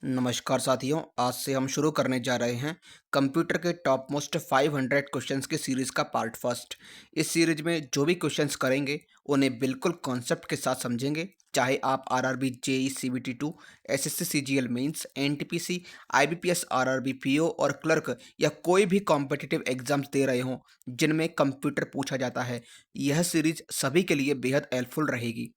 नमस्कार साथियों, आज से हम शुरू करने जा रहे हैं कंप्यूटर के टॉप मोस्ट 500 क्वेश्चंस की सीरीज़ का पार्ट फर्स्ट। इस सीरीज में जो भी क्वेश्चंस करेंगे उन्हें बिल्कुल कॉन्सेप्ट के साथ समझेंगे। चाहे आप RRB, JE, CBT 2, SSC, CGL mains, NTPC, IBPS, RRB, PO और क्लर्क या कोई भी कॉम्पिटिटिव एग्जाम्स दे रहे हों जिनमें कंप्यूटर पूछा जाता है, यह सीरीज सभी के लिए बेहद हेल्पफुल रहेगी।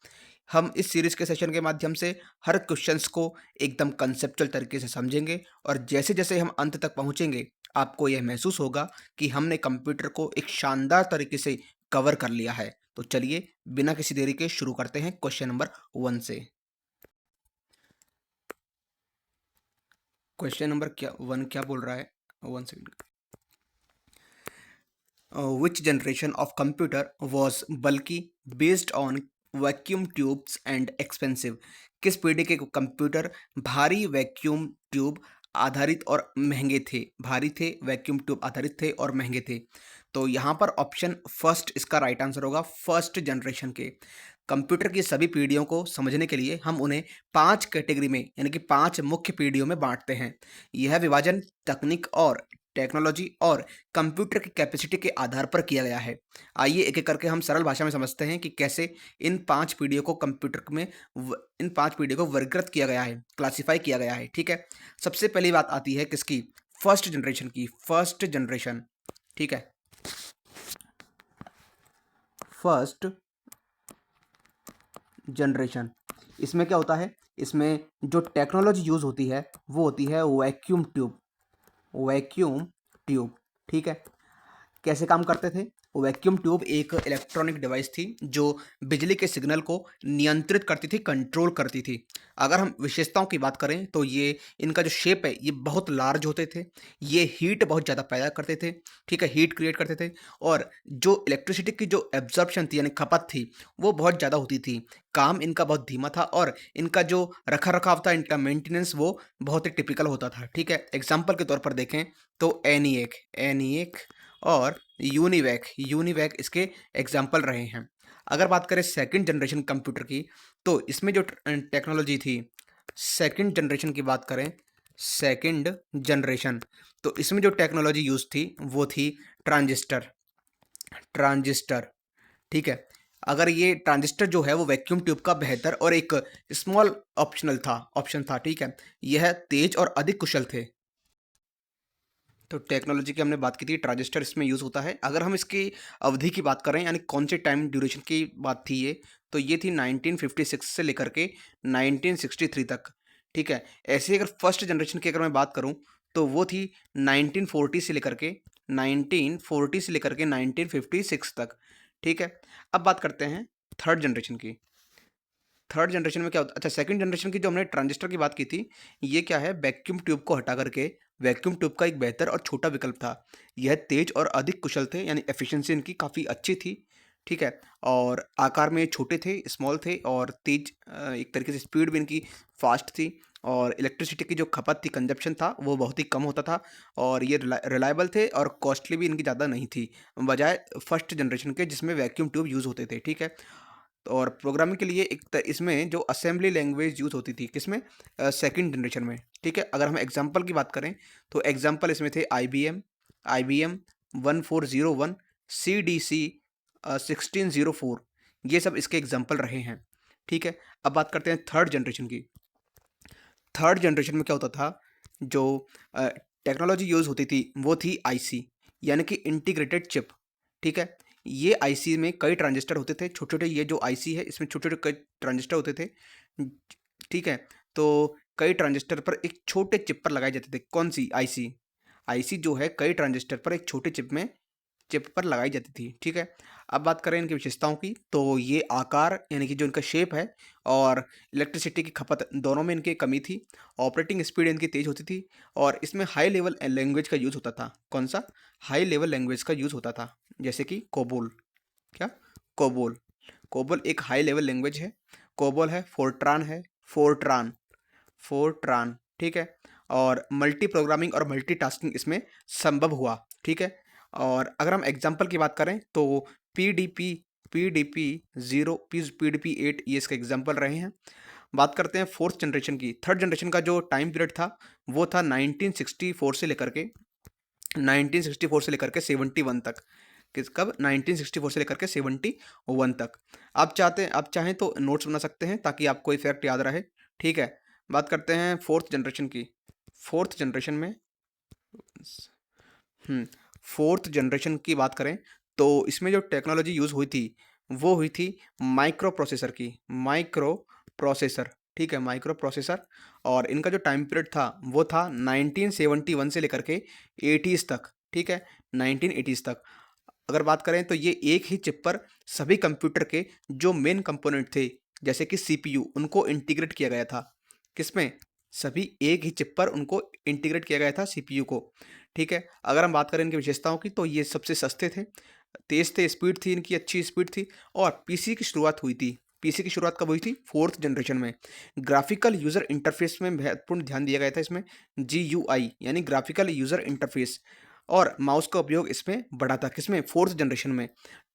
हम इस सीरीज के सेशन के माध्यम से हर क्वेश्चंस को एकदम कंसेप्चुअल तरीके से समझेंगे और जैसे-जैसे हम अंत तक पहुँचेंगे, आपको यह महसूस होगा कि हमने कंप्यूटर को एक शानदार तरीके से कवर कर लिया है। तो चलिए, बिना किसी देरी के शुरू करते हैं क्वेश्चन नंबर 1 से। क्वेश्चन नंबर क्या 1 क्या बोल रहा है? 1 second. Which generation of computer was bulky, based on vacuum tubes and expensive? किस पीढ़ी के कंप्यूटर भारी वैक्यूम ट्यूब आधारित और महंगे थे? भारी थे, वैक्यूम ट्यूब आधारित थे और महंगे थे। तो यहाँ पर ऑप्शन फर्स्ट इसका राइट आंसर होगा। फर्स्ट जनरेशन के कंप्यूटर की सभी पीढ़ियों को समझने के लिए हम उन्हें 5 कैटेगरी में यानी कि 5 मुख्य पीढ़ियों में बांटते हैं। यह विभाजन तकनीक और टेक्नोलॉजी और कंप्यूटर की कैपेसिटी के आधार पर किया गया है। आइए एक-एक करके हम सरल भाषा में समझते हैं कि कैसे इन 5 पीढ़ियों को कंप्यूटर में इन 5 पीढ़ियों को वर्गीकृत किया गया है, क्लासिफ़ाई किया गया है, ठीक है? सबसे पहली बात आती है किसकी? फर्स्ट जनरेशन की, फर्स्ट जनरेशन, ठीक है? फर्स्ट जनरेशन, इसमें क्या होता है? इसमें जो टेक्नोलॉजी यूज़ होती है, वो होती है वैक्यूम ट्यूब, ठीक है? कैसे काम करते थे? वैक्यूम ट्यूब एक इलेक्ट्रॉनिक डिवाइस थी जो बिजली के सिग्नल को नियंत्रित करती थी, कंट्रोल करती थी। अगर हम विशेषताओं की बात करें तो ये इनका जो शेप है ये बहुत लार्ज होते थे, ये हीट बहुत ज़्यादा पैदा करते थे, ठीक है? हीट क्रिएट करते थे और जो इलेक्ट्रिसिटी की जो एब्ज़ॉर्प्शन थी यानी खपत थी, वो बहुत ज़्यादा होती थी। काम इनका बहुत धीमा था और इनका जो रख-रखाव था, इनका मेंटेनेंस वो बहुत ही टिपिकल होता था, ठीक है? एग्ज़ाम्पल के तौर पर देखें तो एनिएक और यूनिवैक इसके एग्जाम्पल रहे हैं। अगर बात करें सेकंड जनरेशन कंप्यूटर की, तो इसमें जो टेक्नोलॉजी थी, सेकंड जनरेशन की बात करें, सेकंड जनरेशन, तो इसमें जो टेक्नोलॉजी यूज़ थी, वो थी ट्रांजिस्टर ट्रांजिस्टर, ठीक है? अगर ये ट्रांजिस्टर जो है, वो वैक्यूम ट्यूब का बेहतर और एक स्मॉल ऑप्शन था, ठीक है? यह तेज़ और अधिक कुशल थे। तो टेक्नोलॉजी की हमने बात की थी, ट्रांजिस्टर इसमें यूज़ होता है। अगर हम इसकी अवधि की बात करें यानी कौन से टाइम ड्यूरेशन की बात थी ये, तो ये थी 1956 से लेकर के 1963 तक, ठीक है? ऐसे ही अगर फर्स्ट जनरेशन की अगर मैं बात करूँ, तो वो थी 1940 से लेकर के 1956 तक, ठीक है? अब बात करते हैं थर्ड जनरेशन की। थर्ड जनरेशन में क्या होता अच्छा सेकंड जनरेशन की जो हमने ट्रांजिस्टर की बात की थी, ये क्या है वैक्यूम ट्यूब को हटा करके वैक्यूम ट्यूब का एक बेहतर और छोटा विकल्प था। यह तेज़ और अधिक कुशल थे यानी एफिशिएंसी इनकी काफ़ी अच्छी थी, ठीक है? और आकार में छोटे थे, स्मॉल थे और तेज़ एक तरीके से स्पीड भी इनकी फ़ास्ट थी और इलेक्ट्रिसिटी की जो खपत थी, कंज़म्पशन था, वो बहुत ही कम होता था और ये रिलायबल थे और कॉस्टली भी इनकी ज़्यादा नहीं थी, बजाय फर्स्ट जनरेशन के जिसमें वैक्यूम ट्यूब यूज़ होते थे, ठीक है? और प्रोग्रामिंग के लिए इसमें जो असेंबली लैंग्वेज यूज़ होती थी किसमें सेकंड जनरेशन में, ठीक है? अगर हम एग्जांपल की बात करें तो एग्जांपल इसमें थे आईबीएम 1401, सीडीसी 1604, ये सब इसके एग्जांपल रहे हैं, ठीक है? अब बात करते हैं थर्ड जनरेशन की। थर्ड जनरेशन में क्या होता था, जो टेक्नोलॉजी यूज़ होती थी वो थी आईसी यानी कि इंटीग्रेटेड चिप, ठीक है? ये आईसी में कई ट्रांजिस्टर होते थे, छोटे-छोटे ये जो आईसी है इसमें छोटे-छोटे कई ट्रांजिस्टर होते थे, ठीक है? तो कई ट्रांजिस्टर पर एक छोटे चिप पर लगाए जाते थे। कौन-सी? आईसी। आईसी जो है कई ट्रांजिस्टर पर एक छोटे चिप पर लगाई जाती थी, ठीक है? अब बात करें इनकी विशेषताओं की, तो ये आकार यानी कि जो इनका शेप है और इलेक्ट्रिसिटी की खपत दोनों में इनकी कमी थी, ऑपरेटिंग स्पीड इनकी तेज़ होती थी और इसमें हाई लेवल लैंग्वेज का यूज़ होता था। कौन-सा? हाई लेवल लैंग्वेज का यूज़ होता था, जैसे कि कोबोल। क्या? कोबोल। कोबोल एक हाई लेवल लैंग्वेज है। कोबोल है, फोर्ट्रान फोर्ट्रान, ठीक है? और मल्टी प्रोग्रामिंग और मल्टीटास्किंग इसमें संभव हुआ, ठीक है? और अगर हम एग्ज़ाम्पल की बात करें तो पीडीपी पीडीपी 8 ये इसके एग्ज़ाम्पल रहे हैं। बात करते हैं फोर्थ जनरेशन की। थर्ड जनरेशन का जो टाइम पीरियड था वो था 1964 से लेकर के 71 तक। किस कब 1964 से लेकर के 71 तक। आप चाहें तो नोट्स बना सकते हैं ताकि आपको इफेक्ट याद रहे। ठीक है, बात करते हैं फोर्थ जनरेशन की। फोर्थ जनरेशन में हम्म फोर्थ जनरेशन की बात करें तो इसमें जो टेक्नोलॉजी यूज़ हुई थी वो हुई थी माइक्रो प्रोसेसर की। माइक्रो प्रोसेसर, ठीक है, माइक्रो प्रोसेसर। और इनका जो टाइम पीरियड था वो था 1971 से लेकर के 80s तक। ठीक है, 1980s तक। अगर बात करें तो ये एक ही चिप पर सभी कंप्यूटर के जो मेन कंपोनेंट थे जैसे कि सीपीयू उनको इंटीग्रेट किया गया था। किसमें? सभी एक ही चिप पर उनको इंटीग्रेट किया गया था सीपीयू को। ठीक है, अगर हम बात करें इनकी विशेषताओं की तो ये सबसे सस्ते थे, तेज थे, स्पीड थी इनकी, अच्छी स्पीड थी। और पीसी की शुरुआत हुई थी। पीसी की शुरुआत कब हुई थी? फोर्थ जनरेशन में। ग्राफिकल यूजर इंटरफेस में महत्वपूर्ण ध्यान दिया गया था इसमें, जीयूआई यानी ग्राफिकल यूजर इंटरफेस। और माउस का उपयोग इसमें बढ़ा था। किसमें? फोर्थ जनरेशन में।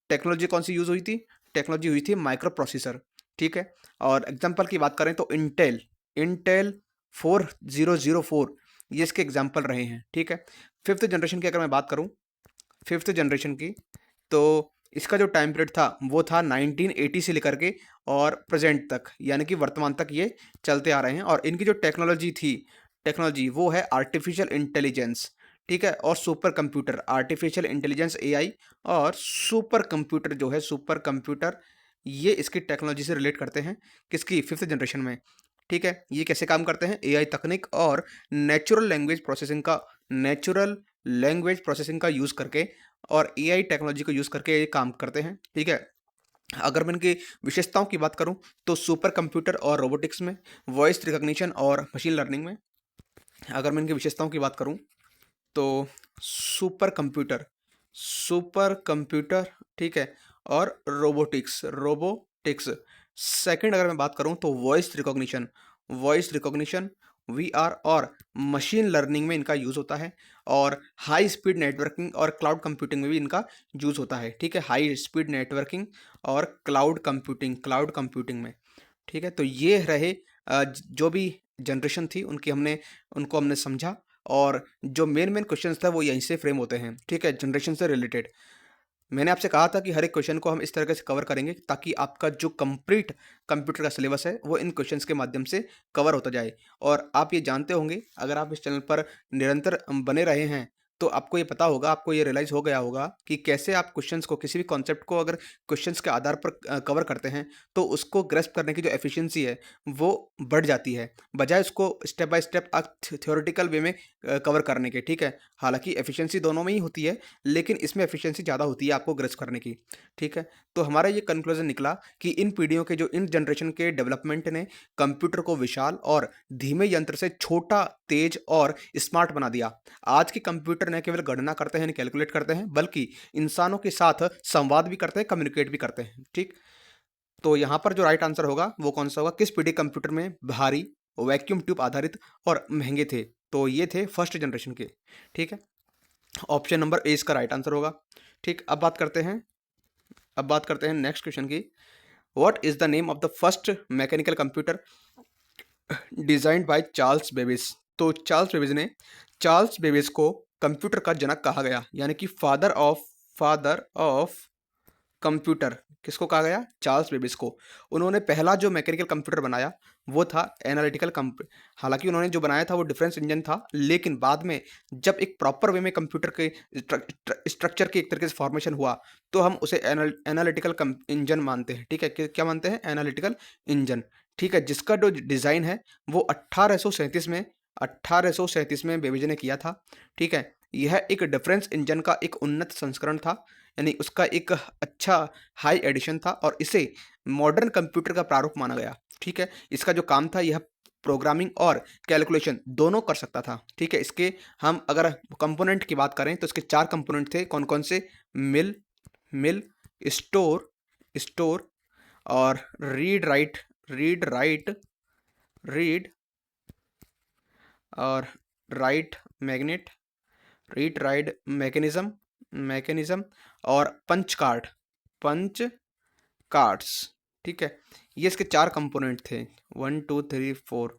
टेक्नोलॉजी कौन सी यूज हुई थी? टेक्नोलॉजी हुई थी माइक्रो प्रोसेसर। ठीक है, और एग्जाम्पल की बात करें तो इंटेल, इंटेल 4004 ये इसके एग्जाम्पल रहे हैं। ठीक है, फिफ्थ जनरेशन की अगर मैं बात करूं, फिफ्थ जनरेशन की, तो इसका जो टाइम पीरियड था वो था 1980 से लेकर के और प्रेजेंट तक, यानी कि वर्तमान तक ये चलते आ रहे हैं। और इनकी जो टेक्नोलॉजी थी, टेक्नोलॉजी वो है आर्टिफिशियल इंटेलिजेंस। ठीक है, और super computer, artificial intelligence AI और सुपर कंप्यूटर जो है, सुपर कंप्यूटर, ये इसकी टेक्नोलॉजी से रिलेट करते हैं। किसकी? फिफ्थ जनरेशन में। ठीक है, ये कैसे काम करते हैं? एआई तकनीक और नेचुरल लैंग्वेज प्रोसेसिंग का यूज़ करके और एआई टेक्नोलॉजी को यूज़ करके ये काम करते हैं। ठीक है, अगर मैं इनकी विशेषताओं की बात करूं तो सुपर कंप्यूटर और रोबोटिक्स में, वॉइस रिकॉग्निशन और मशीन लर्निंग में। अगर मैं इनकी विशेषताओं की बात करूं तो सुपर कंप्यूटर, सुपर कंप्यूटर, ठीक है, और रोबोटिक्स, रोबोटिक्स। सेकंड अगर मैं बात करूं तो voice recognition, voice recognition, VR और मशीन लर्निंग में इनका यूज़ होता है। और हाई स्पीड नेटवर्किंग और क्लाउड कंप्यूटिंग में भी इनका यूज़ होता है। ठीक है, हाई स्पीड नेटवर्किंग और क्लाउड कंप्यूटिंग में। ठीक है, तो ये रहे जो भी जनरेशन थी उनको हमने समझा। और जो मेन मेन क्वेश्चंस था वो यहीं से फ्रेम होते हैं। ठीक है, जनरेशन से रिलेटेड मैंने आपसे कहा था कि हर एक क्वेश्चन को हम इस तरीके से कवर करेंगे ताकि आपका जो कंप्लीट कंप्यूटर का सिलेबस है वो इन क्वेश्चंस के माध्यम से कवर होता जाए। और आप ये जानते होंगे, अगर आप इस चैनल पर निरंतर बने रहे हैं तो आपको ये पता होगा, आपको ये रियलाइज़ हो गया होगा कि कैसे आप क्वेश्चंस को, किसी भी कॉन्सेप्ट को अगर क्वेश्चंस के आधार पर कवर करते हैं तो उसको ग्रेस्प करने की जो एफिशिएंसी है वो बढ़ जाती है, बजाय उसको स्टेप बाय स्टेप थ्योरेटिकल वे में कवर करने के। ठीक है, हालांकि एफिशिएंसी दोनों में ही होती है लेकिन इसमें एफिशिएंसी ज़्यादा होती है आपको ग्रेस्प करने की। ठीक है, तो हमारा ये कंक्लूजन निकला कि इन पीढ़ियों के जो इन जनरेशन के डेवलपमेंट ने कंप्यूटर को विशाल और धीमे यंत्र से छोटा, तेज और स्मार्ट बना दिया। आज के कंप्यूटर न केवल गणना करते हैं, कैलकुलेट करते हैं, बल्कि इंसानों के साथ संवाद भी करते हैं, कम्युनिकेट भी करते हैं। ठीक, तो यहाँ पर जो राइट आंसर होगा वो कौन सा होगा? किस पीढ़ी कंप्यूटर में भारी, वैक्यूम ट्यूब आधारित और महंगे थे? तो ये थे फर्स्ट जनरेशन के। ठीक है, ऑप्शन नंबर ए इसका राइट आंसर होगा। ठीक, अब बात करते हैं नेक्स्ट क्वेश्चन की। What is the name of the first mechanical computer designed by Charles Babbage? तो चार्ल्स बेबेज को कंप्यूटर का जनक कहा गया, यानी कि फादर ऑफ कंप्यूटर किसको कहा गया? चार्ल्स बेबेज को। उन्होंने पहला जो मैकेनिकल कंप्यूटर बनाया वो था एनालिटिकल कंप्यूटर। हालांकि उन्होंने जो बनाया था वो डिफरेंस इंजन था, लेकिन बाद में जब एक प्रॉपर वे में कंप्यूटर के स्ट्रक्चर की एक तरीके से फॉर्मेशन हुआ तो हम उसे एनालिटिकल इंजन मानते हैं। ठीक है, क्या मानते हैं? Analytical engine. ठीक है, जिसका जो डिज़ाइन है वो 1837 में बेबेज ने किया था। ठीक है, यह एक डिफरेंस इंजन का एक उन्नत संस्करण था, यानी उसका एक अच्छा हाई एडिशन था और इसे मॉडर्न कंप्यूटर का प्रारूप माना गया। ठीक है, इसका जो काम था यह प्रोग्रामिंग और कैलकुलेशन दोनों कर सकता था। ठीक है, इसके हम अगर कंपोनेंट की बात करें तो इसके 4 कंपोनेंट थे। कौन कौन से? मिल मिल स्टोर स्टोर और रीड रीड और right magnet read ride mechanism और पंच कार्ड्स। ठीक है, ये इसके 4 कंपोनेंट थे, 1 2 3 4,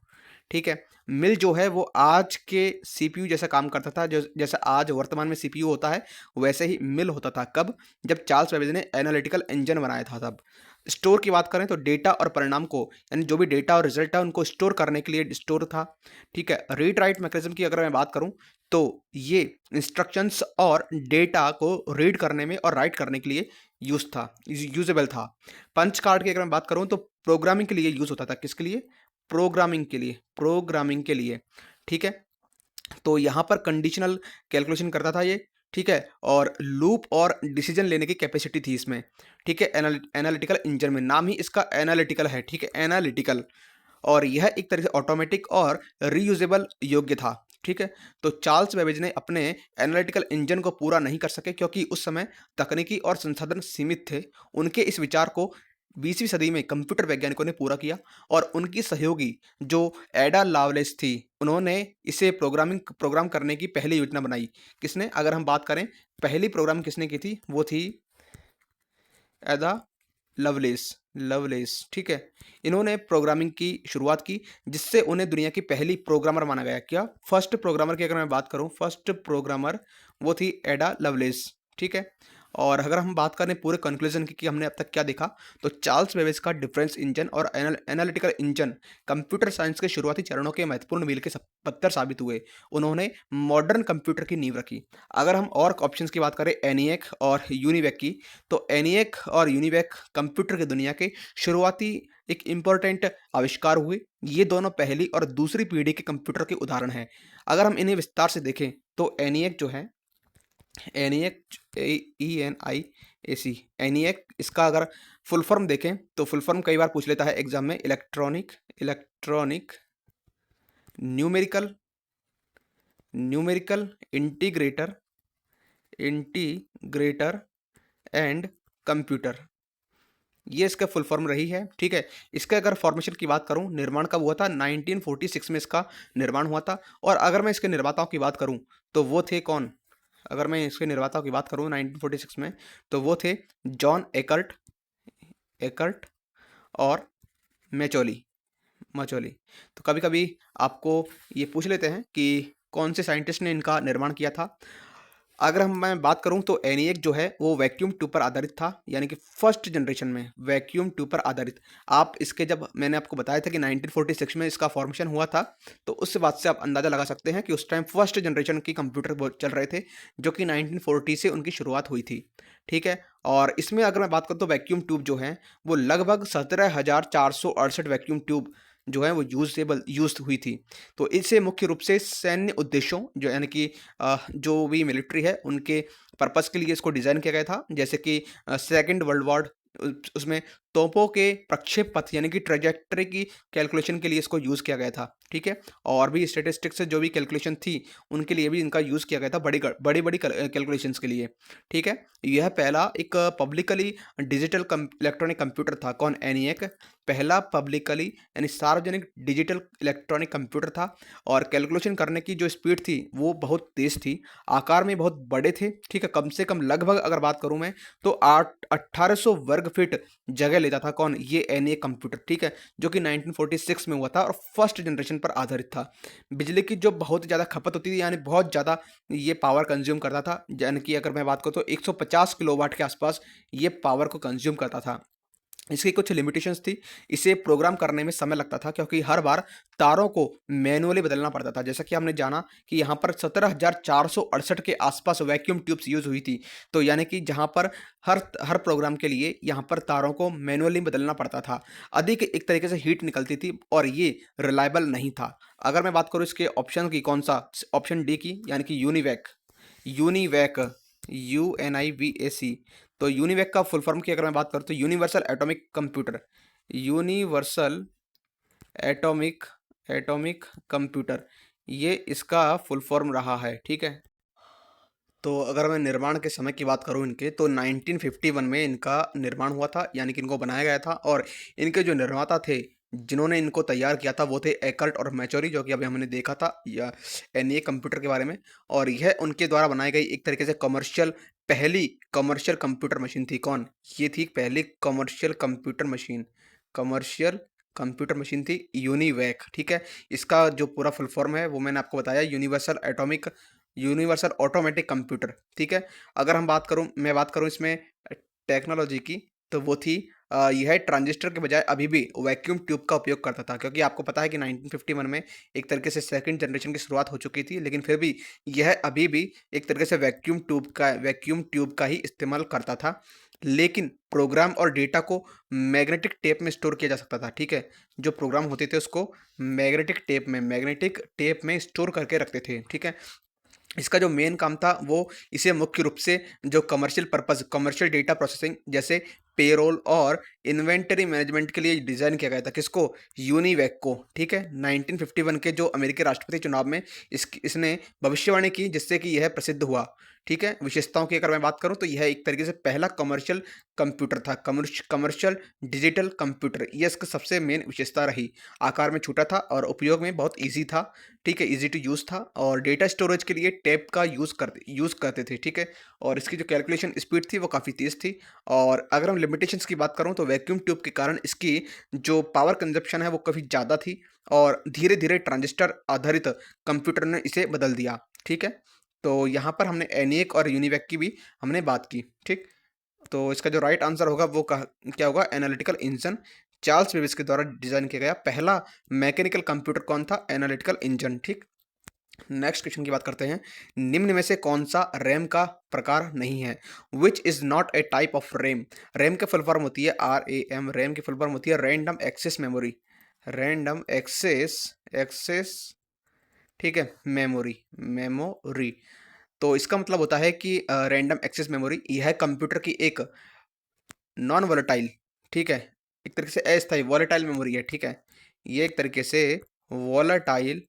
ठीक है। मिल जो है वो आज के सीपीयू जैसा काम करता था, जो जैसा आज वर्तमान में सीपीयू होता है, वैसे ही मिल होता था। कब? जब चार्ल्स बेबेज ने एनालिटिकल इंजन बनाया था तब। स्टोर की बात करें तो डेटा और परिणाम को, यानी जो भी डेटा और रिजल्ट है उनको स्टोर करने के लिए स्टोर था, ठीक है। रीड राइट मैकेनिज्म की अगर मैं बात करूं तो ये इंस्ट्रक्शंस और डेटा को रीड करने में और राइट करने के लिए यूजेबल था। पंच कार्ड की अगर मैं बात करूं तो प्रोग्रामिंग के लिए यूज होता था। किसके लिए? प्रोग्रामिंग के लिए, ठीक है। तो यहाँ पर कंडीशनल कैलकुलेशन करता था ये, ठीक है। और लूप और डिसीजन लेने की कैपेसिटी थी इसमें, ठीक है। एनालिटिकल इंजन में, नाम ही इसका एनालिटिकल है, ठीक है, एनालिटिकल। और यह एक तरह से ऑटोमेटिक और रीयूजेबल योग्य था, ठीक है। तो चार्ल्स बेबेज ने अपने एनालिटिकल इंजन को पूरा नहीं कर सके क्योंकि उस समय तकनीकी और संसाधन सीमित थे। उनके इस विचार को 20वीं सदी में कंप्यूटर वैज्ञानिकों ने पूरा किया, और उनकी सहयोगी जो एडा लावलेस थी, उन्होंने इसे प्रोग्राम करने की पहली योजना बनाई। किसने? अगर हम बात करें पहली प्रोग्राम किसने की थी, वो थी एडा लवलेस, ठीक है। इन्होंने प्रोग्रामिंग की शुरुआत की, जिससे उन्हें दुनिया की पहली प्रोग्रामर माना गया। क्या? फर्स्ट प्रोग्रामर की अगर मैं बात करूं, फर्स्ट प्रोग्रामर वो थी एडा लवलेस, ठीक है। और अगर हम बात करें पूरे कंक्लूजन की कि हमने अब तक क्या देखा, तो चार्ल्स बेबेज का डिफरेंस इंजन और एनालिटिकल इंजन कंप्यूटर साइंस के शुरुआती चरणों के महत्वपूर्ण मील के पत्थर साबित हुए। उन्होंने मॉडर्न कंप्यूटर की नींव रखी। अगर हम और ऑप्शंस की बात करें एनिएक और यूनिवेक की, तो एनिएक और यूनिवेक कंप्यूटर की दुनिया के शुरुआती एक इम्पोर्टेंट आविष्कार हुए। ये दोनों पहली और दूसरी पीढ़ी के कंप्यूटर के उदाहरण हैं। अगर हम इन्हें विस्तार से देखें तो एनिएक जो है, एनिएक ENIAC, एनिएक, इसका अगर फुल फॉर्म देखें तो फुल फॉर्म कई बार पूछ लेता है एग्जाम में, electronic numerical numerical integrator and computer, ये इसका फुल फॉर्म रही है, ठीक है। इसका अगर फॉर्मेशन की बात करूं, निर्माण कब हुआ था? 1946 में इसका निर्माण हुआ था। और अगर मैं इसके निर्माताओं की बात करूं तो वो थे कौन? अगर मैं इसके निर्माताओं की बात करूं 1946 में, तो वो थे जॉन एकर्ट और मैचोली मचोली। तो कभी कभी आपको ये पूछ लेते हैं कि कौन से साइंटिस्ट ने इनका निर्माण किया था। अगर मैं बात करूं तो एनिएक जो है वो वैक्यूम ट्यूब पर आधारित था, यानी कि फर्स्ट जनरेशन में वैक्यूम ट्यूब पर आधारित। आप इसके, जब मैंने आपको बताया था कि 1946 में इसका फॉर्मेशन हुआ था, तो उस बात से आप अंदाज़ा लगा सकते हैं कि उस टाइम फर्स्ट जनरेशन की कंप्यूटर चल रहे थे, जो कि 1940 से उनकी शुरुआत हुई थी, ठीक है। और इसमें अगर मैं बात करूँ तो वैक्यूम ट्यूब जो है वो लगभग 17,468 वैक्यूम ट्यूब जो है वो यूज हुई थी। तो इसे मुख्य रूप से सैन्य उद्देश्यों, जो यानी कि जो भी मिलिट्री है उनके पर्पस के लिए इसको डिज़ाइन किया गया था। जैसे कि सेकंड वर्ल्ड वॉर, उसमें तोपों के प्रक्षेप पथ यानी कि ट्रेजेक्टरी की कैलकुलेशन के लिए इसको यूज़ किया गया था, ठीक है। और भी स्टेटिस्टिक्स से जो भी कैलकुलेशन थी उनके लिए भी इनका यूज़ किया गया था, बड़ी बड़ी कैलकुलेशंस के लिए, ठीक है। यह पहला एक पब्लिकली डिजिटल इलेक्ट्रॉनिक कंप्यूटर था। कौन? एनिएक पहला पब्लिकली यानी सार्वजनिक डिजिटल इलेक्ट्रॉनिक कंप्यूटर था। और कैलकुलेशन करने की जो स्पीड थी वो बहुत तेज़ थी, आकार में बहुत बड़े थे, ठीक है। कम से कम लगभग अगर बात करूं मैं तो 1800 वर्ग फीट जगह लेता था। कौन? ये एनिएक कंप्यूटर, ठीक है, जो कि 1946 में हुआ था और फर्स्ट जनरेशन पर आधारित था। बिजली की जो बहुत ज़्यादा खपत होती थी, यानी बहुत ज़्यादा ये पावर कंज्यूम करता था, यानी कि अगर मैं बात करूँ तो 150 किलोवाट के आसपास ये पावर को कंज्यूम करता था। इसकी कुछ लिमिटेशंस थी। इसे प्रोग्राम करने में समय लगता था क्योंकि हर बार तारों को मैनुअली बदलना पड़ता था। जैसा कि हमने जाना कि यहाँ पर 17,468 के आसपास वैक्यूम ट्यूब्स यूज़ हुई थी। तो यानी कि जहाँ पर हर हर प्रोग्राम के लिए यहाँ पर तारों को मैनुअली बदलना पड़ता था। अधिक एक तरीके से हीट निकलती थी और ये रिलायबल नहीं था। अगर मैं बात करूँ इसके ऑप्शन की, कौन सा? ऑप्शन डी की, यानी कि यूनिवैक, UNIVAC। तो यूनिवैक का फुल फॉर्म की अगर मैं बात करूँ तो यूनिवर्सल एटॉमिक एटॉमिक कंप्यूटर, ये इसका फुल फॉर्म रहा है, ठीक है। तो अगर मैं निर्माण के समय की बात करूं इनके, तो 1951 में इनका निर्माण हुआ था, यानी कि इनको बनाया गया था। और इनके जो निर्माता थे जिन्होंने इनको तैयार किया था वो थे एकर्ट और मैचोरी, जो कि अभी हमने देखा था या एनए कंप्यूटर के बारे में। और यह उनके द्वारा बनाई गई एक तरीके से पहली कमर्शियल कंप्यूटर मशीन थी। कौन? ये थी पहली commercial computer machine, commercial computer machine थी यूनिवैक, ठीक है। इसका जो पूरा फुल फॉर्म है वो मैंने आपको बताया, यूनिवर्सल ऑटोमेटिक कंप्यूटर, ठीक है। अगर मैं बात करूं इसमें टेक्नोलॉजी की, तो वो थी यह ट्रांजिस्टर के बजाय अभी भी वैक्यूम ट्यूब का उपयोग करता था, क्योंकि आपको पता है कि 1951 में एक तरीके से सेकंड जनरेशन की शुरुआत हो चुकी थी, लेकिन फिर भी यह अभी भी एक तरीके से वैक्यूम ट्यूब का ही इस्तेमाल करता था। लेकिन प्रोग्राम और डेटा को मैग्नेटिक टेप में स्टोर किया जा सकता था, ठीक है। जो प्रोग्राम होते थे उसको मैग्नेटिक टेप में स्टोर करके रखते थे, ठीक है। इसका जो मेन काम था वो इसे मुख्य रूप से जो कमर्शियल डेटा प्रोसेसिंग जैसे पेरोल और इन्वेंटरी मैनेजमेंट के लिए डिज़ाइन किया गया था। किसको? यूनिवैक को, ठीक है। 1951 के जो अमेरिकी राष्ट्रपति चुनाव में इसने भविष्यवाणी की, जिससे कि यह प्रसिद्ध हुआ, ठीक है। विशेषताओं की अगर मैं बात करूं तो यह एक तरीके से पहला कमर्शियल कंप्यूटर था, कमर्शियल डिजिटल कंप्यूटर, यह इसकी सबसे मेन विशेषता रही। आकार में छोटा था और उपयोग में बहुत ईजी था, ठीक है, इजी टू यूज़ था, और डेटा स्टोरेज के लिए टेप का यूज़ करते थे, ठीक है। और इसकी जो कैलकुलेशन स्पीड थी वो काफ़ी तेज़ थी। और अगर हम लिमिटेशंस की बात करूँ तो वैक्यूम ट्यूब के कारण इसकी जो पावर कंजप्शन है वो काफ़ी ज़्यादा थी, और धीरे धीरे ट्रांजिस्टर आधारित कंप्यूटर ने इसे बदल दिया, ठीक है। तो यहाँ पर हमने एनिएक और यूनिवैक की भी हमने बात की, ठीक। तो इसका जो राइट आंसर होगा वो क्या होगा? Analytical engine. चार्ल्स बेबेज के द्वारा डिजाइन किया गया पहला मैकेनिकल कंप्यूटर कौन था? एनालिटिकल इंजन, ठीक। नेक्स्ट क्वेश्चन की बात करते हैं। निम्न में से कौन सा रैम का प्रकार नहीं है? Which is not a type of RAM? RAM की फुल फॉर्म होती है RAM। रैम की फुल फॉर्म होती है random access memory. Random access, ठीक है, मेमोरी। तो इसका मतलब होता है कि रैंडम एक्सेस मेमोरी यह कंप्यूटर की एक नॉन वोलेटाइल, ठीक है, एक तरीके से अस्थायी वोलेटाइल मेमोरी है, ठीक है। ये एक तरीके से वोलेटाइल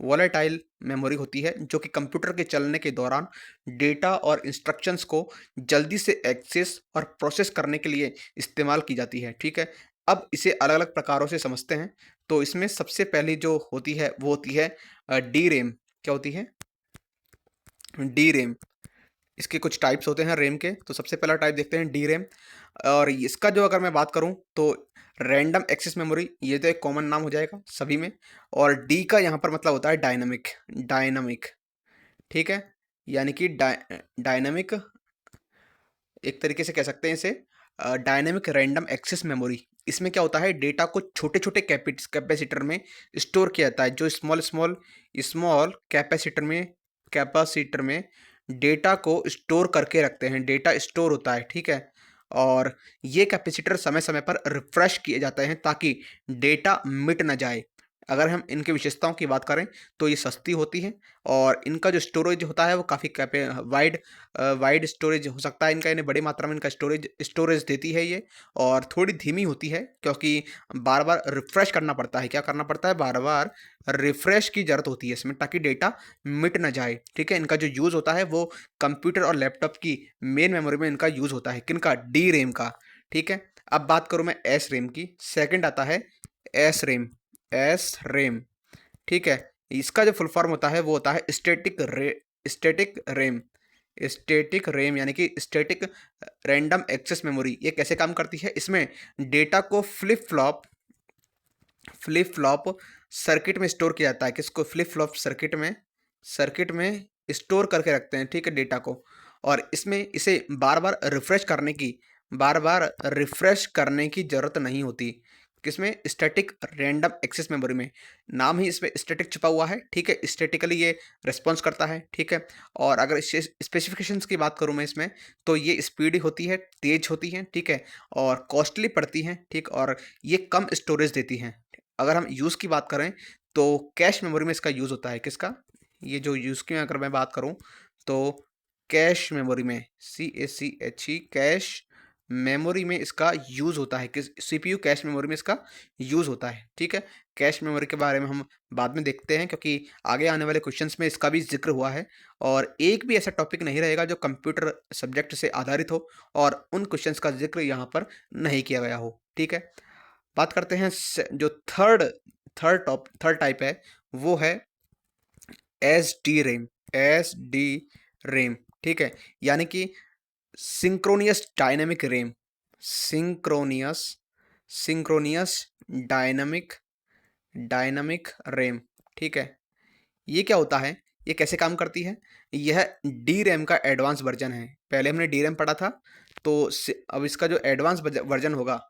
वोलेटाइल मेमोरी होती है, जो कि कंप्यूटर के चलने के दौरान डेटा और इंस्ट्रक्शंस को जल्दी से एक्सेस और प्रोसेस करने के लिए इस्तेमाल की जाती है, ठीक है। अब इसे अलग अलग प्रकारों से समझते हैं। तो इसमें सबसे पहली जो होती है वो होती है डी रैम। क्या होती है? D RAM. इसके कुछ टाइप्स होते हैं रैम के, तो सबसे पहला टाइप देखते हैं डी रैम। और इसका जो अगर मैं बात करूं तो रैंडम एक्सेस मेमोरी, ये तो एक कॉमन नाम हो जाएगा सभी में। और डी का यहाँ पर मतलब होता है डायनामिक, ठीक है। यानी कि डायनामिक, एक तरीके से कह सकते हैं इसे डायनेमिक रैंडम एक्सेस मेमोरी। इसमें क्या होता है? डेटा को छोटे छोटे कैपेसिटर में स्टोर किया जाता है, जो स्मॉल कैपेसिटर में डेटा को स्टोर करके रखते हैं, डेटा स्टोर होता है, ठीक है। और ये कैपेसिटर समय समय पर रिफ्रेश किए जाते हैं ताकि डेटा मिट ना जाए। अगर हम इनकी विशेषताओं की बात करें तो ये सस्ती होती हैं, और इनका जो स्टोरेज होता है वो काफ़ी वाइड वाइड स्टोरेज हो सकता है इनका, इन्हें बड़ी मात्रा में इनका स्टोरेज देती है ये। और थोड़ी धीमी होती है, क्योंकि बार बार रिफ्रेश करना पड़ता है। क्या करना पड़ता है? बार बार रिफ्रेश की ज़रूरत होती है इसमें, ताकि डेटा मिट ना जाए, ठीक है। इनका जो यूज़ होता है वो कंप्यूटर और लैपटॉप की मेन मेमोरी में इनका यूज़ होता है। किनका? डी रैम का, ठीक है। अब बात करूँ मैं एस रैम की, सेकेंड आता है एस रैम, ठीक है। इसका जो फुल फॉर्म होता है वो होता है स्टैटिक रैम। स्टैटिक रैम यानी कि स्टैटिक रैंडम एक्सेस मेमोरी। ये कैसे काम करती है? इसमें डेटा को फ्लिप फ्लॉप सर्किट में स्टोर किया जाता है। किसको? फ्लिप फ्लॉप सर्किट में स्टोर करके रखते हैं, ठीक है, डेटा को। और इसमें इसे बार बार रिफ्रेश करने की जरूरत नहीं होती। किसमें? स्टैटिक रैंडम एक्सेस मेमोरी में। नाम ही इसमें स्टैटिक छुपा हुआ है, ठीक है। स्टैटिकली ये रिस्पॉन्स करता है, ठीक है। और अगर स्पेसिफिकेशंस की बात करूं मैं इसमें, तो ये स्पीडी होती है, तेज होती है, ठीक है, और कॉस्टली पड़ती हैं, ठीक, और ये कम स्टोरेज देती हैं। अगर हम यूज़ की बात करें तो कैश मेमोरी में इसका यूज़ होता है। किसका? ये जो यूज़ की अगर मैं बात करूं तो कैश मेमोरी में, CACHE, कैश मेमोरी में इसका यूज़ होता है। किस? CPU कैश मेमोरी में इसका यूज़ होता है, ठीक है। कैश मेमोरी के बारे में हम बाद में देखते हैं, क्योंकि आगे आने वाले क्वेश्चंस में इसका भी जिक्र हुआ है। और एक भी ऐसा टॉपिक नहीं रहेगा जो कंप्यूटर सब्जेक्ट से आधारित हो और उन क्वेश्चंस का जिक्र यहाँ पर नहीं किया गया हो, ठीक है। बात करते हैं जो थर्ड टाइप है वो है एस डी रैम, ठीक है। यानी कि synchronous dynamic RAM, synchronous synchronous dynamic dynamic RAM, ठीक है। ये क्या होता है, ये कैसे काम करती है? यह डी रैम का एडवांस वर्जन है। पहले हमने डी रैम पढ़ा था, तो अब इसका जो एडवांस वर्जन होगा,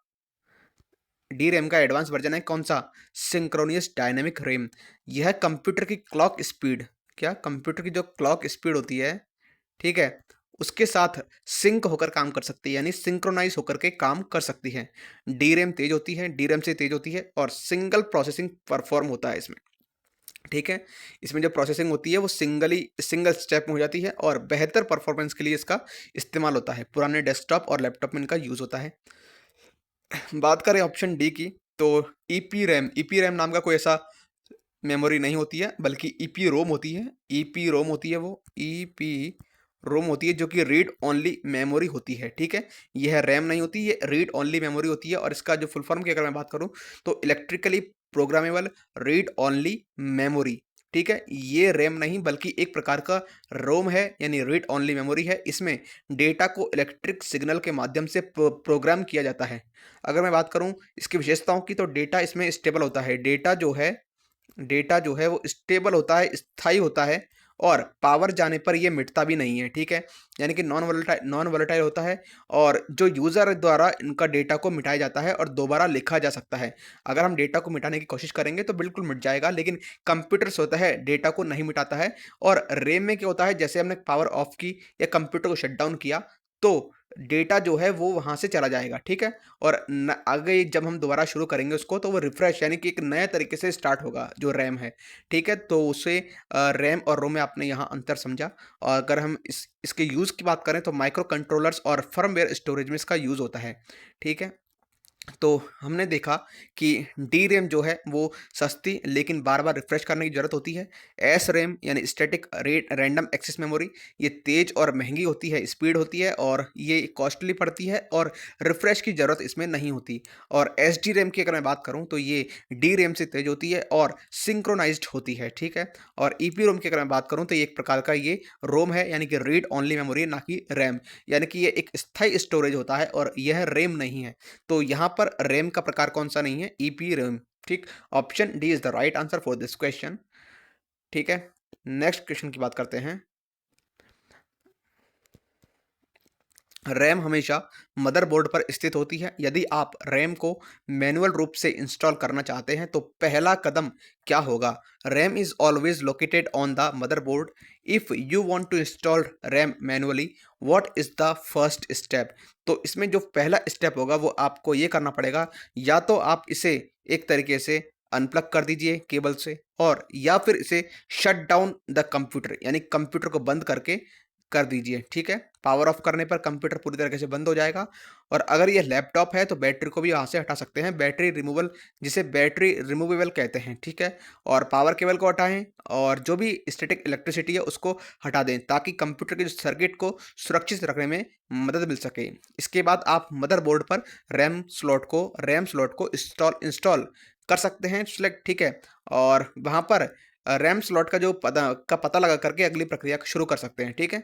डी रैम का एडवांस वर्जन है कौन सा? Synchronous dynamic RAM. यह कंप्यूटर की क्लॉक स्पीड, क्या कंप्यूटर की जो क्लॉक स्पीड होती है, ठीक है, उसके साथ सिंक होकर काम कर सकती है, यानी सिंक्रोनाइज होकर के काम कर सकती है। डी रैम तेज होती है, डी रैम से तेज होती है, और सिंगल प्रोसेसिंग परफॉर्म होता है इसमें, ठीक है। इसमें जो प्रोसेसिंग होती है वो सिंगल स्टेप में हो जाती है, और बेहतर परफॉर्मेंस के लिए इसका इस्तेमाल होता है। पुराने डेस्कटॉप और लैपटॉप में इनका यूज़ होता है। बात करें ऑप्शन डी की, तो ईपी रैम नाम का कोई ऐसा मेमोरी नहीं होती है, बल्कि ईपी रोम होती है। ईपी रोम होती है, वो ईपी रोम होती है, जो कि रीड ओनली मेमोरी होती है, ठीक है। यह रैम नहीं होती, ये रीड ओनली मेमोरी होती है। और इसका जो फुल फॉर्म की अगर मैं बात करूं, तो electrically programmable read only memory, ठीक है। ये रैम नहीं बल्कि एक प्रकार का रोम है, यानी रीड ओनली मेमोरी है। इसमें डेटा को इलेक्ट्रिक सिग्नल के माध्यम से प्रोग्राम किया जाता है। अगर मैं बात करूं इसकी विशेषताओं की, तो डेटा इसमें स्टेबल होता है। डेटा जो है वो स्टेबल होता है, स्थायी होता है, और पावर जाने पर ये मिटता भी नहीं है, ठीक है। यानी कि नॉन वोलेटाइल होता है, और जो यूज़र द्वारा इनका डेटा को मिटाया जाता है और दोबारा लिखा जा सकता है। अगर हम डेटा को मिटाने की कोशिश करेंगे तो बिल्कुल मिट जाएगा, लेकिन कंप्यूटर से होता है डेटा को नहीं मिटाता है। और रैम में क्या होता है, जैसे हमने पावर ऑफ की या कंप्यूटर को शट डाउन किया, तो डेटा जो है वो वहाँ से चला जाएगा, ठीक है। और आगे जब हम दोबारा शुरू करेंगे उसको, तो वो रिफ्रेश यानी कि एक नए तरीके से स्टार्ट होगा जो रैम है, ठीक है। तो उसे रैम और रोम में आपने यहाँ अंतर समझा। और अगर हम इसके यूज़ की बात करें, तो माइक्रो कंट्रोलर्स और फर्मवेयर स्टोरेज में इसका यूज़ होता है, ठीक है। तो हमने देखा कि डी रैम जो है वो सस्ती लेकिन बार बार रिफ्रेश करने की ज़रूरत होती है। एस रैम यानी स्टैटिक रैंडम एक्सेस मेमोरी, ये तेज़ और महंगी होती है, स्पीड होती है, और ये कॉस्टली पड़ती है, और रिफ्रेश की ज़रूरत इसमें नहीं होती। और एस डी रैम की अगर मैं बात करूँ, तो ये डी रैम से तेज़ होती है और सिंक्रोनाइज्ड होती है, ठीक है। और ई पी रोम की अगर मैं बात करूँ, तो ये एक प्रकार का ये रोम है, यानी कि रीड ओनली मेमोरी, ना कि रैम। यानी कि ये एक स्थायी स्टोरेज होता है, और यह रैम नहीं है। तो यहाँ पर रैम का प्रकार कौन सा नहीं है? ईपी रैम, ठीक। Option D is the right answer for this question, ठीक है। नेक्स्ट क्वेश्चन की बात करते हैं। रैम हमेशा मदरबोर्ड पर स्थित होती है। यदि आप रैम को मैनुअल रूप से इंस्टॉल करना चाहते हैं, तो पहला कदम क्या होगा? RAM is always located on the motherboard. If you want to install RAM manually, what is the first step? तो इसमें जो पहला स्टेप होगा वो आपको ये करना पड़ेगा, या तो आप इसे एक तरीके से अनप्लग कर दीजिए केबल से, और या फिर इसे शट डाउन द कंप्यूटर, यानी कंप्यूटर को बंद करके कर दीजिए, ठीक है। पावर ऑफ करने पर कंप्यूटर पूरी तरीके से बंद हो जाएगा। और अगर ये लैपटॉप है, तो बैटरी को भी यहाँ से हटा सकते हैं, बैटरी रिमूवल, जिसे बैटरी रिमूवेबल कहते हैं, ठीक है। और पावर केबल को हटाएं, और जो भी स्टैटिक इलेक्ट्रिसिटी है उसको हटा दें, ताकि कंप्यूटर के जो सर्किट को सुरक्षित रखने में मदद मिल सके। इसके बाद आप मदरबोर्ड पर रैम स्लॉट को इंस्टॉल कर सकते हैं, सेलेक्ट, ठीक है। और वहाँ पर रैम स्लॉट का जो पता लगा करके अगली प्रक्रिया शुरू कर सकते हैं, ठीक है।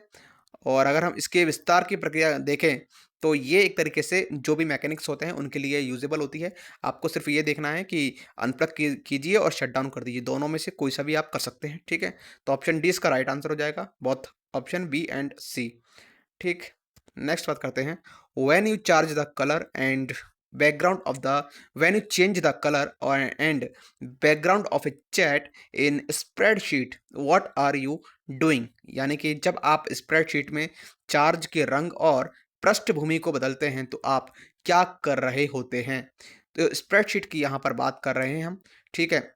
और अगर हम इसके विस्तार की प्रक्रिया देखें, तो ये एक तरीके से जो भी मैकेनिक्स होते हैं उनके लिए यूजेबल होती है। आपको सिर्फ ये देखना है कि अनप्लग कीजिए और शट डाउन कर दीजिए, दोनों में से कोई सा भी आप कर सकते हैं, ठीक है। तो ऑप्शन डी इसका राइट आंसर हो जाएगा, both option B and C, ठीक। नेक्स्ट बात करते हैं। When you charge the colour and background of the when you change the colour और and background of a chat in spreadsheet, what are you doing? यानी कि जब आप spreadsheet में चार्ज के रंग और पृष्ठभूमि को बदलते हैं, तो आप क्या कर रहे होते हैं? तो स्प्रेडशीट की यहाँ पर बात कर रहे हैं हम, ठीक है।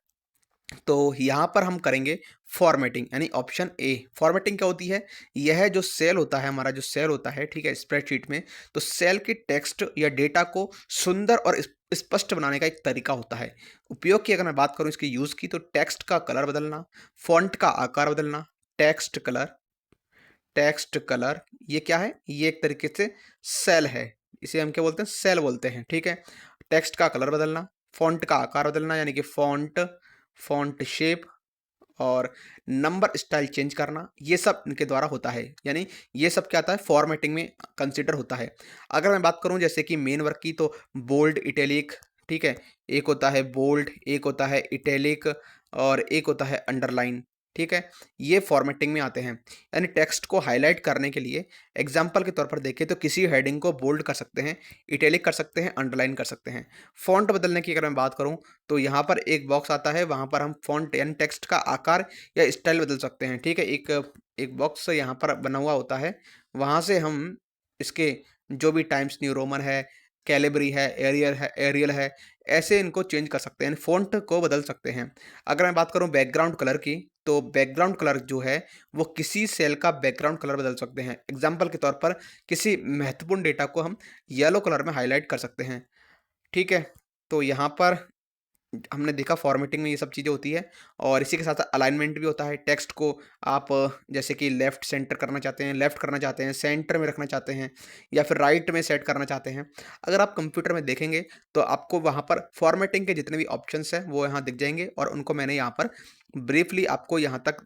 तो यहाँ पर हम करेंगे फॉर्मेटिंग, यानी ऑप्शन ए। फॉर्मेटिंग क्या होती है? यह जो सेल होता है, हमारा जो सेल होता है, ठीक है, स्प्रेडशीट में, तो सेल के टेक्स्ट या डेटा को सुंदर और स्पष्ट बनाने का एक तरीका होता है। उपयोग की अगर मैं बात करूँ इसके यूज़ की, तो टेक्स्ट का कलर बदलना, फॉन्ट का आकार बदलना, टेक्स्ट कलर ये क्या है? ये एक तरीके से सेल है, इसे हम क्या बोलते हैं? सेल बोलते हैं, ठीक है। टेक्स्ट का कलर बदलना, फॉन्ट का आकार बदलना, यानी कि फॉन्ट फॉन्ट शेप, और नंबर स्टाइल चेंज करना, ये सब इनके द्वारा होता है। यानी ये सब क्या आता है? फॉर्मेटिंग में कंसिडर होता है। अगर मैं बात करूं जैसे कि मेन वर्क की, तो बोल्ड, इटैलिक, ठीक है? एक होता है बोल्ड, एक होता है इटैलिक और एक होता है अंडरलाइन, ठीक है? ये फॉर्मेटिंग में आते हैं। यानी टेक्स्ट को हाइलाइट करने के लिए एग्ज़ाम्पल के तौर पर देखें तो किसी हेडिंग को बोल्ड कर सकते हैं, इटैलिक कर सकते हैं, अंडरलाइन कर सकते हैं। फ़ॉन्ट बदलने की अगर मैं बात करूँ तो यहाँ पर एक बॉक्स आता है, वहाँ पर हम फ़ॉन्ट यानी टेक्स्ट का आकार या स्टाइल बदल सकते हैं, ठीक है? एक बॉक्स यहाँ पर बना हुआ होता है, वहाँ से हम इसके जो भी टाइम्स न्यू रोमन है, कैलिबरी है, एरियल है, ऐसे इनको चेंज कर सकते हैं, फ़ॉन्ट को बदल सकते हैं। अगर मैं बात करूँ बैकग्राउंड कलर की, तो बैकग्राउंड कलर जो है, वो किसी सेल का बैकग्राउंड कलर बदल सकते हैं। एग्ज़ाम्पल के तौर पर किसी महत्वपूर्ण डेटा को हम येलो कलर में हाइलाइट कर सकते हैं, ठीक है? तो यहाँ पर हमने देखा फॉर्मेटिंग में ये सब चीज़ें होती है और इसी के साथ अलाइनमेंट भी होता है। टेक्स्ट को आप जैसे कि लेफ्ट सेंटर करना चाहते हैं, लेफ्ट करना चाहते हैं, सेंटर में रखना चाहते हैं या फिर राइट में सेट करना चाहते हैं। अगर आप कंप्यूटर में देखेंगे तो आपको वहाँ पर फॉर्मेटिंग के जितने भी ऑप्शंस हैं वो यहाँ दिख जाएँगे और उनको मैंने यहाँ पर ब्रीफली आपको यहाँ तक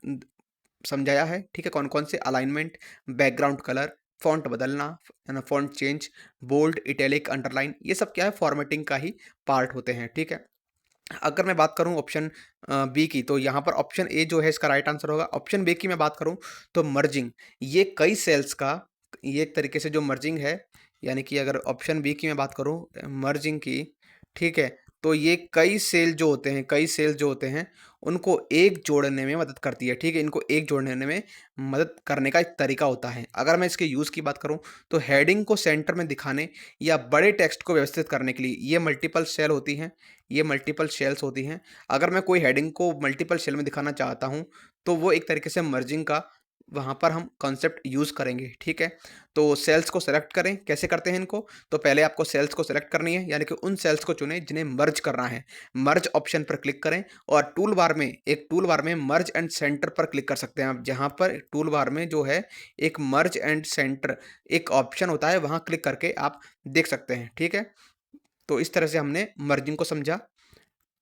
समझाया है, ठीक है? कौन-कौन से अलाइनमेंट, बैकग्राउंड कलर, फ़ॉन्ट बदलना, है ना? Font change, bold, italic, underline ये सब क्या है फॉर्मेटिंग का ही पार्ट होते हैं, ठीक है? अगर मैं बात करूँ ऑप्शन बी की तो यहाँ पर ऑप्शन ए जो है इसका राइट आंसर होगा। ऑप्शन बी की मैं बात करूँ तो मर्जिंग ये कई सेल्स का ये एक तरीके से जो मर्जिंग है यानी कि अगर ऑप्शन बी की मैं बात करूँ मर्जिंग की, ठीक है? तो ये कई सेल जो होते हैं उनको एक जोड़ने में मदद करती है, ठीक है? इनको एक जोड़ने में मदद करने का एक तरीका होता है। अगर मैं इसके यूज़ की बात करूँ तो हेडिंग को सेंटर में दिखाने या बड़े टेक्स्ट को व्यवस्थित करने के लिए ये मल्टीपल शेल्स होती हैं। अगर मैं कोई हेडिंग को मल्टीपल शेल में दिखाना चाहता हूँ, तो वो एक तरीके से मर्जिंग का वहाँ पर हम कॉन्सेप्ट यूज़ करेंगे, ठीक है? तो सेल्स को सेलेक्ट करें, कैसे करते हैं इनको? तो पहले आपको सेल्स को सेलेक्ट करनी है, यानी कि उन सेल्स को चुनें जिन्हें मर्ज करना है। मर्ज ऑप्शन पर क्लिक करें और टूल बार में मर्ज एंड सेंटर पर क्लिक कर सकते हैं आप, जहाँ पर टूल बार में जो है एक मर्ज एंड सेंटर एक ऑप्शन होता है, वहाँ क्लिक करके आप देख सकते हैं, ठीक है? तो इस तरह से हमने मर्जिंग को समझा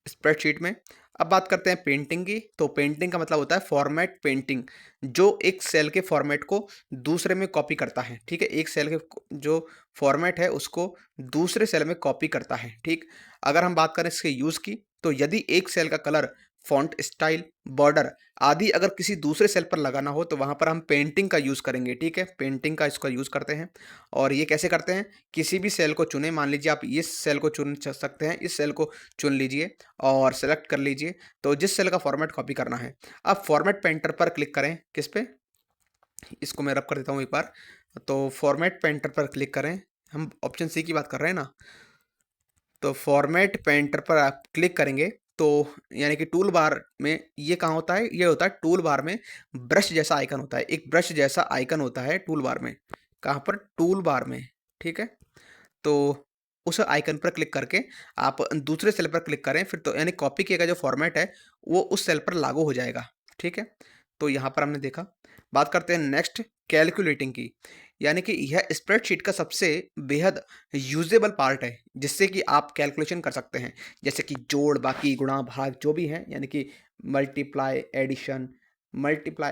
स्प्रेडशीट में। अब बात करते हैं पेंटिंग की, तो पेंटिंग का मतलब होता है फॉर्मेट पेंटिंग, जो एक सेल के फॉर्मेट को दूसरे में कॉपी करता है, ठीक है? एक सेल के जो फॉर्मेट है उसको दूसरे सेल में कॉपी करता है, ठीक? अगर हम बात करें इसके यूज़ की, तो यदि एक सेल का कलर, फ़ॉन्ट स्टाइल, बॉर्डर आदि अगर किसी दूसरे सेल पर लगाना हो तो वहाँ पर हम पेंटिंग का यूज़ करेंगे, ठीक है? पेंटिंग का इसका यूज़ करते हैं और ये कैसे करते हैं? किसी भी सेल को चुनें, मान लीजिए आप इस सेल को चुन सकते हैं, इस सेल को चुन लीजिए और सेलेक्ट कर लीजिए, तो जिस सेल का फॉर्मेट कॉपी करना है, अब फॉर्मेट पेंटर पर क्लिक करें, किस पे? इसको मैं रब कर देता हूँ एक बार, तो फॉर्मेट पेंटर पर क्लिक करें, हम ऑप्शन सी की बात कर रहे हैं ना, तो फॉर्मेट पेंटर पर आप क्लिक करेंगे, तो यानी कि टूल बार में ये कहाँ होता है? ये होता है टूल बार में ब्रश जैसा आइकन होता है, एक ब्रश जैसा आइकन होता है टूल बार में, कहाँ पर? टूल बार में, ठीक है? तो उस आइकन पर क्लिक करके आप दूसरे सेल पर क्लिक करें फिर तो यानी कॉपी किया गया जो फॉर्मेट है वो उस सेल पर लागू हो जाएगा, ठीक है? तो यहाँ पर हमने देखा। बात करते हैं नेक्स्ट कैलकुलेटिंग की, यानी कि यह स्प्रेडशीट का सबसे बेहद यूजेबल पार्ट है जिससे कि आप कैलकुलेशन कर सकते हैं, जैसे कि जोड़, बाकी, गुणा, भाग जो भी है, यानी कि मल्टीप्लाई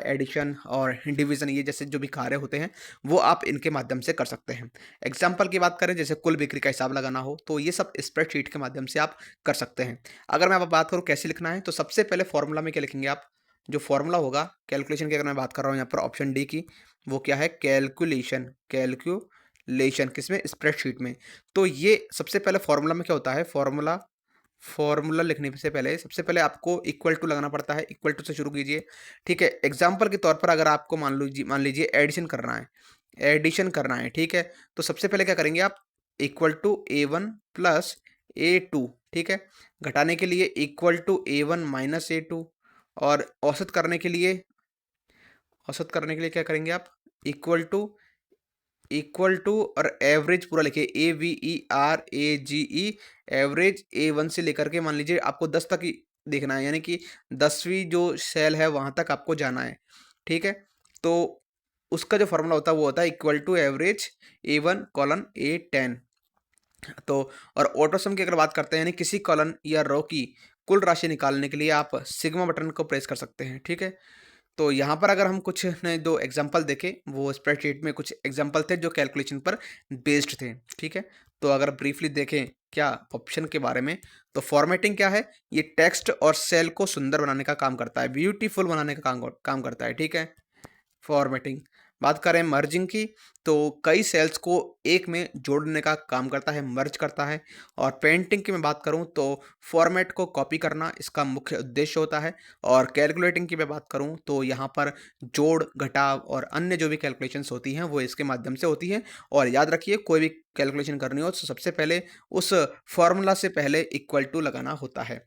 एडिशन और डिवीजन ये जैसे जो भी कार्य होते हैं वो आप इनके माध्यम से कर सकते हैं। एग्जाम्पल की बात करें जैसे कुल बिक्री का हिसाब लगाना हो तो ये सब स्प्रेडशीट के माध्यम से आप कर सकते हैं। अगर मैं अब बात करूँ कैसे लिखना है तो सबसे पहले फॉर्मूला में क्या लिखेंगे आप? जो फॉर्मूला होगा कैलकुलेशन की, अगर मैं बात कर रहा हूँ यहाँ पर ऑप्शन डी की, वो क्या है? कैलकुलेशन किसमें? स्प्रेडशीट में। तो ये सबसे पहले फॉर्मूला में क्या होता है? फॉर्मूला लिखने से पहले सबसे पहले आपको इक्वल टू लगाना पड़ता है, इक्वल टू से शुरू कीजिए, ठीक है? एग्जाम्पल के तौर पर अगर आपको मान लीजिए एडिशन करना है, ठीक है? तो सबसे पहले क्या करेंगे आप? Equal to A1 plus A2, ठीक है? घटाने के लिए equal to A1 minus A2 और औसत करने के लिए क्या करेंगे आप? इक्वल टू और एवरेज पूरा लिखिए, AVERAGE, एवरेज A1 से लेकर के मान लीजिए आपको 10 तक ही देखना है, यानी कि 10वीं जो सेल है वहाँ तक आपको जाना है, ठीक है? तो उसका जो फॉर्मूला होता है वो होता है equal to average A1 colon A10। तो और ऑटो सम की अगर बात करते हैं यानी किसी कॉलन या रो की कुल राशि निकालने के लिए आप सिग्मा बटन को प्रेस कर सकते हैं, ठीक है? तो यहाँ पर अगर हम कुछ ने दो एग्जांपल देखें, वो स्प्रेडशीट में कुछ एग्जांपल थे जो कैलकुलेशन पर बेस्ड थे, ठीक है? तो अगर ब्रीफली देखें क्या ऑप्शन के बारे में, तो फॉर्मेटिंग क्या है, ये टेक्स्ट और सेल को सुंदर बनाने का काम करता है, ब्यूटीफुल बनाने का काम करता है, ठीक है, फॉर्मेटिंग। बात करें मर्जिंग की, तो कई सेल्स को एक में जोड़ने का काम करता है, मर्ज करता है। और पेंटिंग की मैं बात करूं तो फॉर्मेट को कॉपी करना इसका मुख्य उद्देश्य होता है। और कैलकुलेटिंग की मैं बात करूं तो यहाँ पर जोड़ घटाव और अन्य जो भी कैलकुलेशंस होती हैं वो इसके माध्यम से होती हैं। और याद रखिए कोई भी कैलकुलेशन करनी हो तो सबसे पहले उस फॉर्मूला से पहले इक्वल टू लगाना होता है।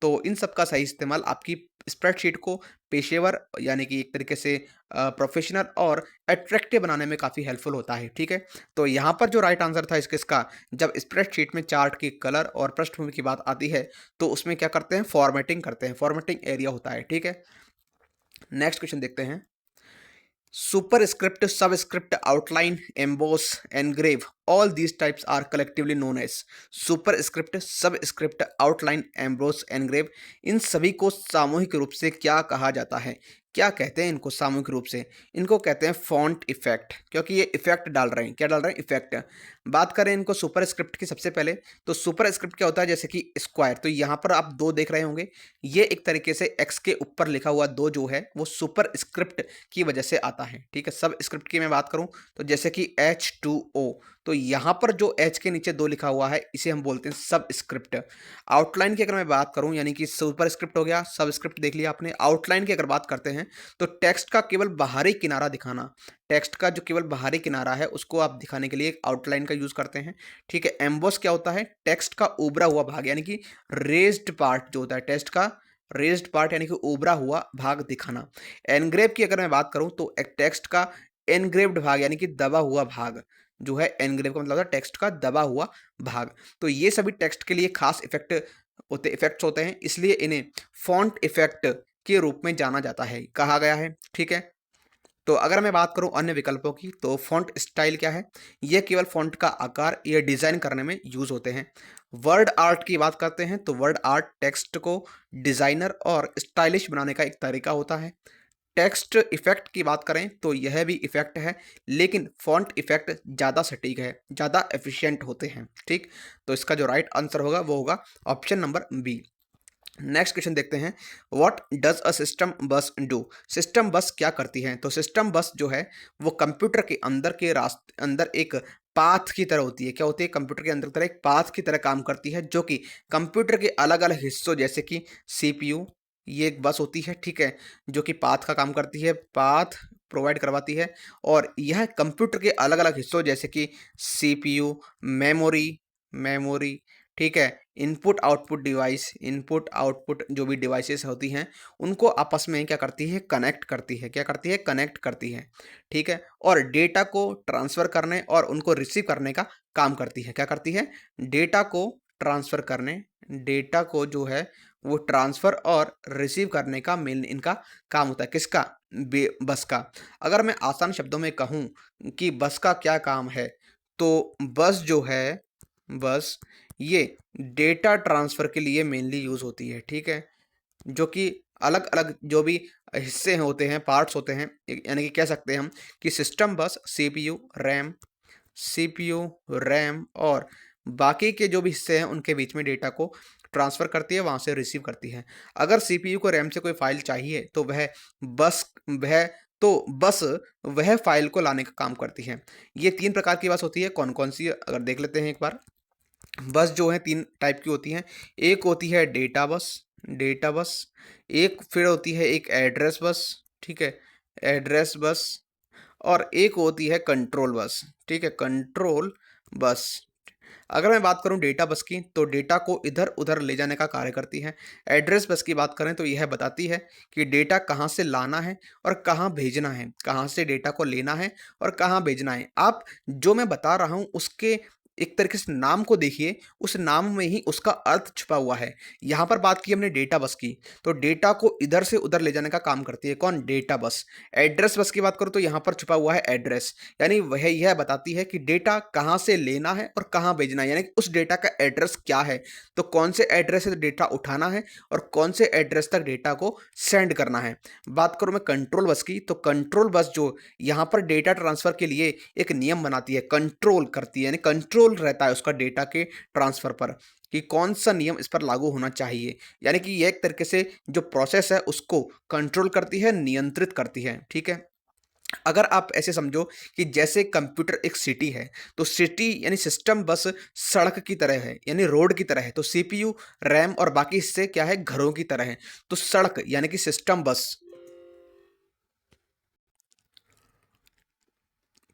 तो इन सब का सही इस्तेमाल आपकी स्प्रेडशीट को पेशेवर यानी कि एक तरीके से प्रोफेशनल और अट्रैक्टिव बनाने में काफ़ी हेल्पफुल होता है, ठीक है। तो यहाँ पर जो राइट आंसर था इसका, जब स्प्रेडशीट में चार्ट की कलर और पृष्ठभूमि की बात आती है तो उसमें क्या करते हैं, फॉर्मेटिंग करते हैं, फॉर्मेटिंग एरिया होता है, ठीक है। नेक्स्ट क्वेश्चन देखते हैं। Superscript, subscript, outline, emboss, engrave, all these types are collectively known as superscript, subscript, outline, emboss, engrave। इन सभी को सामूहिक रूप से क्या कहा जाता है, क्या कहते हैं इनको सामूहिक रूप से? इनको कहते हैं फॉन्ट इफेक्ट, क्योंकि ये इफेक्ट डाल रहे हैं। क्या डाल रहे हैं? इफेक्ट। बात करें इनको सुपरस्क्रिप्ट की सबसे पहले, तो सुपरस्क्रिप्ट क्या होता है, जैसे कि स्क्वायर, तो यहाँ पर आप 2 देख रहे होंगे, ये एक तरीके से एक्स के ऊपर लिखा हुआ 2 जो है वो सुपरस्क्रिप्ट की वजह से आता है, ठीक है। सब स्क्रिप्ट की मैं बात करूं तो जैसे कि H2O, तो यहाँ पर जो H के नीचे 2 लिखा हुआ है इसे हम बोलते हैं सब स्क्रिप्ट। आउटलाइन की अगर मैं बात करूं यानी कि सुपर स्क्रिप्ट हो गया, सब स्क्रिप्ट देख लिया आपने। आउटलाइन की अगर बात करते हैं तो टेक्स्ट का केवल बाहरी किनारा दिखाना, टेक्स्ट का जो केवल बाहरी किनारा है उसको आप दिखाने के लिए एक आउटलाइन का यूज करते हैं, ठीक है। एम्बोस क्या होता है, टेक्स्ट का उभरा हुआ भाग यानी कि रेज्ड पार्ट जो होता है, टेक्स्ट का रेज्ड पार्ट यानी कि उभरा हुआ भाग दिखाना। एनग्रेव की अगर मैं बात करूं तो एक टेक्स्ट का एनग्रेव्ड भाग यानी कि दबा हुआ भाग जो है, एनग्रेव का मतलब है टेक्स्ट का दबा हुआ भाग। तो ये सभी टेक्स्ट के लिए खास इफेक्ट्स होते हैं, इसलिए इन्हें फॉन्ट इफेक्ट के रूप में जाना जाता है, कहा गया है, ठीक है। तो अगर मैं बात करूं अन्य विकल्पों की, तो फॉन्ट स्टाइल क्या है, ये केवल फॉन्ट का आकार या डिजाइन करने में यूज होते हैं। वर्ड आर्ट की बात करते हैं तो वर्ड आर्ट टेक्स्ट को डिजाइनर और स्टाइलिश बनाने का एक तरीका होता है। टेक्स्ट इफेक्ट की बात करें तो यह भी इफेक्ट है, लेकिन फॉन्ट इफेक्ट ज़्यादा सटीक है, ज़्यादा एफिशिएंट होते हैं, ठीक। तो इसका जो राइट आंसर होगा वो होगा option number B. Next question देखते हैं। What does a system bus do? System bus क्या करती है? तो सिस्टम बस जो है वो कंप्यूटर के अंदर के रास्ते अंदर एक पाथ की तरह होती है। क्या होती है? कंप्यूटर के अंदर की तरह एक पाथ की तरह काम करती है, जो कि कंप्यूटर के अलग अलग हिस्सों जैसे कि सीपीयू, ये एक बस होती है, ठीक है, जो कि पाथ का काम करती है, पाथ प्रोवाइड करवाती है। और यह कंप्यूटर के अलग अलग हिस्सों जैसे कि सीपीयू, मेमोरी मेमोरी ठीक है, इनपुट आउटपुट जो भी डिवाइसेस होती हैं उनको आपस में क्या करती है, कनेक्ट करती है। क्या करती है? कनेक्ट करती है, ठीक है। और डेटा को ट्रांसफ़र करने और उनको रिसीव करने का काम करती है। क्या करती है? डेटा को ट्रांसफ़र करने, डेटा को जो है वो ट्रांसफ़र और रिसीव करने का मेन इनका काम होता है। किसका? बस का। अगर मैं आसान शब्दों में कहूँ कि बस का क्या काम है, तो बस जो है, बस ये डेटा ट्रांसफ़र के लिए मेनली यूज़ होती है, ठीक है। जो कि अलग-अलग जो भी हिस्से होते हैं, पार्ट्स होते हैं, यानी कि कह सकते हैं हम कि सिस्टम बस सीपीयू, रैम और बाकी के जो भी हिस्से हैं उनके बीच में डेटा को ट्रांसफ़र करती है, वहाँ से रिसीव करती है। अगर सीपीयू को रैम से कोई फ़ाइल चाहिए तो बस वह बस वह फ़ाइल को लाने का काम करती है। ये 3 प्रकार की बस होती है, कौन-कौन सी अगर देख लेते हैं एक बार। बस जो है 3 टाइप की होती हैं। एक होती है डेटा बस, एक फिर होती है एक एड्रेस बस, ठीक है, एड्रेस बस। और एक होती है कंट्रोल बस, ठीक है, कंट्रोल बस। अगर मैं बात करूं डेटा बस की, तो डेटा को इधर-उधर ले जाने का कार्य करती है। एड्रेस बस की बात करें तो यह बताती है कि डेटा कहाँ से लाना है और कहाँ भेजना है, कहाँ से डेटा को लेना है और कहाँ भेजना है। आप जो मैं बता रहा हूँ उसके एक तरीके से नाम को देखिए, उस नाम में ही उसका अर्थ छुपा हुआ है। यहाँ पर बात की हमने डेटा बस की, तो डेटा को इधर से उधर ले जाने का काम करती है कौन? Data bus. एड्रेस बस की बात करूँ तो यहाँ पर छुपा हुआ है एड्रेस, यानी वह यह बताती है कि डेटा कहाँ से लेना है और कहाँ भेजना है, यानी कि उस डेटा का एड्रेस क्या है, तो कौन से एड्रेस से डेटा उठाना है और कौन से एड्रेस तक डेटा को सेंड करना है। बात करूँ मैं कंट्रोल बस की, तो कंट्रोल बस जो यहाँ पर डेटा ट्रांसफ़र के लिए एक नियम बनाती है, कंट्रोल करती है, यानी कंट्रोल कंट्रोल रहता है उसका डेटा के ट्रांसफ़र पर, कि कौन सा नियम इस पर लागू होना चाहिए। यानी कि ये एक तरीके से जो प्रोसेस है उसको कंट्रोल करती है, नियंत्रित करती है, ठीक है। अगर आप ऐसे समझो कि जैसे कंप्यूटर एक सिटी है, तो सिटी यानी सिस्टम बस सड़क की तरह है, यानी रोड की तरह है, तो सीपीयू, रैम और बाकी हिस्से क्या है, घरों की तरह है। तो सड़क यानी कि सिस्टम बस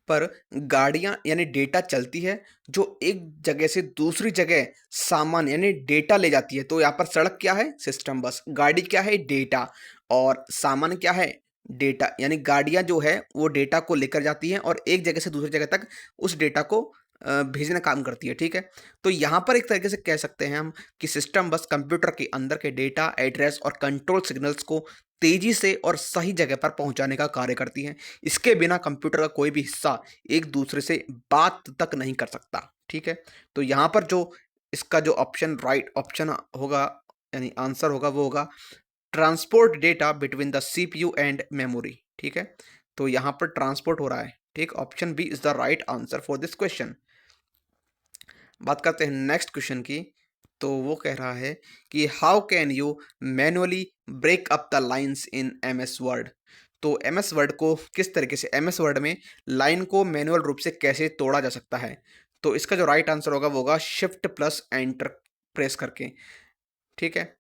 पर गाड़ियां यानी डेटा चलती है, जो एक जगह से दूसरी जगह सामान यानी डेटा ले जाती है। तो यहाँ पर सड़क क्या है, सिस्टम बस, गाड़ी क्या है, डेटा, और सामान क्या है, डेटा, यानी गाड़ियां जो है वो डेटा को लेकर जाती हैं और एक जगह से दूसरी जगह तक उस डेटा को भेजने का काम करती है, ठीक है। तो यहाँ पर एक तरीके से कह सकते हैं हम कि सिस्टम बस कंप्यूटर के अंदर के डेटा, एड्रेस और कंट्रोल सिग्नल्स को तेजी से और सही जगह पर पहुंचाने का कार्य करती है। इसके बिना कंप्यूटर का कोई भी हिस्सा एक दूसरे से बात तक नहीं कर सकता, ठीक है। तो यहाँ पर जो इसका जो ऑप्शन, राइट ऑप्शन होगा, यानी आंसर होगा, वो होगा transport data between the CPU and memory, ठीक है। तो यहाँ पर ट्रांसपोर्ट हो रहा है, ठीक। Option B is the right answer for this question. बात करते हैं नेक्स्ट क्वेश्चन की। तो वो कह रहा है कि how can you manually break up the lines in M S Word. तो एम एस वर्ड को किस तरीके से, एम एस वर्ड में लाइन को मैनुअल रूप से कैसे तोड़ा जा सकता है। तो इसका जो राइट आंसर होगा वो होगा शिफ्ट प्लस एंटर प्रेस करके, ठीक है।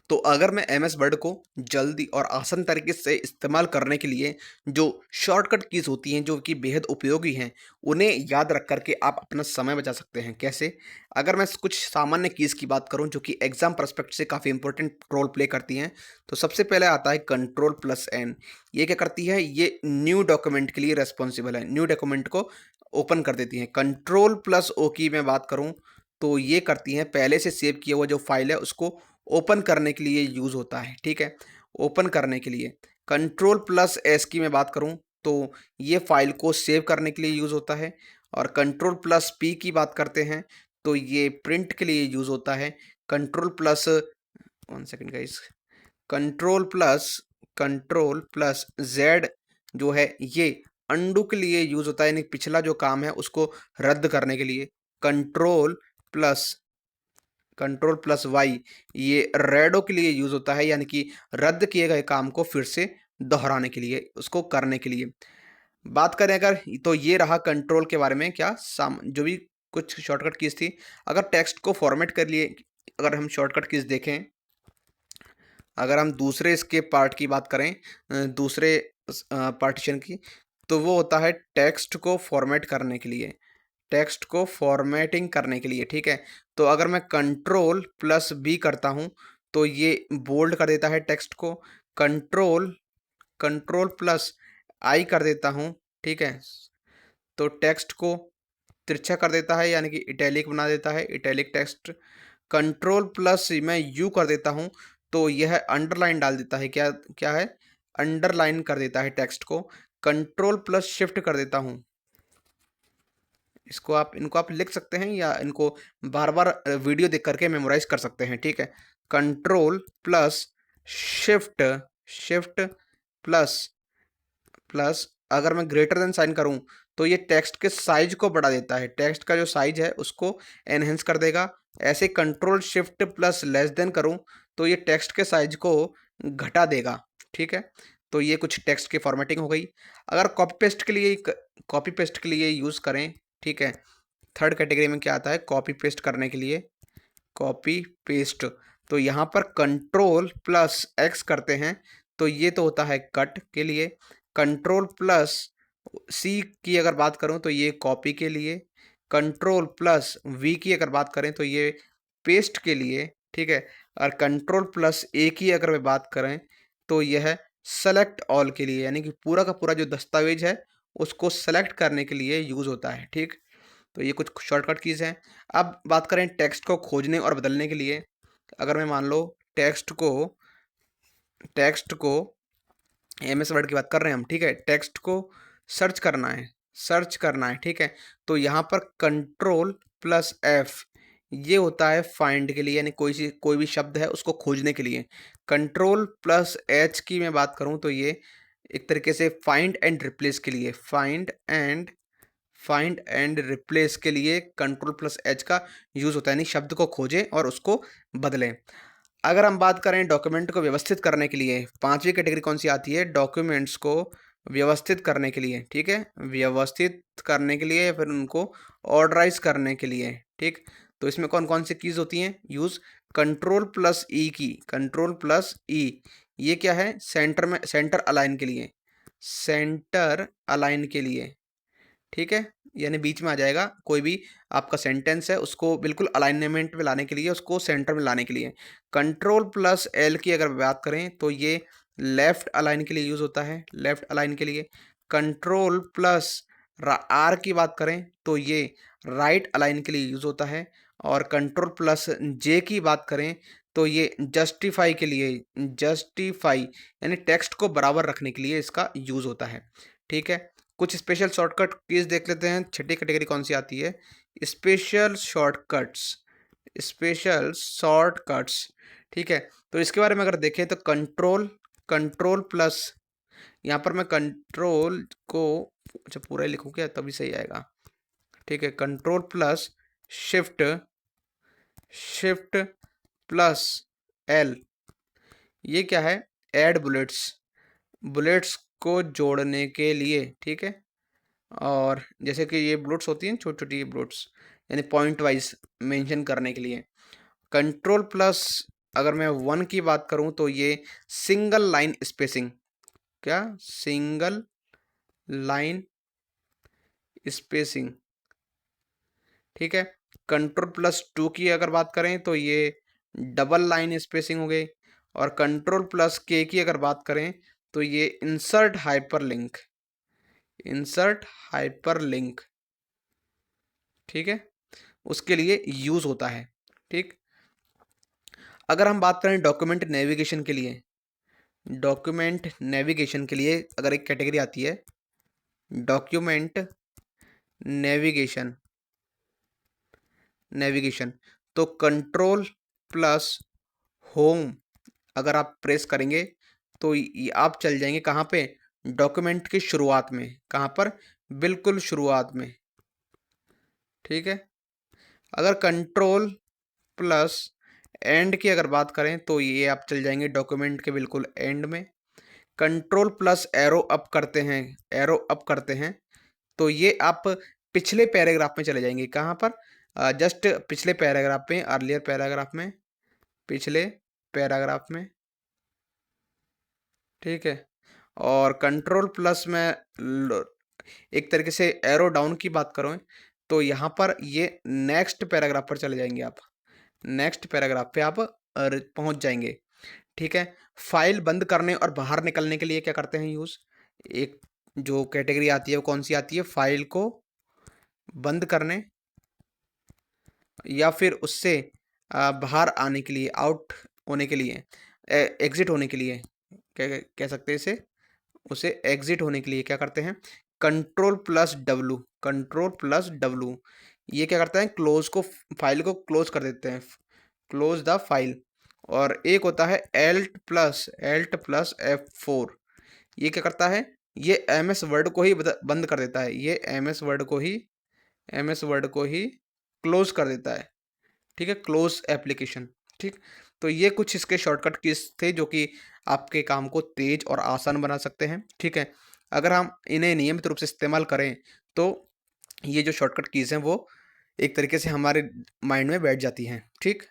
तो अगर मैं एम एस वर्ड को जल्दी और आसान तरीके से इस्तेमाल करने के लिए जो शॉर्टकट कीज़ होती हैं जो कि बेहद उपयोगी हैं, उन्हें याद रख कर के आप अपना समय बचा सकते हैं। कैसे? अगर मैं कुछ सामान्य कीज़ की बात करूं जो कि एग्जाम पर्सपेक्ट से काफ़ी इंपॉर्टेंट रोल प्ले करती हैं, तो सबसे पहले आता है कंट्रोल प्लस एन। ये क्या करती है? ये न्यू डॉक्यूमेंट के लिए रेस्पॉन्सिबल है, न्यू डॉक्यूमेंट को ओपन कर देती हैं। कंट्रोल प्लस ओ की मैं बात करूँ तो ये करती हैं पहले से सेव किया हुआ जो फाइल है उसको ओपन करने के लिए यूज़ होता है, ठीक है? ओपन करने के लिए। कंट्रोल प्लस एस की मैं बात करूँ तो ये फ़ाइल को सेव करने के लिए यूज़ होता है, और कंट्रोल प्लस पी की बात करते हैं तो ये प्रिंट के लिए यूज़ होता है। Control plus, 1 second guys, control plus Z जो है ये अनडू के लिए यूज़ होता है, यानी पिछला जो काम है उसको रद्द करने के लिए। Control plus control plus Y ये रेडो के लिए यूज़ होता है, यानी कि रद्द किए गए काम को फिर से दोहराने के लिए, उसको करने के लिए। बात करें अगर, तो ये रहा कंट्रोल के बारे में, क्या जो भी कुछ शॉर्टकट कीज़ थी। अगर टेक्स्ट को फॉर्मेट कर लिए, अगर हम शॉर्टकट कीज़ देखें, अगर हम दूसरे इसके पार्ट की बात करें, दूसरे पार्टीशन की, तो वो होता है टेक्स्ट को फॉर्मेट करने के लिए, टेक्स्ट को फॉर्मेटिंग करने के लिए, ठीक है। तो अगर मैं कंट्रोल प्लस बी करता हूँ तो ये बोल्ड कर देता है टेक्स्ट को। कंट्रोल कंट्रोल प्लस आई कर देता हूँ, ठीक है, तो टेक्स्ट को तिरछा कर देता है, यानी कि इटैलिक बना देता है, इटैलिक टेक्स्ट। कंट्रोल प्लस मैं यू कर देता हूँ तो यह अंडरलाइन डाल देता है, क्या क्या है, अंडरलाइन कर देता है टेक्स्ट को। कंट्रोल प्लस शिफ्ट कर देता हूँ, इनको आप लिख सकते हैं या इनको बार-बार वीडियो देख करके मेमोराइज़ कर सकते हैं, ठीक है। Control plus shift shift plus plus अगर मैं ग्रेटर देन साइन करूँ, तो ये टेक्स्ट के साइज़ को बढ़ा देता है, टेक्स्ट का जो साइज़ है उसको एनहांस कर देगा। ऐसे control shift plus less than करूँ, तो ये टेक्स्ट के साइज़ को घटा देगा, ठीक है। तो ये कुछ टेक्स्ट की फॉर्मेटिंग हो गई। अगर कॉपी पेस्ट के लिए यूज़ करें, ठीक है, थर्ड कैटेगरी में क्या आता है, कॉपी पेस्ट करने के लिए, कॉपी पेस्ट। तो यहाँ पर कंट्रोल प्लस एक्स करते हैं तो ये तो होता है कट के लिए। कंट्रोल प्लस सी की अगर बात करूँ तो ये कॉपी के लिए। कंट्रोल प्लस वी की अगर बात करें तो ये पेस्ट के लिए, ठीक है। और कंट्रोल प्लस ए की अगर मैं बात करें तो यह सेलेक्ट ऑल के लिए, यानी कि पूरा का पूरा जो दस्तावेज है उसको सेलेक्ट करने के लिए यूज़ होता है, ठीक। तो ये कुछ शॉर्टकट कीज़ हैं। अब बात करें टेक्स्ट को खोजने और बदलने के लिए। अगर मैं मान लो टेक्स्ट को एमएस वर्ड की बात कर रहे हैं हम, ठीक है, टेक्स्ट को सर्च करना है, ठीक है। तो यहाँ पर कंट्रोल प्लस एफ ये होता है फाइंड के लिए, यानी कोई भी शब्द है उसको खोजने के लिए। कंट्रोल प्लस एच की मैं बात करूँ तो ये एक तरीके से फाइंड एंड रिप्लेस के लिए, फाइंड एंड रिप्लेस के लिए कंट्रोल प्लस एच का यूज़ होता है, यानी शब्द को खोजें और उसको बदलें। अगर हम बात करें डॉक्यूमेंट को व्यवस्थित करने के लिए, पांचवी कैटेगरी कौन सी आती है? डॉक्यूमेंट्स को व्यवस्थित करने के लिए, ठीक है, व्यवस्थित करने के लिए या फिर उनको ऑर्डराइज करने के लिए, ठीक। तो इसमें कौन कौन सी कीज होती हैं यूज? कंट्रोल प्लस ई की, कंट्रोल प्लस ई, ये क्या है? सेंटर में, सेंटर अलाइन के लिए, सेंटर अलाइन के लिए, ठीक है, यानी बीच में आ जाएगा। कोई भी आपका सेंटेंस है उसको बिल्कुल अलाइनमेंट में लाने के लिए, उसको सेंटर में लाने के लिए। कंट्रोल प्लस एल की अगर बात करें तो ये लेफ्ट अलाइन के लिए यूज होता है, लेफ्ट अलाइन के लिए। कंट्रोल प्लस आर की बात करें तो ये राइट अलाइन के लिए यूज होता है। और कंट्रोल प्लस जे की बात करें तो ये जस्टिफाई के लिए, जस्टिफाई यानी टेक्स्ट को बराबर रखने के लिए इसका यूज होता है, ठीक है। कुछ स्पेशल शॉर्टकट कीज देख लेते हैं। छठी कैटेगरी कौन सी आती है? स्पेशल शॉर्टकट्स, स्पेशल शॉर्टकट्स, ठीक है। तो इसके बारे में अगर देखें तो कंट्रोल, कंट्रोल प्लस, यहाँ पर मैं कंट्रोल को अच्छा पूरा ही लिखूँ क्या, तभी सही आएगा, ठीक है। Control plus shift, shift plus L, ये क्या है? ऐड बुलेट्स, बुलेट्स को जोड़ने के लिए, ठीक है। और जैसे कि ये बुलेट्स होती हैं छोटी छोटी, ये बुलेट्स यानी पॉइंट वाइज मेंशन करने के लिए। कंट्रोल प्लस अगर मैं वन की बात करूं तो ये सिंगल लाइन स्पेसिंग, क्या? सिंगल लाइन स्पेसिंग, ठीक है। कंट्रोल प्लस टू की अगर बात करें तो ये डबल लाइन स्पेसिंग हो गई। और कंट्रोल प्लस के की अगर बात करें तो ये इंसर्ट हाइपरलिंक, इंसर्ट हाइपरलिंक, ठीक है, उसके लिए यूज होता है, ठीक। अगर हम बात करें डॉक्यूमेंट नेविगेशन के लिए, डॉक्यूमेंट नेविगेशन के लिए अगर एक कैटेगरी आती है डॉक्यूमेंट नेविगेशन, नेविगेशन, तो कंट्रोल प्लस होम अगर आप प्रेस करेंगे तो आप चल जाएंगे कहाँ पे? डॉक्यूमेंट की शुरुआत में। कहाँ पर? बिल्कुल शुरुआत में, ठीक है। अगर कंट्रोल प्लस एंड की अगर बात करें तो ये आप चल जाएंगे डॉक्यूमेंट के बिल्कुल एंड में। कंट्रोल प्लस एरो अप करते हैं, एरो अप करते हैं तो ये आप पिछले पैराग्राफ में चले जाएंगे। कहाँ पर? जस्ट पिछले पैराग्राफ में, अर्लियर पैराग्राफ में, पिछले पैराग्राफ में, ठीक है। और कंट्रोल प्लस में एक तरीके से एरो डाउन की बात करूँ तो यहाँ पर ये नेक्स्ट पैराग्राफ पर चले जाएंगे आप, नेक्स्ट पैराग्राफ पे आप पहुंच जाएंगे, ठीक है। फाइल बंद करने और बाहर निकलने के लिए क्या करते हैं यूज? एक जो कैटेगरी आती है वो कौन सी आती है? फाइल को बंद करने या फिर उससे बाहर आने के लिए, आउट होने के लिए, एग्जिट होने के लिए, क्या कह सकते हैं इसे? उसे एग्जिट होने के लिए क्या करते हैं? Control plus W, control plus W, ये क्या करता है? क्लोज को, फाइल को क्लोज कर देते हैं, क्लोज द फाइल। और एक होता है Alt plus, Alt plus F4, ये क्या करता है? ये MS वर्ड को ही बंद कर देता है, ये MS वर्ड को ही, MS वर्ड को ही क्लोज कर देता है, ठीक है, क्लोज एप्लीकेशन, ठीक। तो ये कुछ इसके शॉर्टकट कीज थे जो कि आपके काम को तेज और आसान बना सकते हैं, ठीक है। अगर हम इन्हें नियमित रूप से इस्तेमाल करें तो ये जो शॉर्टकट कीज हैं वो एक तरीके से हमारे माइंड में बैठ जाती हैं, ठीक।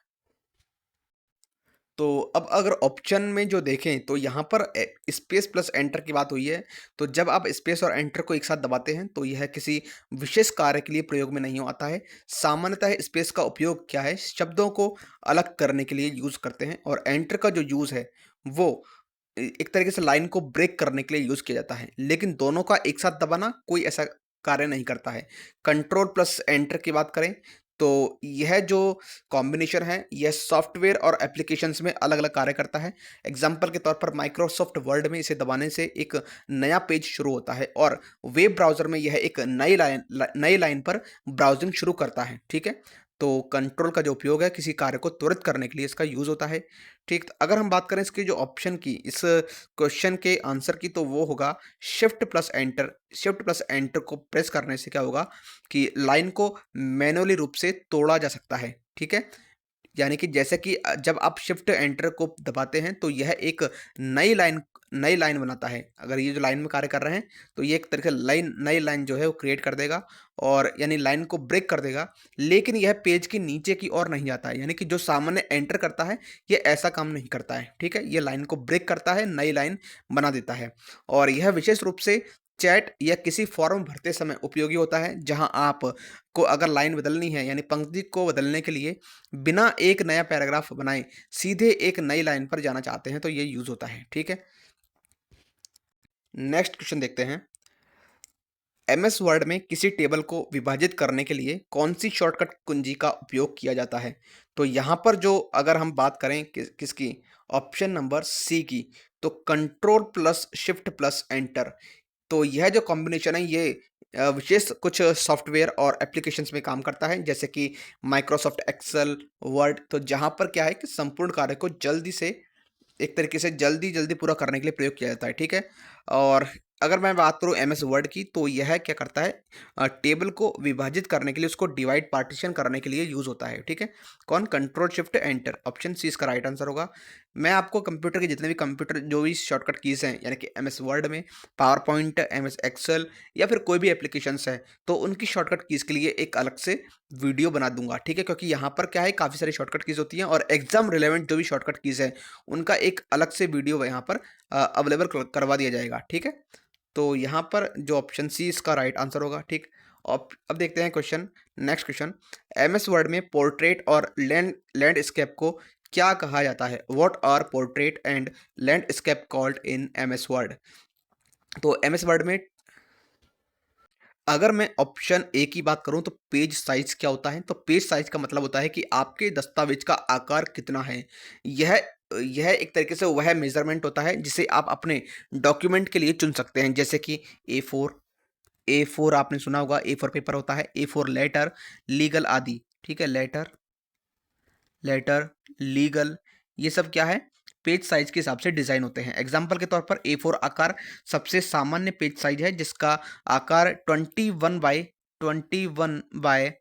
तो अब अगर ऑप्शन में जो देखें तो यहाँ पर स्पेस प्लस एंटर की बात हुई है। तो जब आप स्पेस और एंटर को एक साथ दबाते हैं तो यह किसी विशेष कार्य के लिए प्रयोग में नहीं आता है। सामान्यतः स्पेस का उपयोग क्या है? शब्दों को अलग करने के लिए यूज करते हैं। और एंटर का जो यूज है वो एक तरीके से लाइन को ब्रेक करने के लिए यूज किया जाता है। लेकिन दोनों का एक साथ दबाना कोई ऐसा कार्य नहीं करता है। कंट्रोल प्लस एंटर की बात करें तो यह जो कॉम्बिनेशन है यह सॉफ्टवेयर और एप्लीकेशंस में अलग अलग कार्य करता है। एग्जाम्पल के तौर पर माइक्रोसॉफ्ट वर्ड में इसे दबाने से एक नया पेज शुरू होता है और वेब ब्राउजर में यह एक नई लाइन पर ब्राउजिंग शुरू करता है, ठीक है। तो कंट्रोल का जो उपयोग है किसी कार्य को त्वरित करने के लिए इसका यूज़ होता है। ठीक, तो अगर हम बात करें इसके जो ऑप्शन की, इस क्वेश्चन के आंसर की, तो वो होगा shift plus enter. Shift plus enter को प्रेस करने से क्या होगा कि लाइन को मैन्युअली रूप से तोड़ा जा सकता है। ठीक है? यानी कि जैसे कि जब आप शिफ्ट एंटर को दबाते हैं तो यह एक नई लाइन बनाता है। अगर ये जो लाइन में कार्य कर रहे हैं तो ये एक तरह से नई लाइन जो है वो क्रिएट कर देगा, और यानी लाइन को ब्रेक कर देगा। लेकिन यह पेज के नीचे की ओर नहीं जाता है, यानी कि जो सामान्य एंटर करता है ये ऐसा काम नहीं करता है। ठीक है? ये लाइन को ब्रेक करता है, नई लाइन बना देता है। और यह विशेष रूप से चैट या किसी फॉर्म भरते समय उपयोगी होता है, जहां आप को अगर लाइन बदलनी है, यानी पंक्ति को बदलने के लिए बिना एक नया पैराग्राफ बनाए सीधे एक नई लाइन पर जाना चाहते हैं तो ये यूज होता है। ठीक है? नेक्स्ट क्वेश्चन देखते हैं। एमएस वर्ड में किसी टेबल को विभाजित करने के लिए कौन सी शॉर्टकट कुंजी का उपयोग किया जाता है? तो यहाँ पर जो अगर हम बात करें किसकी, ऑप्शन नंबर सी की, तो control plus shift plus enter. तो यह जो कॉम्बिनेशन है ये विशेष कुछ सॉफ्टवेयर और एप्लीकेशंस में काम करता है, जैसे कि माइक्रोसॉफ्ट एक्सेल, वर्ड। तो जहाँ पर क्या है कि संपूर्ण कार्य को जल्दी से, एक तरीके से जल्दी-जल्दी पूरा करने के लिए प्रयोग किया जाता है। ठीक है? और अगर मैं बात करूँ एमएस वर्ड की, तो यह क्या करता है, टेबल को विभाजित करने के लिए, उसको डिवाइड पार्टीशन करने के लिए यूज़ होता है। ठीक है? कौन? Control shift enter, option C इसका राइट आंसर होगा। मैं आपको कंप्यूटर के जितने भी कंप्यूटर जो भी शॉर्टकट कीज़ हैं, यानी कि एमएस वर्ड में, पावर पॉइंट, एमएस एक्सेल या फिर कोई भी एप्लीकेशंस है, तो उनकी शॉर्टकट कीज़ के लिए एक अलग से वीडियो बना दूँगा। ठीक है? क्योंकि यहाँ पर क्या है, काफ़ी सारी शॉर्टकट कीज़ होती हैं, और एग्ज़ाम रिलेवेंट जो भी शॉर्टकट कीज़ है उनका एक अलग से वीडियो यहाँ पर अवेलेबल करवा दिया जाएगा। ठीक है? तो यहाँ पर जो ऑप्शन सी इसका राइट आंसर होगा। ठीक? अब देखते हैं question, next question. MS Word में पोर्ट्रेट और लैंडस्केप को क्या कहा जाता है? What are portrait and landscape called in MS Word? तो एमएस वर्ड में अगर मैं ऑप्शन ए की बात करूं तो पेज साइज क्या होता है, तो पेज साइज का मतलब होता है कि आपके दस्तावेज का आकार कितना है। यह यह एक तरीके से वह मेजरमेंट होता है जिसे आप अपने डॉक्यूमेंट के लिए चुन सकते हैं, जैसे कि ए फोर आपने सुना होगा, ए फोर पेपर होता है, ए4 लेटर, लीगल आदि। ठीक है? लेटर, लीगल, ये सब क्या है, पेज साइज के हिसाब से डिज़ाइन होते हैं। एग्जाम्पल के तौर पर ए4 आकार सबसे सामान्य पेज साइज है, जिसका आकार 21 बाय 29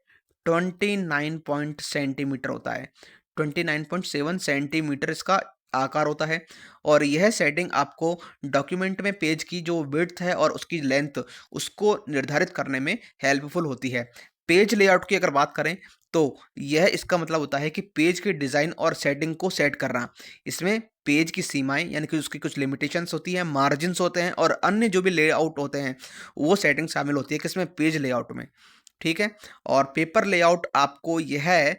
सेंटीमीटर होता है। 29.7 सेंटीमीटर इसका आकार होता है। और यह सेटिंग आपको डॉक्यूमेंट में पेज की जो विड्थ है और उसकी लेंथ, उसको निर्धारित करने में हेल्पफुल होती है। पेज लेआउट की अगर बात करें तो यह इसका मतलब होता है कि पेज के डिज़ाइन और सेटिंग को सेट करना। इसमें पेज की सीमाएँ, यानी कि उसकी कुछ लिमिटेशंस होती हैं, मार्जिन्स होते हैं, और अन्य जो भी लेआउट होते हैं, वो सेटिंग शामिल होती है किसमें, पेज लेआउट में। ठीक है? और पेपर लेआउट आपको यह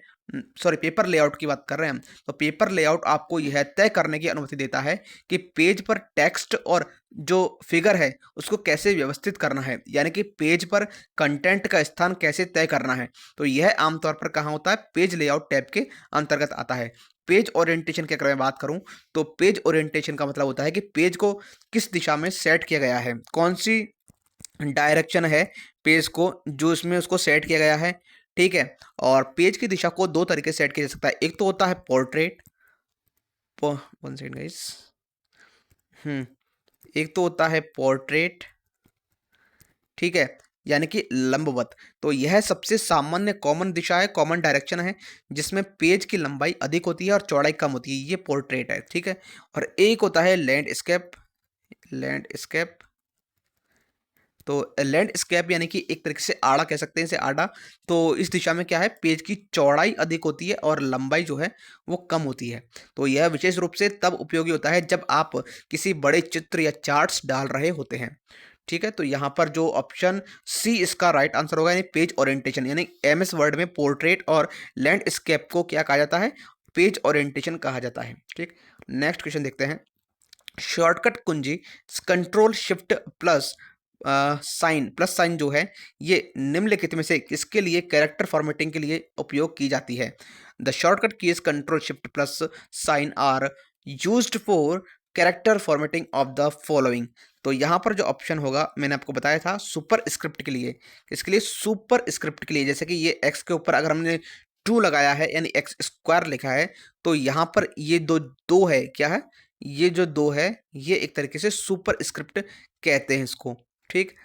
सॉरी, पेपर लेआउट की बात कर रहे हैं हम, तो पेपर लेआउट आपको यह तय करने की अनुमति देता है कि पेज पर टेक्स्ट और जो फिगर है उसको कैसे व्यवस्थित करना है, यानी कि पेज पर कंटेंट का स्थान कैसे तय करना है। तो यह आमतौर पर कहाँ होता है, पेज लेआउट टैब के अंतर्गत आता है। पेज ओरिएंटेशन की अगर मैं बात करूं तो पेज ओरिएंटेशन का मतलब होता है कि पेज को किस दिशा में सेट किया गया है, कौन सी डायरेक्शन है पेज को जो इसमें उसको सेट किया गया है। ठीक है? और पेज की दिशा को दो तरीके से सेट किया जा सकता है। एक तो होता है पोर्ट्रेट, वन सेकंड गाइस, हम्म एक तो होता है पोर्ट्रेट। ठीक है? यानी कि लंबवत। तो यह सबसे सामान्य कॉमन दिशा है, कॉमन डायरेक्शन है, जिसमें पेज की लंबाई अधिक होती है और चौड़ाई कम होती है। ये पोर्ट्रेट है। ठीक है? और एक होता है लैंडस्केप। लैंडस्केप, तो लैंडस्केप यानी कि एक तरीके से आड़ा कह सकते हैं इसे, आड़ा। तो इस दिशा में क्या है, पेज की चौड़ाई अधिक होती है और लंबाई जो है वो कम होती है। तो यह विशेष रूप से तब उपयोगी होता है जब आप किसी बड़े चित्र या चार्ट्स डाल रहे होते हैं। ठीक है? तो यहाँ पर जो ऑप्शन सी इसका राइट आंसर होगा, यानी पेज ओरिएंटेशन, यानी एमएस वर्ड में पोर्ट्रेट और लैंडस्केप को क्या कहा जाता है, पेज ओरिएंटेशन कहा जाता है। ठीक? नेक्स्ट क्वेश्चन देखते हैं। शॉर्टकट कुंजी control shift plus sign, plus sign जो है ये निम्नलिखित में से किसके लिए कैरेक्टर फॉर्मेटिंग के लिए उपयोग की जाती है? The shortcut keys control shift plus sign are used for character formatting of the following. तो यहाँ पर जो ऑप्शन होगा मैंने आपको बताया था सुपर स्क्रिप्ट के लिए। किसके लिए? सुपर स्क्रिप्ट के लिए। जैसे कि ये एक्स के ऊपर अगर हमने 2 लगाया है यानी एक्स स्क्वायर लिखा है, तो यहाँ पर ये दो है, क्या है, ये जो 2 है ये एक तरीके से सुपर स्क्रिप्ट कहते हैं इसको, ठीक।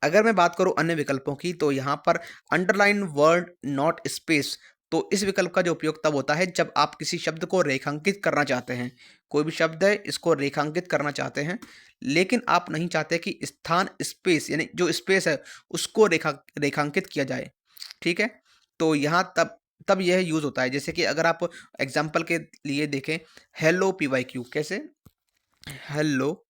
अगर मैं बात करूं अन्य विकल्पों की, तो यहाँ पर अंडरलाइन वर्ड नॉट स्पेस, तो इस विकल्प का जो उपयोग तब होता है जब आप किसी शब्द को रेखांकित करना चाहते हैं। कोई भी शब्द है, इसको रेखांकित करना चाहते हैं, लेकिन आप नहीं चाहते कि स्थान स्पेस यानी जो स्पेस है उसको रेखांकित किया जाए, ठीक है। तो यहाँ तब तब यह यूज होता है। जैसे कि अगर आप एग्जाम्पल के लिए देखें, हेलो PYQ, कैसे, हेलो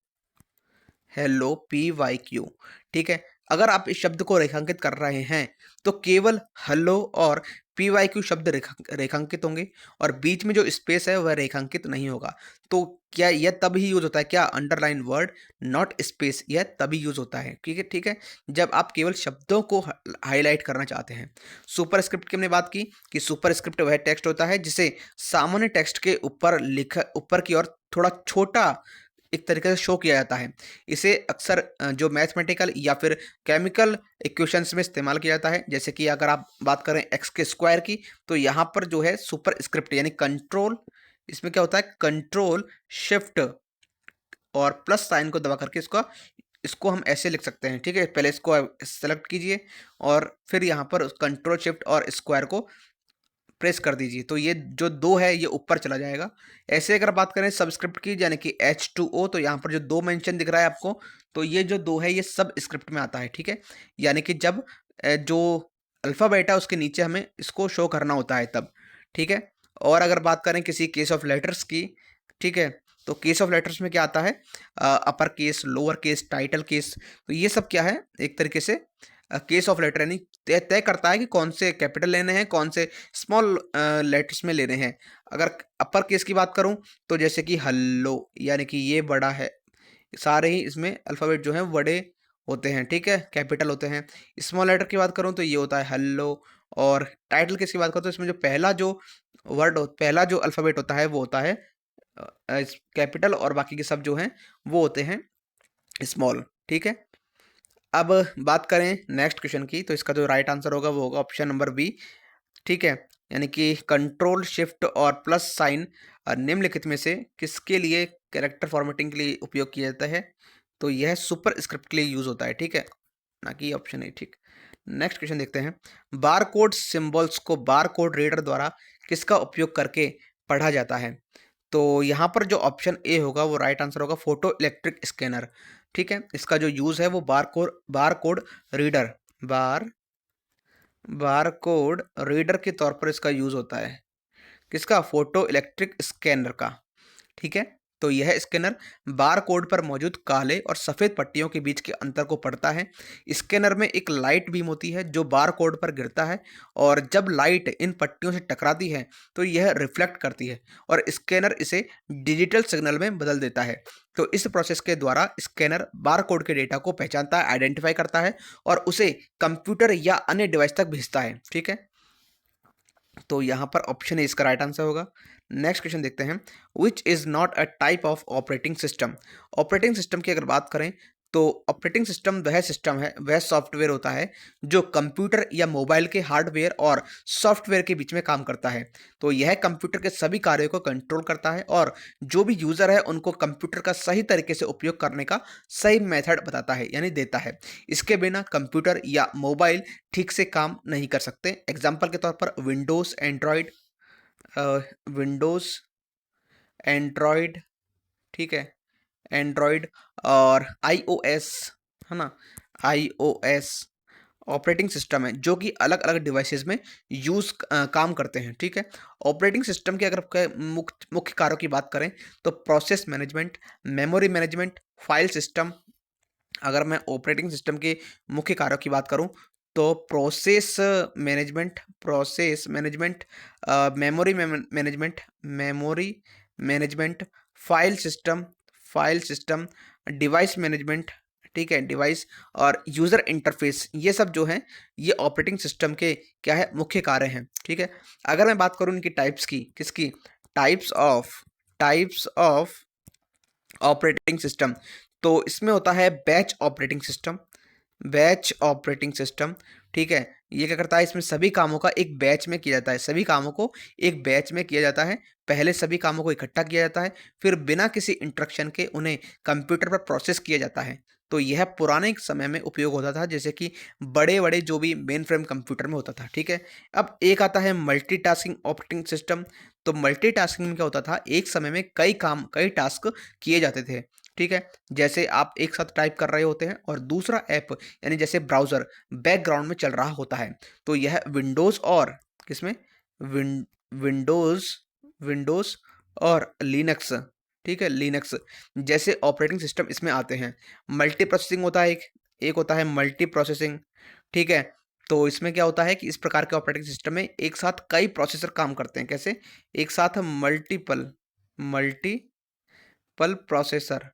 हेलो PYQ, ठीक है। अगर आप इस शब्द को रेखांकित कर रहे हैं तो केवल हेलो और PYQ शब्द रेखांकित होंगे, और बीच में जो स्पेस है वह रेखांकित नहीं होगा। तो क्या यह तभी यूज होता है, क्या अंडरलाइन वर्ड नॉट स्पेस, यह तभी यूज होता है, ठीक है, ठीक है, जब आप केवल शब्दों को हाईलाइट करना चाहते हैं। सुपर स्क्रिप्ट की हमने बात की कि सुपर स्क्रिप्ट वह टेक्स्ट होता है जिसे सामान्य टेक्स्ट के ऊपर की ओर थोड़ा छोटा एक तरीके से शो किया जाता है। इसे अक्सर जो मैथमेटिकल या फिर केमिकल इक्वेशंस में इस्तेमाल किया जाता है। जैसे कि अगर आप बात करें एक्स के स्क्वायर की, तो यहाँ पर जो है सुपर स्क्रिप्ट यानी कंट्रोल, इसमें क्या होता है, कंट्रोल शिफ्ट और प्लस साइन को दबा करके इसको इसको हम ऐसे लिख सकते हैं, ठीक है। पहले इसको सेलेक्ट कीजिए और फिर यहाँ पर कंट्रोल शिफ्ट और स्क्वायर को प्रेस कर दीजिए, तो ये जो 2 है ये ऊपर चला जाएगा। ऐसे अगर बात करें सबस्क्रिप्ट की, यानी कि H2O, तो यहाँ पर जो 2 मेंशन दिख रहा है आपको, तो ये जो 2 है ये सब स्क्रिप्ट में आता है, ठीक है। यानी कि जब जो अल्फ़ाबेट है उसके नीचे हमें इसको शो करना होता है तब, ठीक है। और अगर बात करें किसी केस ऑफ लेटर्स की, ठीक है, तो केस ऑफ लेटर्स में क्या आता है, upper case, lower case, title case, तो ये सब क्या है, एक तरीके से केस ऑफ लेटर यानी तय तय करता है कि कौन से कैपिटल लेने हैं, कौन से स्मॉल लेटर्स में लेने हैं। अगर अपर केस की बात करूं, तो जैसे कि हल्लो, यानी कि ये बड़ा है, सारे ही इसमें अल्फ़ाबेट जो हैं बड़े होते हैं, ठीक है, कैपिटल होते हैं। स्मॉल लेटर की बात करूं तो ये होता है हल्लो। और टाइटल केस की बात करूं तो इसमें जो पहला जो अल्फ़ाबेट होता है वो होता है कैपिटल, और बाकी के सब जो हैं वो होते हैं स्मॉल, ठीक है। अब बात करें नेक्स्ट क्वेश्चन की, तो इसका जो राइट आंसर होगा वो होगा ऑप्शन नंबर बी, ठीक है। यानी कि कंट्रोल शिफ्ट और प्लस साइन निम्नलिखित में से किसके लिए कैरेक्टर फॉर्मेटिंग के लिए उपयोग किया जाता है, तो यह सुपर स्क्रिप्ट के लिए यूज होता है, ठीक है, ना कि ऑप्शन ए, ठीक। नेक्स्ट क्वेश्चन देखते हैं, बार कोड सिम्बल्स को बार कोड रीडर द्वारा किसका उपयोग करके पढ़ा जाता है, तो यहाँ पर जो ऑप्शन ए होगा वो राइट आंसर होगा, फोटो इलेक्ट्रिक स्कैनर, ठीक है। इसका जो यूज़ है वो bar code reader bar code reader के तौर पर इसका यूज़ होता है, किसका, फोटो इलेक्ट्रिक स्कैनर का, ठीक है। तो यह स्कैनर बार कोड पर मौजूद काले और सफ़ेद पट्टियों के बीच के अंतर को पढ़ता है। स्कैनर में एक लाइट बीम होती है जो बार कोड पर गिरता है, और जब लाइट इन पट्टियों से टकराती है तो यह रिफ्लेक्ट करती है और स्कैनर इसे डिजिटल सिग्नल में बदल देता है। तो इस प्रोसेस के द्वारा स्कैनर बार कोड के डेटा को पहचानता है, आइडेंटिफाई करता है और उसे कंप्यूटर या अन्य डिवाइस तक भेजता है, ठीक है। तो यहाँ पर ऑप्शन ए इसका राइट आंसर होगा। नेक्स्ट क्वेश्चन देखते हैं, which is not a type of operating system. Operating system की अगर बात करें तो ऑपरेटिंग सिस्टम वह सिस्टम है, वह सॉफ्टवेयर होता है जो कंप्यूटर या मोबाइल के हार्डवेयर और सॉफ्टवेयर के बीच में काम करता है। तो यह कंप्यूटर के सभी कार्यों को कंट्रोल करता है और जो भी यूज़र है उनको कंप्यूटर का सही तरीके से उपयोग करने का सही मेथड बताता है यानी देता है। इसके बिना कंप्यूटर या मोबाइल ठीक से काम नहीं कर सकते। एग्जाम्पल के तौर पर विंडोज़ एंड्रॉयड, ठीक है, एंड्रॉयड और आईओएस, है ना, आईओएस ऑपरेटिंग सिस्टम है जो कि अलग अलग डिवाइसेस में काम करते हैं, ठीक है। ऑपरेटिंग सिस्टम के अगर मुख्य मुख्य कार्यों की बात करें तो process management, memory management, file system. अगर मैं ऑपरेटिंग सिस्टम के मुख्य कार्यों की बात करूं तो process management, memory management, file system, device management, ठीक है, डिवाइस और यूज़र इंटरफेस, ये सब जो हैं ये ऑपरेटिंग सिस्टम के क्या है, मुख्य कार्य हैं, ठीक है। अगर मैं बात करूं इनकी टाइप्स की, किसकी, टाइप्स ऑफ ऑपरेटिंग सिस्टम, तो इसमें होता है बैच ऑपरेटिंग सिस्टम, ठीक है? ये क्या करता है, इसमें सभी कामों का एक बैच में किया जाता है, सभी कामों को एक बैच में किया जाता है। पहले सभी कामों को इकट्ठा किया जाता है, फिर बिना किसी इंस्ट्रक्शन के उन्हें कंप्यूटर पर प्रोसेस किया जाता है। तो यह पुराने समय में उपयोग होता था, जैसे कि बड़े-बड़े जो भी मेनफ्रेम कंप्यूटर में होता था, ठीक है? अब एक आता है मल्टीटास्किंग ऑपरेटिंग सिस्टम। तो मल्टीटास्किंग में क्या होता था, एक समय में कई काम, कई टास्क किए जाते थे, ठीक है? जैसे आप एक साथ टाइप कर रहे होते हैं और दूसरा ऐप यानी जैसे ब्राउज़र बैकग्राउंड में चल रहा होता है। तो यह विंडोज़ और किसमें? विन विंडोज़ विंडोज़ और लिनक्स, ठीक है? लिनक्स जैसे ऑपरेटिंग सिस्टम इसमें आते हैं। मल्टी प्रोसेसिंग होता है एक, एक होता है मल्टी प्रोसेसिंग, ठीक है? तो इसमें क्या होता है कि इस प्रकार के ऑपरेटिंग सिस्टम में एक साथ कई प्रोसेसर काम करते हैं। कैसे? एक साथ multiple multiple processor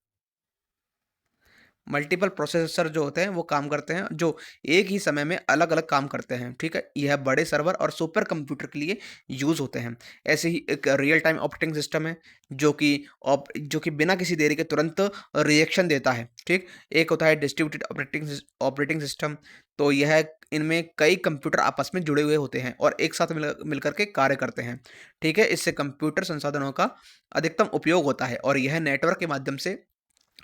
multiple processor जो होते हैं वो काम करते हैं, जो एक ही समय में अलग-अलग काम करते हैं, ठीक है? यह बड़े सर्वर और सुपर कंप्यूटर के लिए यूज़ होते हैं। ऐसे ही एक रियल टाइम ऑपरेटिंग सिस्टम है, जो कि बिना किसी देरी के तुरंत रिएक्शन देता है, ठीक? एक होता है डिस्ट्रीब्यूटेड ऑपरेटिंग सिस्टम। तो यह इनमें कई कंप्यूटर आपस में जुड़े हुए होते हैं और एक साथ मिलकर के कार्य करते हैं, ठीक है? इससे कंप्यूटर संसाधनों का अधिकतम उपयोग होता है और यह नेटवर्क के माध्यम से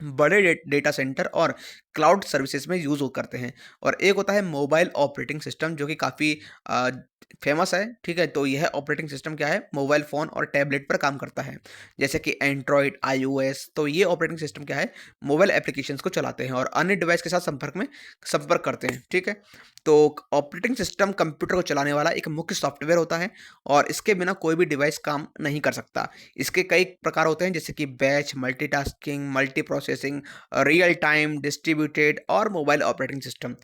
बड़े डेटा सेंटर और क्लाउड सर्विसेज में यूज़ करते हैं। और एक होता है मोबाइल ऑपरेटिंग सिस्टम, जो कि काफ़ी फेमस है, ठीक है? तो यह ऑपरेटिंग सिस्टम क्या है, मोबाइल फ़ोन और टैबलेट पर काम करता है, जैसे कि एंड्रॉयड, आईओएस। तो ये ऑपरेटिंग सिस्टम क्या है, मोबाइल एप्लीकेशंस को चलाते हैं और अन्य डिवाइस के साथ संपर्क करते हैं, ठीक है? तो ऑपरेटिंग सिस्टम कंप्यूटर को चलाने वाला एक मुख्य सॉफ्टवेयर होता है और इसके बिना कोई भी डिवाइस काम नहीं कर सकता। इसके कई प्रकार होते हैं, जैसे कि batch, multitasking, multi processing, real time, distributed और मोबाइल ऑपरेटिंग सिस्टम,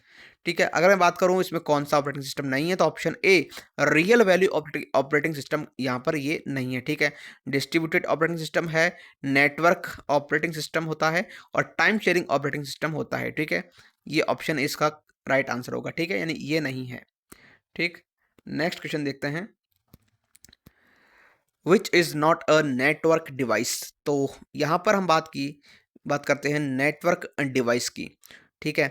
ठीक है? अगर मैं बात करूँ इसमें कौन-सा ऑपरेटिंग सिस्टम नहीं है, तो option a real value operating system यहाँ पर ये नहीं है, ठीक है? डिस्ट्रीब्यूटेड ऑपरेटिंग सिस्टम है, नेटवर्क ऑपरेटिंग सिस्टम होता है और टाइम शेयरिंग ऑपरेटिंग सिस्टम होता है, ठीक है? ये ऑप्शन इसका राइट आंसर होगा, ठीक है? यानी ये नहीं है, ठीक? नेक्स्ट क्वेश्चन देखते हैं। Which is not a network device. तो यहाँ पर हम बात करते हैं नेटवर्क डिवाइस की, ठीक है?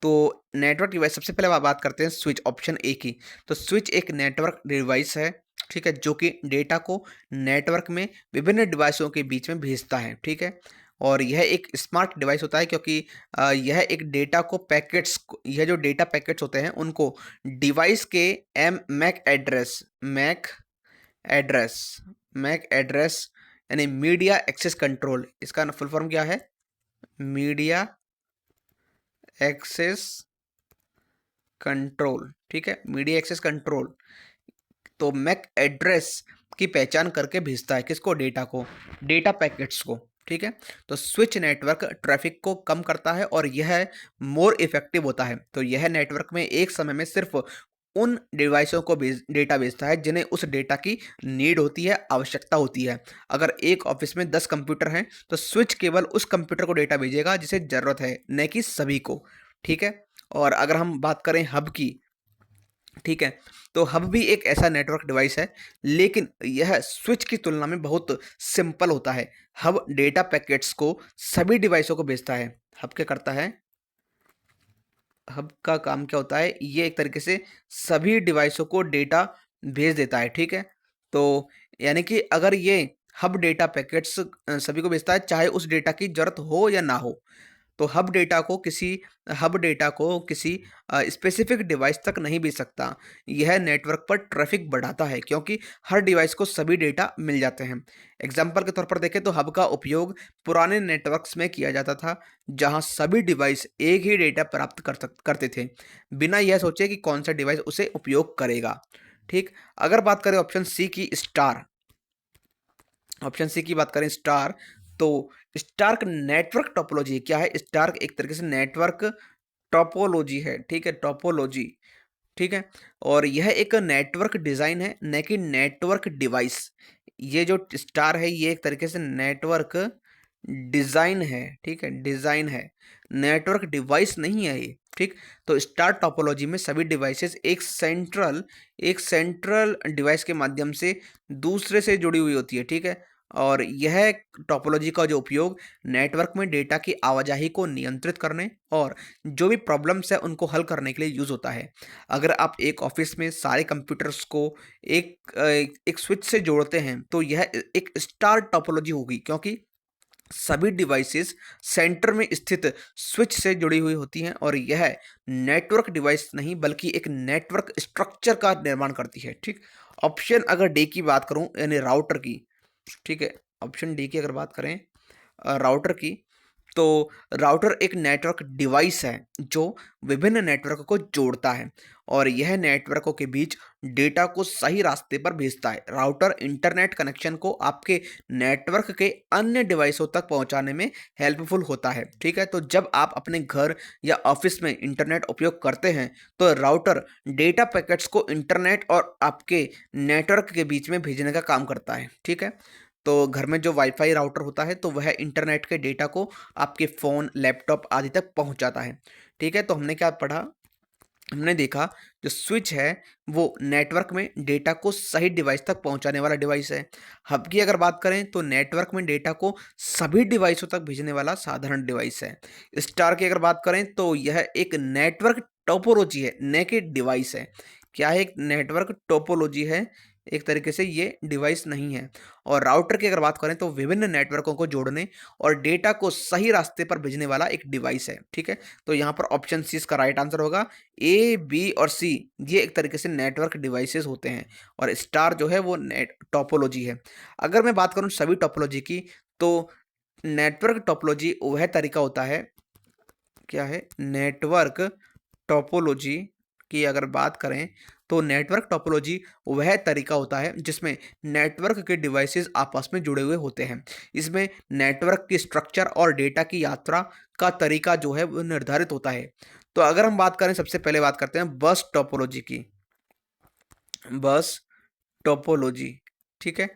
तो नेटवर्क डिवाइस सबसे पहले बात करते हैं स्विच, ऑप्शन ए की। तो स्विच एक नेटवर्क डिवाइस है, ठीक है? जो कि डेटा को नेटवर्क में विभिन्न डिवाइसों के बीच में भेजता है, ठीक है? और यह एक स्मार्ट डिवाइस होता है, क्योंकि यह एक डेटा को यह जो डेटा पैकेट्स होते हैं उनको डिवाइस के एड्रेस मैक एड्रेस यानी मीडिया एक्सेस कंट्रोल, इसका फुल फॉर्म क्या है, मीडिया एक्सेस कंट्रोल, ठीक है? Media access control. तो मैक एड्रेस की पहचान करके भेजता है किसको, डेटा को, डेटा पैकेट्स को, ठीक है? तो स्विच नेटवर्क ट्रैफिक को कम करता है और यह मोर इफेक्टिव होता है। तो यह नेटवर्क में एक समय में सिर्फ उन डिवाइसों को डेटा भेजता है जिन्हें उस डेटा की नीड होती है, आवश्यकता होती है। अगर एक ऑफिस में 10 कंप्यूटर हैं, तो स्विच केवल उस कंप्यूटर को डेटा भेजेगा जिसे ज़रूरत है, न कि सभी को, ठीक है? और अगर हम बात करें हब की, ठीक है? तो हब भी एक ऐसा नेटवर्क डिवाइस है, लेकिन यह स्विच की तुलना में बहुत सिंपल होता है। हब डेटा पैकेट्स को सभी डिवाइसों को भेजता है। हब क्या करता है, हब का काम क्या होता है, ये एक तरीके से सभी डिवाइसों को डेटा भेज देता है, ठीक है? तो यानी कि अगर ये हब डेटा पैकेट्स सभी को भेजता है, चाहे उस डेटा की ज़रूरत हो या ना हो। तो हब डेटा को किसी स्पेसिफिक डिवाइस तक नहीं भेज सकता। यह नेटवर्क पर ट्रैफिक बढ़ाता है, क्योंकि हर डिवाइस को सभी डेटा मिल जाते हैं। एग्जाम्पल के तौर पर देखें तो हब का उपयोग पुराने नेटवर्क्स में किया जाता था, जहां सभी डिवाइस एक ही डेटा प्राप्त करते थे, बिना यह सोचे कि कौन सा डिवाइस उसे उपयोग करेगा, ठीक? अगर बात करें ऑप्शन सी की बात करें स्टार, तो स्टार्क नेटवर्क टोपोलॉजी क्या है, स्टार्क एक तरीके से नेटवर्क टोपोलॉजी है, ठीक है? टोपोलॉजी, ठीक है? और यह एक नेटवर्क डिज़ाइन है, न कि नेटवर्क डिवाइस। ये जो स्टार है ये एक तरीके से नेटवर्क डिज़ाइन है, ठीक है? डिज़ाइन है, नेटवर्क डिवाइस नहीं है ये, ठीक? तो स्टार टोपोलॉजी में सभी डिवाइसेस एक सेंट्रल डिवाइस के माध्यम से दूसरे से जुड़ी हुई होती है, ठीक है? और यह टोपोलॉजी का जो उपयोग नेटवर्क में डेटा की आवाजाही को नियंत्रित करने और जो भी प्रॉब्लम्स है उनको हल करने के लिए यूज़ होता है। अगर आप एक ऑफिस में सारे कंप्यूटर्स को एक स्विच से जोड़ते हैं तो यह एक स्टार टोपोलॉजी होगी, क्योंकि सभी डिवाइसेस सेंटर में स्थित स्विच से जुड़ी हुई होती हैं और यह नेटवर्क डिवाइस नहीं बल्कि एक नेटवर्क स्ट्रक्चर का निर्माण करती है। ठीक, ऑप्शन अगर डी की बात करूं यानी राउटर की, ठीक है, ऑप्शन डी की अगर बात करें राउटर की, तो राउटर एक नेटवर्क डिवाइस है जो विभिन्न नेटवर्क को जोड़ता है और यह नेटवर्कों के बीच डेटा को सही रास्ते पर भेजता है। राउटर इंटरनेट कनेक्शन को आपके नेटवर्क के अन्य डिवाइसों तक पहुंचाने में हेल्पफुल होता है। ठीक है, तो जब आप अपने घर या ऑफिस में इंटरनेट उपयोग करते हैं तो राउटर डेटा पैकेट्स को इंटरनेट और आपके नेटवर्क के बीच में भेजने का काम करता है। ठीक है, तो घर में जो वाईफाई राउटर होता है तो वह इंटरनेट के डेटा को आपके फ़ोन, लैपटॉप आदि तक पहुंचाता है। ठीक है, तो हमने क्या पढ़ा? हमने देखा जो स्विच है वो नेटवर्क में डेटा को सही डिवाइस तक पहुंचाने वाला डिवाइस है। हब की अगर बात करें तो नेटवर्क में डेटा को सभी डिवाइसों तक भेजने वाला साधारण डिवाइस है। स्टार की अगर बात करें तो यह एक नेटवर्क टोपोलॉजी है, न कि डिवाइस है। क्या है? एक नेटवर्क टोपोलॉजी है, एक तरीके से ये डिवाइस नहीं है। और राउटर की अगर बात करें तो विभिन्न नेटवर्कों को जोड़ने और डेटा को सही रास्ते पर भेजने वाला एक डिवाइस है। ठीक है, तो यहाँ पर ऑप्शन सी इसका राइट आंसर होगा। ए, बी और सी ये एक तरीके से नेटवर्क डिवाइसेस होते हैं और स्टार जो है वो नेट टोपोलॉजी है। अगर मैं बात करूँ सभी टोपोलॉजी की, तो नेटवर्क टोपोलॉजी वह तरीका होता है, क्या है? नेटवर्क टोपोलॉजी की अगर बात करें तो नेटवर्क टोपोलॉजी वह तरीका होता है जिसमें नेटवर्क के डिवाइसेस आपस में जुड़े हुए होते हैं। इसमें नेटवर्क की स्ट्रक्चर और डेटा की यात्रा का तरीका जो है वो निर्धारित होता है। तो अगर हम बात करें, सबसे पहले बात करते हैं बस टोपोलॉजी की। बस टोपोलॉजी, ठीक है,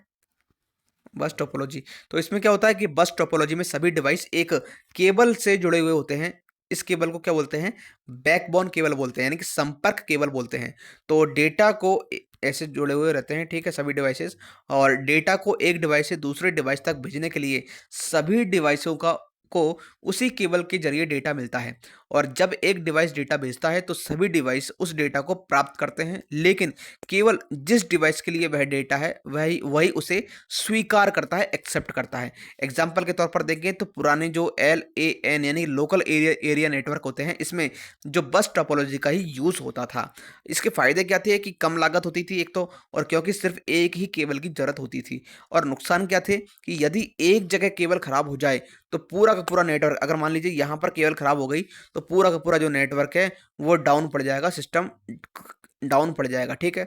बस टोपोलॉजी। तो इसमें क्या होता है कि बस टोपोलॉजी में सभी डिवाइस एक केबल से जुड़े हुए होते हैं। इस केबल को क्या बोलते हैं? बैकबोन केबल बोलते हैं, यानी कि संपर्क केबल बोलते हैं। तो डेटा को ऐसे जुड़े हुए रहते हैं, ठीक है, सभी डिवाइसेस, और डेटा को एक डिवाइस से दूसरे डिवाइस तक भेजने के लिए सभी डिवाइसों का को उसी केबल के जरिए डेटा मिलता है। और जब एक डिवाइस डेटा भेजता है तो सभी डिवाइस उस डेटा को प्राप्त करते हैं, लेकिन केवल जिस डिवाइस के लिए वह डेटा है वही वही उसे स्वीकार करता है, एक्सेप्ट करता है। एग्जाम्पल के तौर पर देखें तो पुराने जो LAN यानी लोकल एरिया नेटवर्क होते हैं, इसमें जो बस टोपोलॉजी का ही यूज़ होता था। इसके फ़ायदे क्या थे कि कम लागत होती थी एक तो, और क्योंकि सिर्फ एक ही केबल की ज़रूरत होती थी। और नुकसान क्या थे कि यदि एक जगह केबल ख़राब हो जाए तो पूरा का पूरा नेटवर्क, अगर मान लीजिए यहाँ पर केबल ख़राब हो गई तो पूरा का पूरा जो नेटवर्क है वो डाउन पड़ जाएगा, सिस्टम डाउन पड़ जाएगा। ठीक है,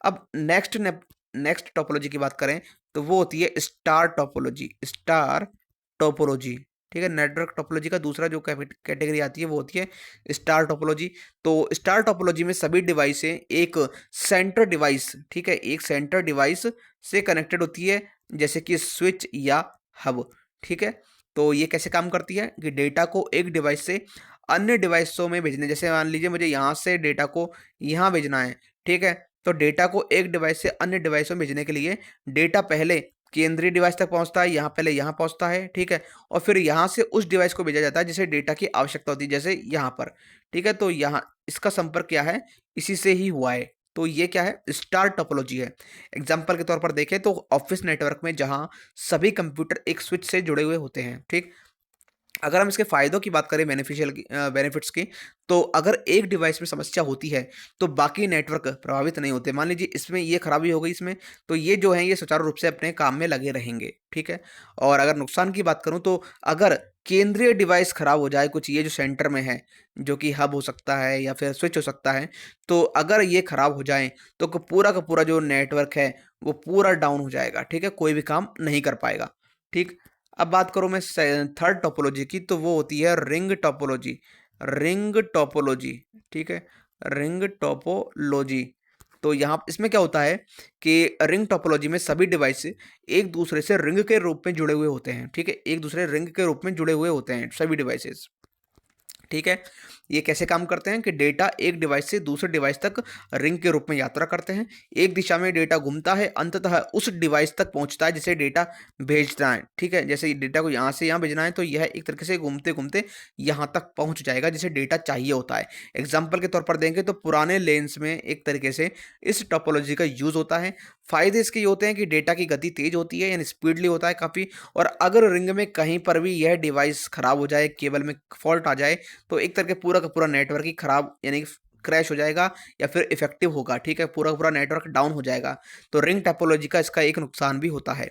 अब नेक्स्ट टोपोलॉजी की बात करें तो वो होती है स्टार टोपोलॉजी। स्टार टोपोलॉजी, ठीक है, नेटवर्क टोपोलॉजी का दूसरा जो कैटेगरी आती है वो होती है स्टार टोपोलॉजी। तो स्टार टोपोलॉजी में सभी डिवाइसें एक सेंटर डिवाइस, ठीक है, एक सेंटर डिवाइस से कनेक्टेड होती है, जैसे कि स्विच या हब। ठीक है, तो ये कैसे काम करती है कि डेटा को एक डिवाइस से अन्य डिवाइसों में भेजने, जैसे मान लीजिए मुझे यहाँ से डेटा को यहाँ भेजना है, ठीक है, तो डेटा को एक डिवाइस से अन्य डिवाइसों में भेजने के लिए डेटा पहले केंद्रीय डिवाइस तक पहुंचता है, यहाँ पहले यहाँ पहुंचता है, ठीक है, और फिर यहाँ से उस डिवाइस को भेजा जाता है जिसे डेटा की आवश्यकता होती है, जैसे यहाँ पर। ठीक है, तो यहाँ इसका संपर्क क्या है? इसी से ही हुआ है। तो ये क्या है? स्टार टोपोलॉजी है। एग्जाम्पल के तौर पर देखें तो ऑफिस नेटवर्क में जहाँ सभी कंप्यूटर एक स्विच से जुड़े हुए होते हैं। ठीक, अगर हम इसके फ़ायदों की बात करें, बेनिफिट्स की, तो अगर एक डिवाइस में समस्या होती है तो बाकी नेटवर्क प्रभावित नहीं होते। मान लीजिए इसमें ये खराबी हो गई इसमें, तो ये जो है ये सुचारू रूप से अपने काम में लगे रहेंगे। ठीक है, और अगर नुकसान की बात करूँ तो अगर केंद्रीय डिवाइस खराब हो जाए, कुछ ये जो सेंटर में है, जो कि हब हो सकता है या फिर स्विच हो सकता है, तो अगर ये खराब हो जाए तो पूरा का पूरा जो नेटवर्क है वो पूरा डाउन हो जाएगा। ठीक है, कोई भी काम नहीं कर पाएगा। ठीक, अब बात करूँ मैं थर्ड टोपोलॉजी की, तो वो होती है रिंग टोपोलॉजी। रिंग टोपोलॉजी, ठीक है, रिंग टोपोलॉजी। तो यहाँ इसमें क्या होता है कि रिंग टोपोलॉजी में सभी डिवाइस एक दूसरे से रिंग के रूप में जुड़े हुए होते हैं। ठीक है, एक दूसरे रिंग के रूप में जुड़े हुए होते हैं सभी डिवाइसेस। ठीक है। ये कैसे काम करते हैं कि डेटा एक डिवाइस से दूसरे डिवाइस तक रिंग के रूप में यात्रा करते हैं। एक दिशा में डेटा घूमता है, अंततः उस डिवाइस तक पहुंचता है जिसे डेटा भेजना है। ठीक है, जैसे डेटा को यहाँ से यहाँ भेजना है तो यह एक तरीके से घूमते घूमते यहाँ तक पहुंच जाएगा जिसे डेटा चाहिए होता है। एग्जाम्पल के तौर पर देंगे तो पुराने लेंस में एक तरीके से इस टोपोलॉजी का यूज होता है। फायदे इसके ये होते हैं कि डेटा की गति तेज होती है, यानी स्पीडली होता है काफ़ी। और अगर रिंग में कहीं पर भी यह डिवाइस खराब हो जाए, केबल में फॉल्ट आ जाए, तो एक तरह के पूरा का पूरा नेटवर्क ही खराब यानी क्रैश हो जाएगा या फिर इफेक्टिव होगा। ठीक है, पूरा का पूरा नेटवर्क डाउन हो जाएगा। तो रिंग टोपोलॉजी का इसका एक नुकसान भी होता है।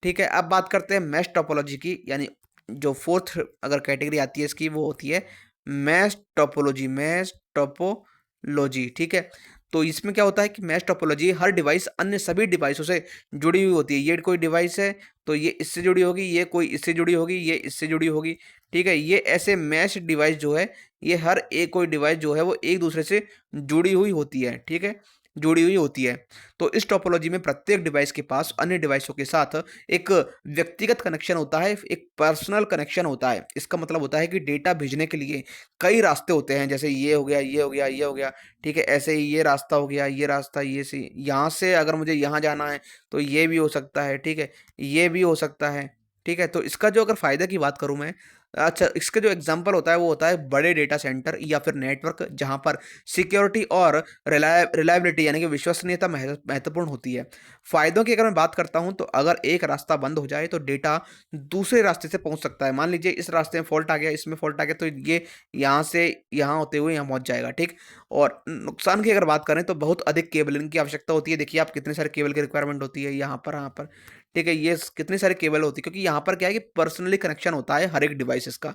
ठीक है, अब बात करते हैं मैश टोपोलॉजी की, यानी जो फोर्थ अगर कैटेगरी आती है इसकी वो होती है मैश टोपोलॉजी। मैश टोपोलॉजी, ठीक है। तो इसमें क्या होता है कि मैश टोपोलॉजी हर डिवाइस अन्य सभी डिवाइसों से जुड़ी हुई होती है। ये कोई डिवाइस है तो ये इससे जुड़ी होगी, ये कोई इससे जुड़ी होगी, ये इससे जुड़ी होगी। ठीक है, ये ऐसे मैश डिवाइस जो है, ये हर एक कोई डिवाइस जो है वो एक दूसरे से जुड़ी हुई होती है। ठीक है, जुड़ी हुई होती है। तो इस टोपोलॉजी में प्रत्येक डिवाइस के पास अन्य डिवाइसों के साथ एक व्यक्तिगत कनेक्शन होता है, एक पर्सनल कनेक्शन होता है। इसका मतलब होता है कि डेटा भेजने के लिए कई रास्ते होते हैं, जैसे ये हो गया, ये हो गया, ये हो गया। ठीक है, ऐसे ही ये रास्ता हो गया, ये रास्ता, ये से यहाँ से अगर मुझे यहाँ जाना है तो ये भी हो सकता है। ठीक है, ये भी हो सकता है। ठीक है, तो इसका जो अगर फ़ायदे की बात करूँ मैं, अच्छा, इसका जो एग्जांपल होता है वो होता है बड़े डेटा सेंटर या फिर नेटवर्क, जहाँ पर सिक्योरिटी और रिलायबिलिटी यानी कि विश्वसनीयता महत्वपूर्ण होती है। फ़ायदों की अगर मैं बात करता हूँ तो अगर एक रास्ता बंद हो जाए तो डेटा दूसरे रास्ते से पहुँच सकता है। मान लीजिए इस रास्ते में फ़ॉल्ट आ गया, इसमें फ़ॉल्ट आ गया, तो ये यहाँ से यहाँ होते हुए यहाँ पहुँच जाएगा। ठीक, और नुकसान की अगर बात करें तो बहुत अधिक केबलिंग की आवश्यकता होती है। देखिए आप कितने सारे केबल की रिक्वायरमेंट होती है यहाँ पर, यहाँ पर। ठीक है, ये कितने सारे केबल होती है, क्योंकि यहाँ पर क्या है कि पर्सनली कनेक्शन होता है हर एक डिवाइसेस का।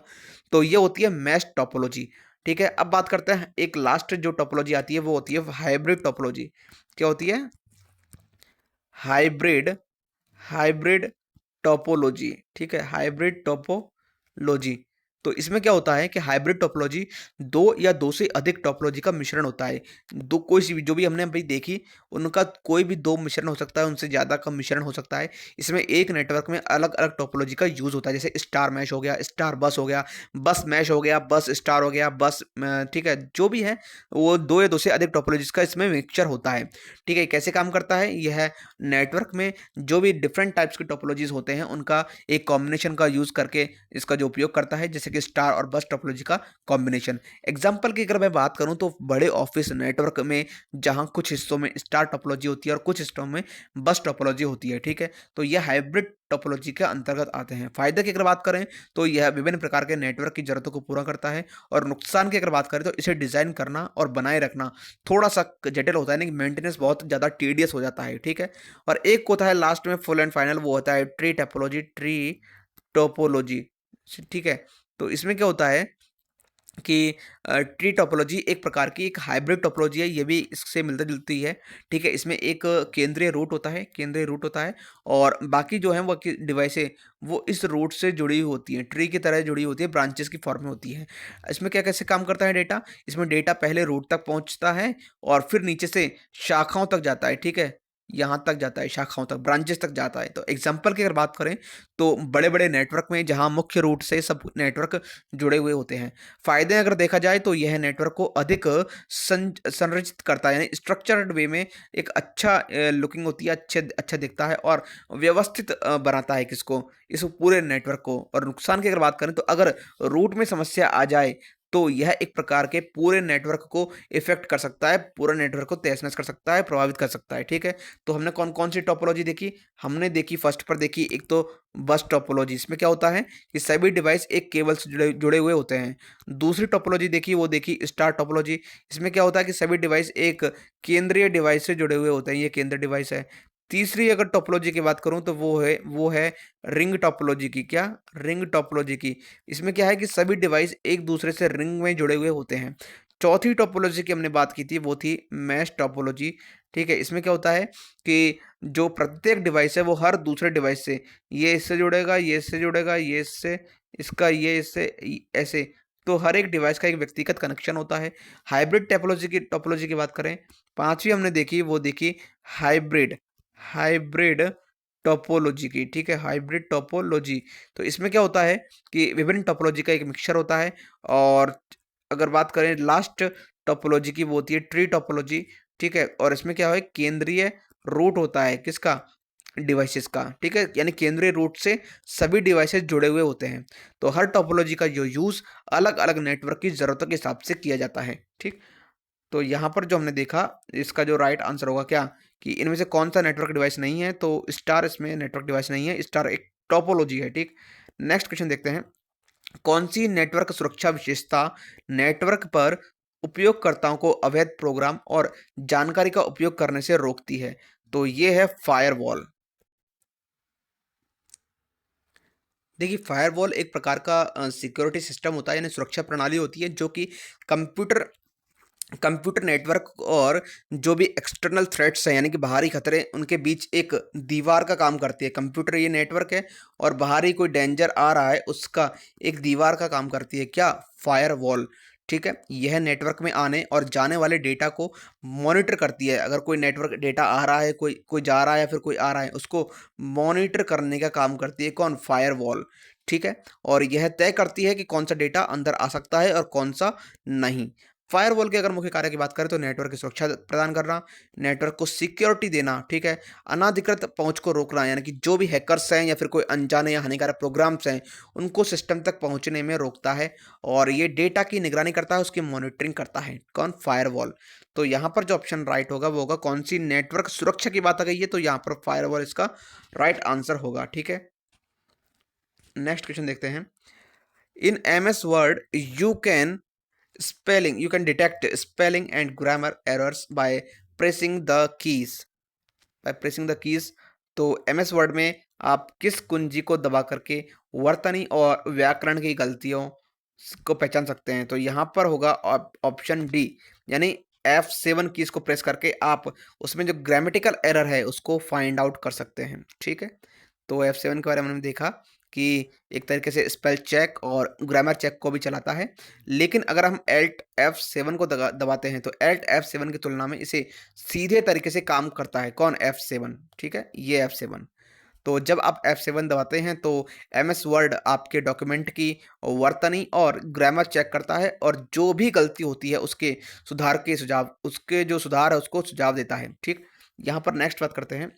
तो ये होती है मैश टोपोलॉजी। ठीक है, अब बात करते हैं एक लास्ट जो टोपोलॉजी आती है वो होती है हाइब्रिड टोपोलॉजी। क्या होती है? Hybrid hybrid topology. ठीक है, हाइब्रिड टोपोलॉजी। तो इसमें क्या होता है कि हाइब्रिड टोपोलॉजी दो या दो से अधिक टोपोलॉजी का मिश्रण होता है। दो कोई सी भी जो भी हमने अभी देखी, उनका कोई भी दो मिश्रण हो सकता है, उनसे ज़्यादा का मिश्रण हो सकता है। इसमें एक नेटवर्क में अलग अलग टोपोलॉजी का यूज़ होता है, जैसे स्टार मैश हो गया, स्टार बस हो गया, बस मैश हो गया, बस स्टार हो गया, बस ठीक है, जो भी है वो दो या दो से अधिक टोपोलॉजीज का इसमें मिक्सचर होता है। ठीक है, कैसे काम करता है? यह नेटवर्क में जो भी डिफरेंट टाइप्स के टोपोलॉजीज होते हैं उनका एक कॉम्बिनेशन का यूज़ करके इसका जो उपयोग करता है, जैसे कि स्टार और बस टोपोलॉजी का कॉम्बिनेशन। एग्जांपल की अगर मैं बात करूं तो बड़े ऑफिस नेटवर्क में जहां कुछ हिस्सों में स्टार टोपोलॉजी होती है और कुछ हिस्सों में बस टोपोलॉजी होती है। ठीक है, तो यह हाइब्रिड टोपोलॉजी के अंतर्गत आते हैं। फायदे की अगर बात करें तो यह विभिन्न प्रकार के नेटवर्क की जरूरतों को पूरा करता है। और नुकसान की अगर बात करें तो इसे डिजाइन करना और बनाए रखना थोड़ा सा जटिल होता है, यानी कि मेंटेनेंस बहुत ज़्यादा टीडियस हो जाता है। ठीक है, और एक होता है लास्ट में फुल एंड फाइनल, वो होता है ट्री टोपोलॉजी। ट्री टोपोलॉजी, ठीक है। तो इसमें क्या होता है कि ट्री टोपोलॉजी एक प्रकार की एक हाइब्रिड टोपोलॉजी है, ये भी इससे मिलती जुलती है। ठीक है, इसमें एक केंद्रीय रूट होता है, केंद्रीय रूट होता है, और बाकी जो है वो डिवाइसें वो इस रूट से जुड़ी हुई होती हैं, ट्री की तरह जुड़ी होती है, ब्रांचेस की फॉर्म में होती है। इसमें क्या कैसे काम करता है डेटा? इसमें डेटा पहले रूट तक पहुंचता है और फिर नीचे से शाखाओं तक जाता है। ठीक है, यहाँ तक जाता है, शाखाओं तक, ब्रांचेस तक जाता है। तो एग्जाम्पल की अगर बात करें तो बड़े बड़े नेटवर्क में जहाँ मुख्य रूट से सब नेटवर्क जुड़े हुए होते हैं। फायदे अगर देखा जाए तो यह नेटवर्क को अधिक संरचित करता है, यानी स्ट्रक्चर्ड वे में एक अच्छा लुकिंग होती है, अच्छा दिखता है और व्यवस्थित बनाता है किसको, इस पूरे नेटवर्क को। और नुकसान की अगर बात करें तो अगर रूट में समस्या आ जाए तो यह एक प्रकार के पूरे नेटवर्क को इफेक्ट कर सकता है, पूरा नेटवर्क को तहस-नहस कर सकता है, प्रभावित कर सकता है। ठीक है, तो हमने कौन कौन सी टोपोलॉजी देखी? हमने देखी फर्स्ट पर देखी एक तो बस टोपोलॉजी। इसमें क्या होता है कि सभी डिवाइस एक केबल से जुड़े जुड़े हुए होते हैं। दूसरी टोपोलॉजी देखी, वो देखी स्टार टोपोलॉजी। इसमें क्या होता है कि सभी डिवाइस एक केंद्रीय डिवाइस से जुड़े हुए होते हैं, ये केंद्रीय डिवाइस है। तीसरी अगर टोपोलॉजी की बात करूँ तो वो है रिंग टोपोलॉजी की। क्या? रिंग टोपोलॉजी की। इसमें क्या है कि सभी डिवाइस एक दूसरे से रिंग में जुड़े हुए होते हैं। चौथी टोपोलॉजी की हमने बात की थी वो थी मैश टोपोलॉजी। ठीक है, इसमें क्या होता है कि जो प्रत्येक डिवाइस है वो हर दूसरे डिवाइस से, ये इससे जुड़ेगा, ये इससे जुड़ेगा, ये इससे, इसका ये इससे, ऐसे। तो हर एक डिवाइस का एक व्यक्तिगत कनेक्शन होता है। हाइब्रिड टोपोलॉजी की बात करें, पांचवी हमने देखी वो देखी हाइब्रिड हाइब्रिड टोपोलॉजी की। ठीक है, हाइब्रिड टोपोलॉजी। तो इसमें क्या होता है कि विभिन्न टोपोलॉजी का एक मिक्सचर होता है और अगर बात करें लास्ट टोपोलॉजी की, वो होती है ट्री टोपोलॉजी, ठीक है। और इसमें क्या है, केंद्रीय रूट होता है किसका, डिवाइसेस का, ठीक है। यानी केंद्रीय रूट से सभी डिवाइसेस जुड़े हुए होते हैं। तो हर टोपोलॉजी का जो यूज अलग अलग नेटवर्क की जरूरतों के हिसाब से किया जाता है, ठीक। तो यहाँ पर जो हमने देखा, इसका जो राइट आंसर होगा क्या, कि इनमें से कौन सा नेटवर्क डिवाइस नहीं है, तो स्टार इसमें नेटवर्क डिवाइस नहीं है, स्टार एक टोपोलॉजी है, ठीक। नेक्स्ट क्वेश्चन देखते हैं, कौन सी नेटवर्क सुरक्षा विशेषता नेटवर्क पर उपयोगकर्ताओं को अवैध प्रोग्राम और जानकारी का उपयोग करने से रोकती है, तो ये है फायरवॉल। देखिए, फायरवॉल एक प्रकार का सिक्योरिटी सिस्टम होता है, यानी सुरक्षा प्रणाली होती है जो कि कंप्यूटर कंप्यूटर नेटवर्क और जो भी एक्सटर्नल थ्रेट्स हैं, यानी कि बाहरी खतरे, उनके बीच एक दीवार का काम करती है। कंप्यूटर ये नेटवर्क है और बाहरी कोई डेंजर आ रहा है, उसका एक दीवार का काम करती है क्या, फायरवॉल, ठीक है। यह नेटवर्क में आने और जाने वाले डेटा को मॉनिटर करती है। अगर कोई नेटवर्क डेटा आ रहा है, कोई कोई जा रहा है या फिर कोई आ रहा है, उसको मॉनिटर करने का काम करती है कौन, फायरवॉल, ठीक है। और यह तय करती है कि कौन सा डेटा अंदर आ सकता है और कौन सा नहीं। फायरवॉल के अगर मुख्य कार्य की बात करें तो नेटवर्क की सुरक्षा प्रदान करना, नेटवर्क को सिक्योरिटी देना, ठीक है। अनाधिकृत पहुंच को रोकना, यानी कि जो भी हैकर्स हैं या फिर कोई अनजाने या हानिकारक प्रोग्राम्स हैं, उनको सिस्टम तक पहुंचने में रोकता है। और ये डेटा की निगरानी करता है, उसकी मॉनिटरिंग करता है कौन, फायरवॉल। तो यहाँ पर जो ऑप्शन राइट होगा वो होगा, कौन सी नेटवर्क सुरक्षा की बात आ गई है, तो यहाँ पर फायरवॉल इसका राइट आंसर होगा, ठीक है। नेक्स्ट क्वेश्चन देखते हैं, इन MS word you can detect spelling and grammar errors by pressing the keys। तो MS वर्ड में आप किस कुंजी को दबा करके वर्तनी और व्याकरण की गलतियों को पहचान सकते हैं, तो यहाँ पर होगा ऑप्शन डी, यानी F7 कीज को प्रेस करके आप उसमें जो ग्रामेटिकल एरर है उसको फाइंड आउट कर सकते हैं, ठीक है। तो F7 के बारे में हमने देखा कि एक तरीके से स्पेल चेक और ग्रामर चेक को भी चलाता है। लेकिन अगर हम Alt F7 को दबाते हैं तो Alt F7 की तुलना में इसे सीधे तरीके से काम करता है कौन, F7, ठीक है, ये F7। तो जब आप F7 दबाते हैं तो MS वर्ड आपके डॉक्यूमेंट की वर्तनी और ग्रामर चेक करता है और जो भी गलती होती है उसके जो सुधार है उसको सुझाव देता है, ठीक। यहाँ पर नेक्स्ट बात करते हैं,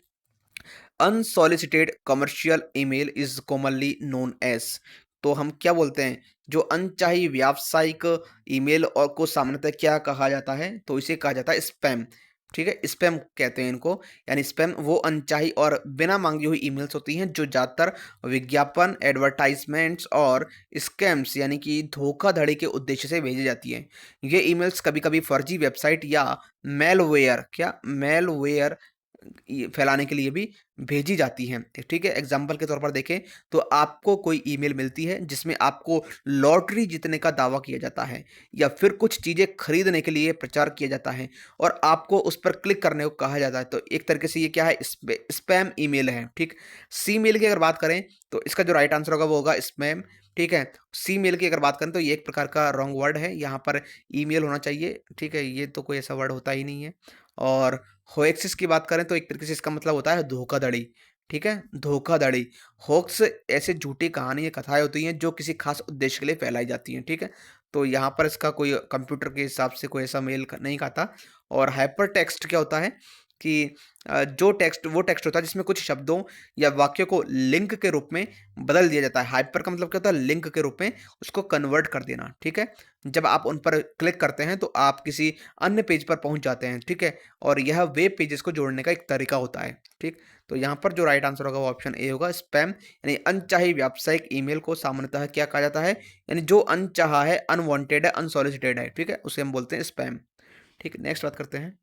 unsolicited commercial email is commonly known as. तो हम क्या बोलते हैं, जो अनचाही व्यावसायिक ईमेल और को सामान्यतः क्या कहा जाता है, तो इसे कहा जाता है स्पैम, ठीक है, स्पैम कहते हैं इनको। यानी स्पैम वो अनचाही और बिना मांगी हुई ईमेल्स होती हैं जो ज़्यादातर विज्ञापन, एडवर्टाइजमेंट्स और स्कैम्स यानी कि धोखाधड़ी के उद्देश्य से भेजी जाती हैं। ये ईमेल्स कभी कभी फर्जी वेबसाइट या मेलवेयर ये फैलाने के लिए भी भेजी जाती हैं, ठीक है। एग्जाम्पल के तौर पर देखें तो आपको कोई ईमेल मिलती है जिसमें आपको लॉटरी जीतने का दावा किया जाता है या फिर कुछ चीज़ें खरीदने के लिए प्रचार किया जाता है और आपको उस पर क्लिक करने को कहा जाता है, तो एक तरीके से ये क्या है, स्पैम ईमेल है, ठीक। सी मेल की अगर बात करें तो इसका जो राइट आंसर होगा वो होगा स्पैम, ठीक है। सी मेल की अगर बात करें तो ये एक प्रकार का रॉन्ग वर्ड है, यहाँ पर ईमेल होना चाहिए, ठीक है, ये तो कोई ऐसा वर्ड होता ही नहीं है। और होएक्सिस की बात करें तो एक तरीके से इसका मतलब होता है धोखाधड़ी, ठीक है, धोखाधड़ी। होक्स ऐसे झूठी कहानी या कथाएं होती हैं जो किसी खास उद्देश्य के लिए फैलाई जाती हैं, ठीक है। तो यहाँ पर इसका कोई कंप्यूटर के हिसाब से कोई ऐसा मेल नहीं खाता। और हाइपर टेक्स्ट क्या होता है कि जो टेक्स्ट वो टेक्स्ट होता है जिसमें कुछ शब्दों या वाक्यों को लिंक के रूप में बदल दिया जाता है। हाइपर का मतलब क्या होता है, लिंक के रूप में उसको कन्वर्ट कर देना, ठीक है। जब आप उन पर क्लिक करते हैं तो आप किसी अन्य पेज पर पहुंच जाते हैं, ठीक है। और यह वेब पेजेस को जोड़ने का एक तरीका होता है, ठीक। तो यहाँ पर जो राइट आंसर होगा वो ऑप्शन ए होगा, स्पैम। यानी अनचाही व्यावसायिक ईमेल को सामान्यतः क्या कहा जाता है, यानी जो अनचाहा है, अनवांटेड है, अनसॉलिसिटेड है, ठीक है, उसे हम बोलते हैं स्पैम, ठीक। नेक्स्ट बात करते हैं,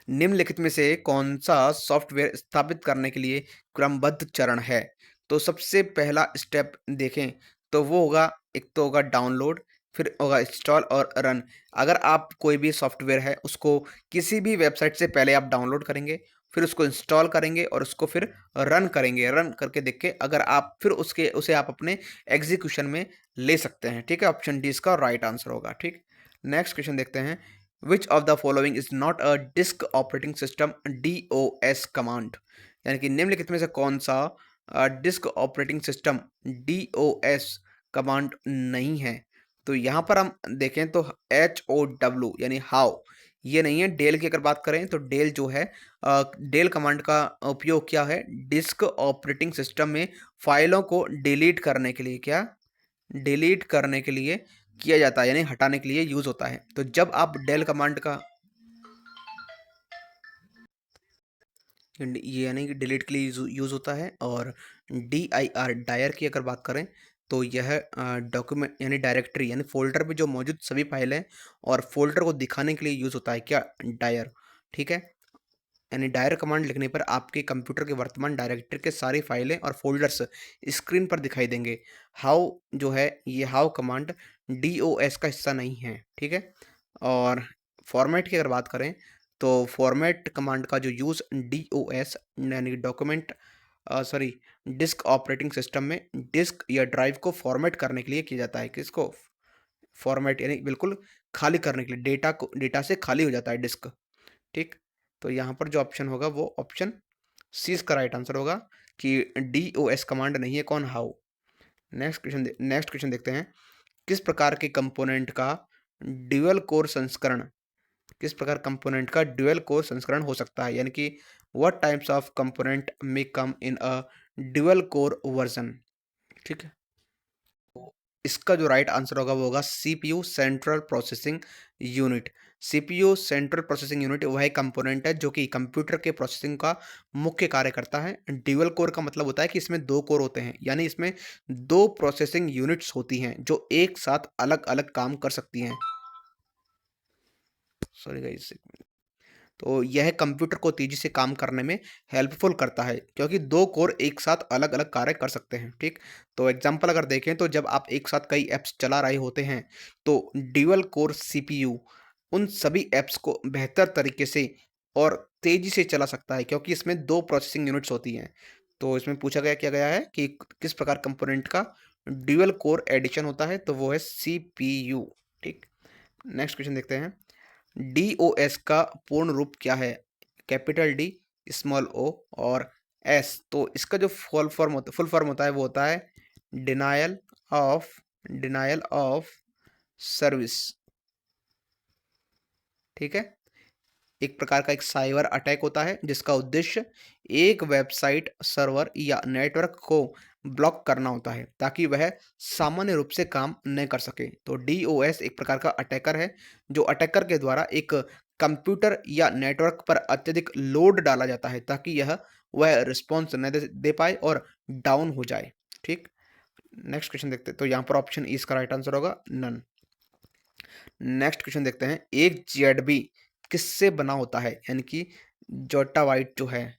निम्नलिखित में से कौन सा सॉफ्टवेयर स्थापित करने के लिए क्रमबद्ध चरण है, तो सबसे पहला स्टेप देखें तो वो होगा, एक तो होगा डाउनलोड, फिर होगा इंस्टॉल और रन। अगर आप कोई भी सॉफ्टवेयर है उसको किसी भी वेबसाइट से पहले आप डाउनलोड करेंगे, फिर उसको इंस्टॉल करेंगे और उसको फिर रन करेंगे, रन करके देख के अगर आप फिर उसे आप अपने एग्जीक्यूशन में ले सकते हैं, ठीक है। ऑप्शन डी इसका राइट आंसर होगा, ठीक। नेक्स्ट क्वेश्चन देखते हैं, विच of the following is not a disk operating system DOS command. यानी कि निम्नलिखित में से कौन सा disk operating system DOS command नहीं है, तो यहाँ पर हम देखें तो HOW यानी हाउ, ये नहीं है। डेल की अगर बात करें तो डेल जो है डेल कमांड का उपयोग क्या है, डिस्क ऑपरेटिंग सिस्टम में फाइलों को डिलीट करने के लिए, क्या डिलीट करने के लिए किया जाता है, यानी हटाने के लिए यूज होता है। तो जब आप डेल कमांड का ये यानी कि डिलीट के लिए यूज होता है। और DIR डायर की अगर बात करें तो यह डॉक्यूमेंट यानी डायरेक्टरी यानी फोल्डर में जो मौजूद सभी फाइल हैं और फोल्डर को दिखाने के लिए यूज होता है, क्या डायर, ठीक है। यानी डायर कमांड लिखने पर आपके कंप्यूटर के वर्तमान डायरेक्टरी के सारी फाइलें और फोल्डर्स स्क्रीन पर दिखाई देंगे। हाउ जो है, ये हाउ कमांड DOS का हिस्सा नहीं है, ठीक है। और फॉर्मेट की अगर बात करें तो फॉर्मेट कमांड का जो यूज़ DOS यानी document sorry disk operating system में डिस्क या ड्राइव को फॉर्मेट करने के लिए किया जाता है। किसको फॉर्मेट, यानी बिल्कुल खाली करने के लिए, डेटा से खाली हो जाता है डिस्क, ठीक। तो यहाँ पर जो ऑप्शन होगा वो ऑप्शन सी इसका राइट आंसर होगा कि DOS कमांड नहीं है, कौन, हाउ। नेक्स्ट क्वेश्चन देखते हैं। किस प्रकार के कंपोनेंट का ड्यूअल कोर संस्करण किस प्रकार कंपोनेंट का ड्यूअल कोर संस्करण हो सकता है, यानी कि what types of component may come in a dual core version, ठीक है। तो इसका जो राइट आंसर होगा वो होगा CPU central processing unit. CPU central processing unit वह कंपोनेंट है जो कि कंप्यूटर के प्रोसेसिंग का मुख्य कार्य करता है। ड्यूअल कोर का मतलब होता है कि इसमें दो कोर होते हैं, यानी इसमें दो प्रोसेसिंग यूनिट्स होती हैं जो एक साथ अलग अलग काम कर सकती हैं। सॉरी गाइस, तो यह कंप्यूटर को तेजी से काम करने में हेल्पफुल करता है क्योंकि दो कोर एक साथ अलग अलग कार्य कर सकते हैं, ठीक। तो एग्जांपल अगर देखें तो जब आप एक साथ कई ऐप्स चला रहे होते हैं तो ड्यूअल कोर CPU उन सभी ऐप्स को बेहतर तरीके से और तेजी से चला सकता है क्योंकि इसमें दो प्रोसेसिंग यूनिट्स होती हैं। तो इसमें पूछा गया क्या गया है कि किस प्रकार कंपोनेंट का ड्यूअल कोर एडिशन होता है, तो वो है CPU, ठीक। नेक्स्ट क्वेश्चन देखते हैं। DOS का पूर्ण रूप क्या है, कैपिटल D, स्मॉल o और S। तो इसका जो फुल फॉर्म होता है वो होता है डिनायल ऑफ सर्विस, ठीक है। एक प्रकार का एक साइबर अटैक होता है जिसका उद्देश्य एक वेबसाइट, सर्वर या नेटवर्क को ब्लॉक करना होता है ताकि वह सामान्य रूप से काम न कर सके। तो DOS एक प्रकार का अटैकर है जो अटैकर के द्वारा एक कंप्यूटर या नेटवर्क पर अत्यधिक लोड डाला जाता है ताकि वह रिस्पॉन्स न दे पाए और डाउन हो जाए, ठीक। नेक्स्ट क्वेश्चन देखते हैं। तो यहाँ पर ऑप्शन ई इसका राइट आंसर होगा, नन। नेक्स्ट क्वेश्चन देखते हैं। एक ZB किससे बना होता है, यानी कि जोटा वाइट जो है,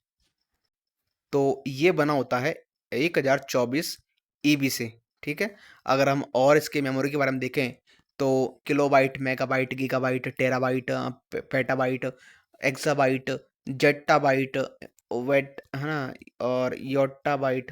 तो ये बना होता है 1024 EB से, ठीक है। अगर हम और इसके मेमोरी के बारे में देखें तो kilobyte, megabyte, gigabyte, terabyte, petabyte, exabyte, zettabyte, wait है ना, और योट्टाबाइट,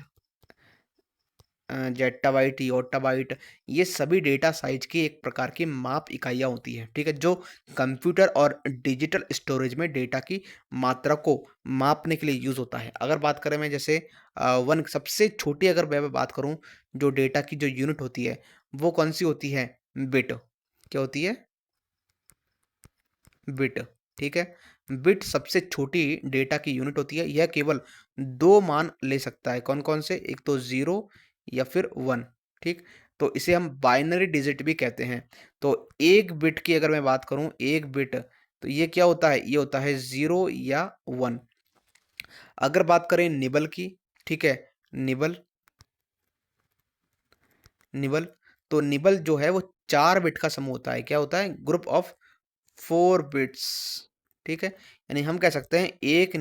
जेट्टाबाइट, योट्टाबाइट, ये सभी डेटा साइज की एक प्रकार की माप इकाइयाँ होती हैं, ठीक है, जो कंप्यूटर और डिजिटल स्टोरेज में डेटा की मात्रा को मापने के लिए यूज़ होता है। अगर बात करें मैं जैसे वन सबसे छोटी अगर मैं बात करूँ जो डेटा की जो यूनिट होती है वो कौन सी होती है, बिट। क्या होती है, बिट, ठीक है। बिट सबसे छोटी डेटा की यूनिट होती है। यह केवल दो मान ले सकता है, कौन कौन से, एक तो ज़ीरो या फिर वन, ठीक। तो इसे हम बाइनरी डिजिट भी कहते हैं। तो एक बिट की अगर मैं बात करूं, एक बिट, तो ये क्या होता है, ये होता है ज़ीरो या वन। अगर बात करें निबल की, ठीक है, निबल, निबल, तो निबल जो है वो 4 बिट का समूह होता है। क्या होता है, ग्रुप ऑफ 4 बिट्स, ठीक है। यानी हम कह सकते हैं एक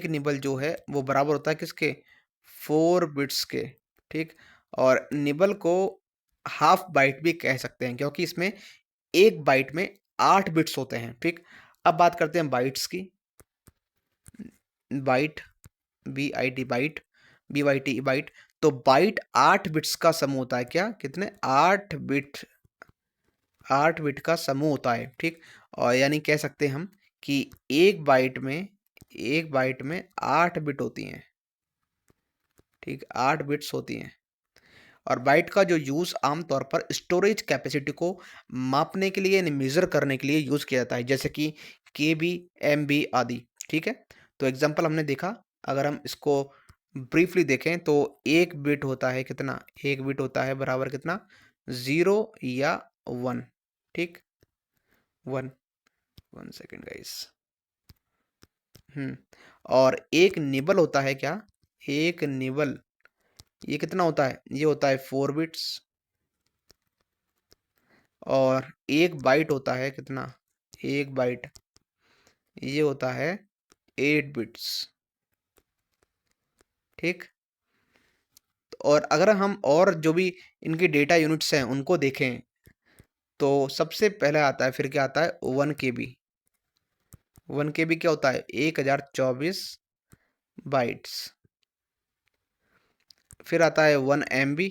निबल जो है वो बराबर होता है किसके, 4 बिट्स के, ठीक। और निबल को हाफ बाइट भी कह सकते हैं क्योंकि इसमें एक बाइट में 8 बिट्स होते हैं, ठीक। अब बात करते हैं बाइट्स की। Byte, BIT byte, BYT byte. तो बाइट 8 बिट्स का समूह होता है, क्या, कितने, 8 बिट का समूह होता है, ठीक। और यानी कह सकते हैं हम कि एक बाइट में 8 बिट होती हैं, ठीक, 8 बिट्स होती हैं। और बाइट का जो यूज़ आमतौर पर स्टोरेज कैपेसिटी को मापने के लिए यानी मेज़र करने के लिए यूज़ किया जाता है, जैसे कि केबी, एमबी आदि, ठीक है? तो एग्ज़ाम्पल हमने देखा, अगर हम इसको ब्रीफली देखें तो 1 बिट होता है कितना? 1 बिट होता है बराबर कितना? 0 या 1, ठीक? 1, 1 सेकंड गाइस। और 1 निबल होता है क्या? 1 निबल ये कितना होता है? ये होता है 4 बिट्स। और 1 बाइट होता है कितना? 1 बाइट ये होता है 8 बिट्स, ठीक? और अगर हम और जो भी इनकी डेटा यूनिट्स हैं उनको देखें, तो सबसे पहले आता है, फिर क्या आता है? 1 केबी। 1 केबी क्या होता है? 1024 बाइट्स। फिर आता है 1 एमबी,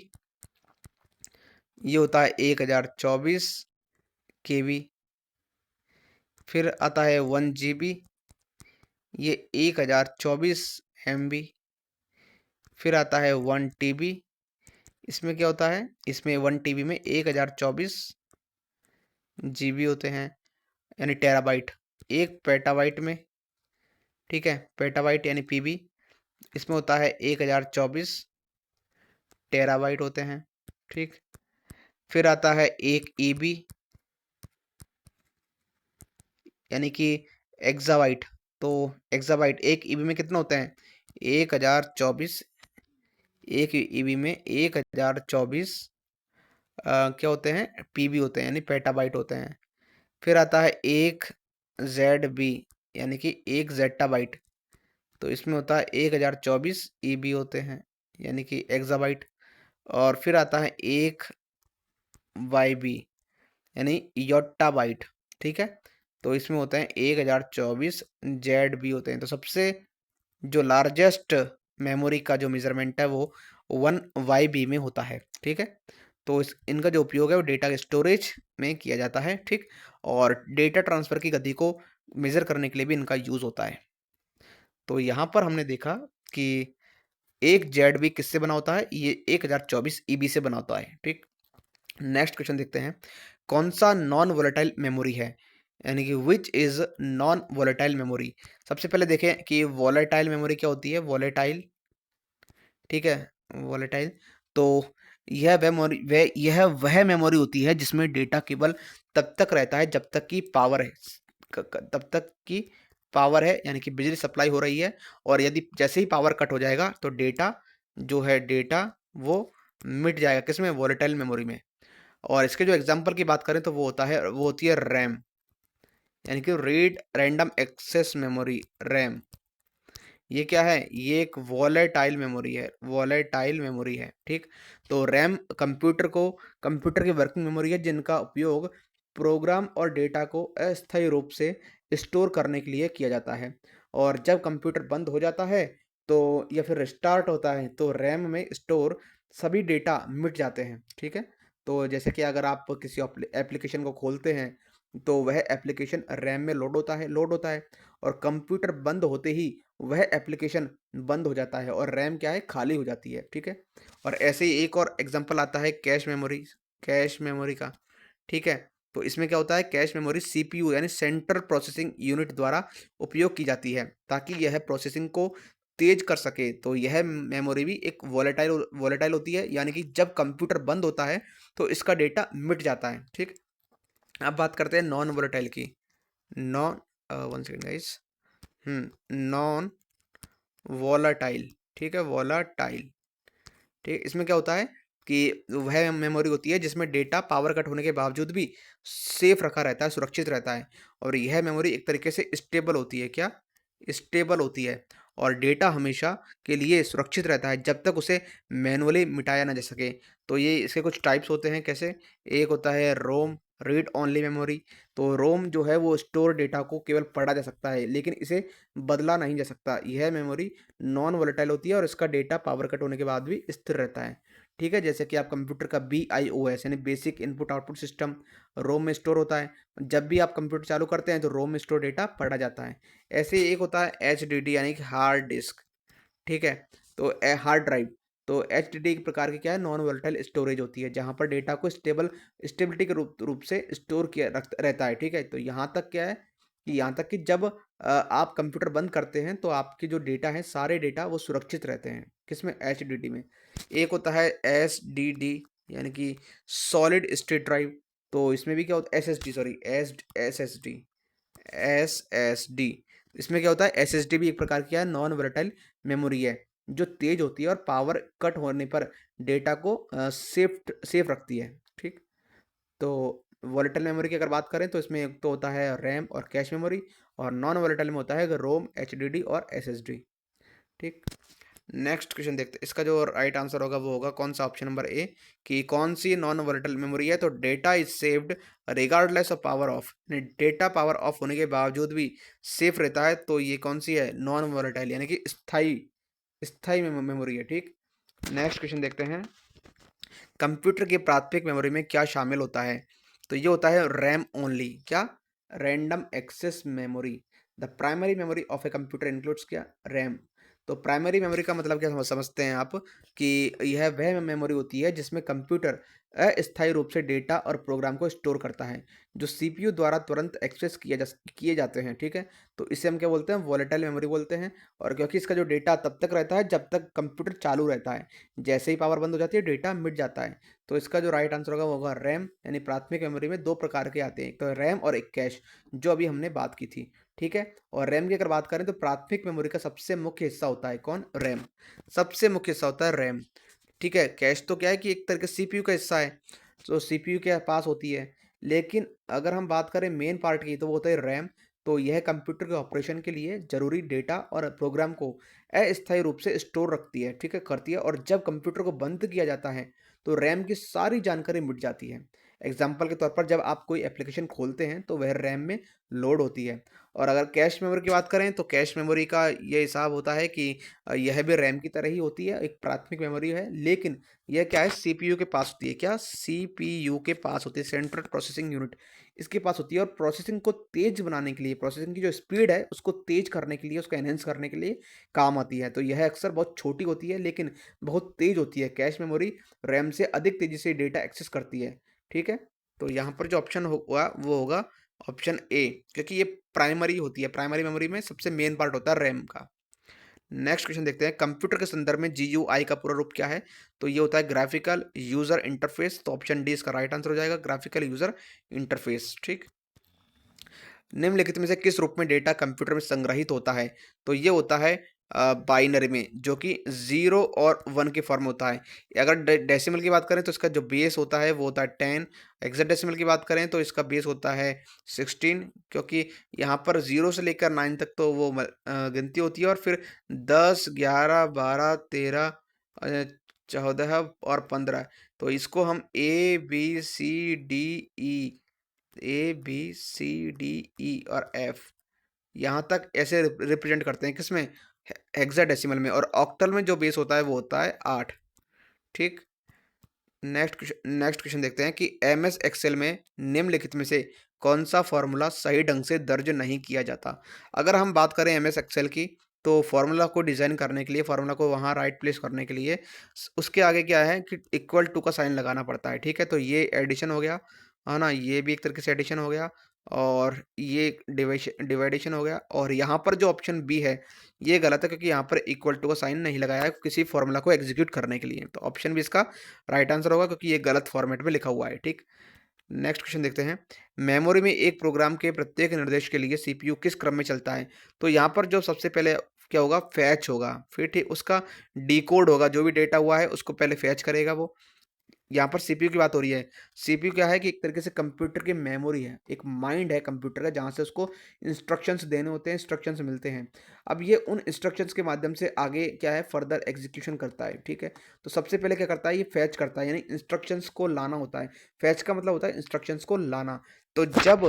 ये होता है 1024 केबी। फिर आता है 1 जीबी, ये 1024 एमबी। फिर आता है 1 टीबी, इसमें क्या होता है? इसमें 1 टीबी में 1024 जीबी होते हैं, यानी टेराबाइट। 1 पेटाबाइट में, ठीक है, पेटाबाइट यानी पीबी, इसमें होता है 1024 टेराबाइट होते हैं, ठीक। फिर आता है 1 ईबी, यानी कि एक्साबाइट। तो एक्साबाइट 1 ईबी में कितना होते हैं? 1024, 1 ईबी में 1024 क्या होते हैं? पीबी होते हैं, यानी पेटाबाइट होते हैं। फिर आता है 1 जेड बी, यानी कि 1 जेटाबाइट, तो इसमें होता है 1024 ईबी होते हैं, यानी कि एक्साबाइट। और फिर आता है 1 वाई बी, यानी योट्टाबाइट, ठीक है। तो इसमें होते हैं 1024 जेड बी होते हैं। तो सबसे जो लार्जेस्ट मेमोरी का जो मेजरमेंट है वो 1 वाई बी में होता है, ठीक है। तो इनका जो उपयोग है वो डेटा स्टोरेज में किया जाता है, ठीक। और डेटा ट्रांसफ़र की गति को मेज़र करने के लिए भी इनका यूज़ होता है। तो यहाँ पर हमने देखा कि एक जेडबी किससे बना होता है? ये 1024 ईबी से बना होता है, ठीक। नेक्स्ट क्वेश्चन देखते हैं, कौन सा नॉन वोलेटाइल मेमोरी है? यानी कि which is non volatile memory. सबसे पहले देखें कि वोलेटाइल मेमोरी क्या होती है? वोलेटाइल, ठीक है, वोलेटाइल। तो यह वह मेमोरी होती है जिसमें डेटा केवल तब तक रहता है जब तक कि पावर है, तब तक कि पावर है, यानी कि बिजली सप्लाई हो रही है। और यदि जैसे ही पावर कट हो जाएगा तो डेटा जो है, डेटा वो मिट जाएगा, किसमें? वोलेटाइल मेमोरी में। और इसके जो एग्जांपल की बात करें तो वो होती है रैम, यानी कि read random access memory, RAM. ये क्या है? ये एक वॉलेटाइल मेमोरी है, वॉलेटाइल मेमोरी है, ठीक। तो रैम कंप्यूटर की वर्किंग मेमोरी है जिनका उपयोग प्रोग्राम और डेटा को अस्थायी रूप से स्टोर करने के लिए किया जाता है। और जब कंप्यूटर बंद हो जाता है तो या फिर रिस्टार्ट होता है तो रैम में स्टोर सभी डेटा मिट जाते हैं, ठीक है। तो जैसे कि अगर आप किसी एप्लीकेशन को खोलते हैं तो वह एप्लीकेशन रैम में लोड होता है और कंप्यूटर बंद होते ही वह एप्लीकेशन बंद हो जाता है और रैम क्या है? खाली हो जाती है, ठीक है। और ऐसे ही एक और एग्जांपल आता है कैश मेमोरी का, ठीक है। तो इसमें क्या होता है? कैश मेमोरी सीपीयू यानी सेंट्रल प्रोसेसिंग यूनिट द्वारा उपयोग की जाती है ताकि यह प्रोसेसिंग को तेज कर सके। तो यह मेमोरी भी एक वोलेटाइल होती है, यानी कि जब कंप्यूटर बंद होता है तो इसका डेटा मिट जाता है, ठीक। अब बात करते हैं नॉन वोलेटाइल की। Non one second guys. Non volatile, ठीक है, वोलाटाइल, ठीक। इसमें क्या होता है कि वह मेमोरी होती है जिसमें डेटा पावर कट होने के बावजूद भी सेफ रखा रहता है, सुरक्षित रहता है। और यह मेमोरी एक तरीके से स्टेबल होती है, क्या? स्टेबल होती है। और डेटा हमेशा के लिए सुरक्षित रहता है जब तक उसे मैनुअली मिटाया ना जा सके। तो ये इसके कुछ टाइप्स होते हैं, कैसे? एक होता है रोम, रीड ओनली मेमोरी। तो रोम जो है वो स्टोर डेटा को केवल पढ़ा जा सकता है लेकिन इसे बदला नहीं जा सकता। यह मेमोरी नॉन वोलेटाइल होती है और इसका डेटा पावर कट होने के बाद भी स्थिर रहता है, ठीक है। जैसे कि आप कंप्यूटर का BIOS यानी बेसिक इनपुट आउटपुट सिस्टम रोम में स्टोर होता है। जब भी आप कंप्यूटर चालू करते हैं तो रोम में स्टोर डेटा पढ़ा जाता है। ऐसे ही एक होता है HDD यानी कि हार्ड डिस्क, ठीक है। तो हार्ड ड्राइव, तो एचडीडी एक प्रकार की क्या है, नॉन वोलेटाइल स्टोरेज होती है, जहाँ पर डेटा को स्टेबिलिटी के रूप से स्टोर किया रहता है। ठीक है, तो यहाँ तक क्या है कि यहाँ तक कि जब आप कंप्यूटर बंद करते हैं तो आपके जो डेटा है, सारे डेटा वो सुरक्षित रहते हैं। किसमें? एचडीडी में। एक होता है एसडीडी, यानी कि सॉलिड स्टेट ड्राइव। तो इसमें भी क्या होता है, एसएसडी, सॉरी, एसएसडी, एसएसडी। इसमें क्या होता है, एसएसडी भी एक प्रकार की नॉन वोलेटाइल मेमोरी है, जो तेज होती है और पावर कट होने पर डेटा को सेफ रखती है। ठीक, तो वोलेटाइल मेमोरी की अगर बात करें तो इसमें एक तो होता है रैम और कैश मेमोरी, और नॉन वोलेटाइल में होता है रोम, एचडीडी और एसएसडी। ठीक, नेक्स्ट क्वेश्चन देखते हैं। इसका जो राइट आंसर होगा वो होगा कौन सा, ऑप्शन नंबर ए, कि कौन सी नॉन वोलेटाइल मेमोरी है। तो data is saved regardless of power of, data power of होने के बावजूद भी सेफ रहता है, तो ये कौन सी है, नॉन वोलेटाइल, यानी कि स्थाई स्थाई मेमोरी है। ठीक, नेक्स्ट क्वेश्चन देखते हैं। कंप्यूटर की प्राथमिक मेमोरी में क्या शामिल होता है? तो ये होता है रैम ओनली। क्या? Random access memory. The primary memory of a computer includes क्या? रैम। तो प्राइमरी मेमोरी का मतलब क्या समझते हैं आप, कि यह वह मेमोरी होती है जिसमें कंप्यूटर अस्थायी रूप से डेटा और प्रोग्राम को स्टोर करता है, जो सीपीयू द्वारा तुरंत एक्सेस किए जाते हैं। ठीक है, तो इसे हम क्या बोलते हैं, वोलेटाइल मेमोरी बोलते हैं। और क्योंकि इसका जो डेटा तब तक रहता है जब तक कंप्यूटर चालू रहता है, जैसे ही पावर बंद हो जाती है डेटा मिट जाता है। तो इसका जो राइट आंसर होगा वो होगा रैम, यानी प्राथमिक मेमोरी में दो प्रकार के आते हैं, एक तो रैम और एक कैश, जो अभी हमने बात की थी। ठीक है, और रैम की अगर बात करें तो प्राथमिक मेमोरी का सबसे मुख्य हिस्सा होता है कौन? रैम। सबसे मुख्य हिस्सा होता है रैम। ठीक है, कैश तो क्या है कि एक तरह के सीपीयू का हिस्सा है, तो सीपीयू के पास होती है। लेकिन अगर हम बात करें मेन पार्ट की, तो वो होता है रैम। तो यह कंप्यूटर के ऑपरेशन के लिए जरूरी डेटा और प्रोग्राम को अस्थायी रूप से स्टोर रखती है, ठीक है, करती है। और जब कंप्यूटर को बंद किया जाता है तो रैम की सारी जानकारी मिट जाती है। एग्जाम्पल के तौर पर जब आप कोई एप्लीकेशन खोलते हैं तो वह रैम में लोड होती है। और अगर कैश मेमोरी की बात करें तो कैश मेमोरी का ये हिसाब होता है कि यह भी रैम की तरह ही होती है, एक प्राथमिक मेमोरी है, लेकिन यह क्या है, सीपीयू के पास होती है। क्या? सीपीयू के पास होती है, सेंट्रल प्रोसेसिंग यूनिट इसके पास होती है। और प्रोसेसिंग को तेज बनाने के लिए, प्रोसेसिंग की जो स्पीड है उसको तेज करने के लिए, उसको एनहेंस करने के लिए काम आती है। तो यह अक्सर बहुत छोटी होती है लेकिन बहुत तेज होती है। कैश मेमोरी रैम से अधिक तेजी से डेटा एक्सेस करती है। ठीक है, तो यहाँ पर जो ऑप्शन होगा वो होगा ऑप्शन ए, क्योंकि ये प्राइमरी होती है। प्राइमरी मेमोरी में सबसे मेन पार्ट होता है रैम का। नेक्स्ट क्वेश्चन देखते हैं। कंप्यूटर के संदर्भ में जीयूआई का पूरा रूप क्या है? तो ये होता है ग्राफिकल यूजर इंटरफेस। तो ऑप्शन डी इसका राइट आंसर हो जाएगा, ग्राफिकल यूजर इंटरफेस। ठीक, निम्नलिखित में से किस रूप में डेटा कंप्यूटर में संग्रहित होता है? तो ये होता है बाइनरी में, जो कि 0 और 1 के फॉर्म होता है। अगर डेसिमल की बात करें तो इसका जो बेस होता है वो होता है 10। हेक्साडेसिमल की बात करें तो इसका बेस होता है 16, क्योंकि यहाँ पर 0 से लेकर 9 तक तो वो गिनती होती है, और फिर 10, 11, 12, 13, 14 और 15। तो इसको हम A B C D E और एफ, यहाँ तक ऐसे रिप्रेजेंट करते हैं। किसमें? हेक्साडेसिमल में। और ऑक्टल में जो बेस होता है वो होता है 8। ठीक, नेक्स्ट क्वेश्चन देखते हैं कि एम एस एक्सेल में निम्नलिखित में से कौन सा फॉर्मूला सही ढंग से दर्ज नहीं किया जाता? अगर हम बात करें एम एस एक्सेल की, तो फॉर्मूला को डिज़ाइन करने के लिए, फॉर्मूला को वहाँ राइट प्लेस करने के लिए उसके आगे क्या है कि इक्वल टू का साइन लगाना पड़ता है। ठीक है, तो ये एडिशन हो गया, है ना, ये भी एक तरीके से एडिशन हो गया, और ये डिवाइडेशन हो गया। और यहाँ पर जो ऑप्शन बी है ये गलत है, क्योंकि यहाँ पर इक्वल टू का साइन नहीं लगाया है किसी फॉर्मूला को एग्जीक्यूट करने के लिए। तो ऑप्शन बी इसका राइट आंसर होगा, क्योंकि ये गलत फॉर्मेट में लिखा हुआ है। ठीक, नेक्स्ट क्वेश्चन देखते हैं। मेमोरी में एक प्रोग्राम के प्रत्येक निर्देश के लिए सीपीयू किस क्रम में चलता है? तो यहाँ पर जो सबसे पहले क्या होगा, फैच होगा, फिर ठीक उसका डिकोड होगा, जो भी डेटा हुआ है उसको पहले फैच करेगा वो। यहाँ पर सीपीयू की बात हो रही है। सीपीयू क्या है कि एक तरीके से कंप्यूटर की मेमोरी है, एक माइंड है कंप्यूटर का, जहाँ से उसको इंस्ट्रक्शंस देने होते हैं, इंस्ट्रक्शंस मिलते हैं। अब ये उन इंस्ट्रक्शंस के माध्यम से आगे क्या है, फर्दर एग्जीक्यूशन करता है। ठीक है, तो सबसे पहले क्या करता है, ये फैच करता है, यानी इंस्ट्रक्शंस को लाना होता है। फैच का मतलब होता है इंस्ट्रक्शंस को लाना। तो जब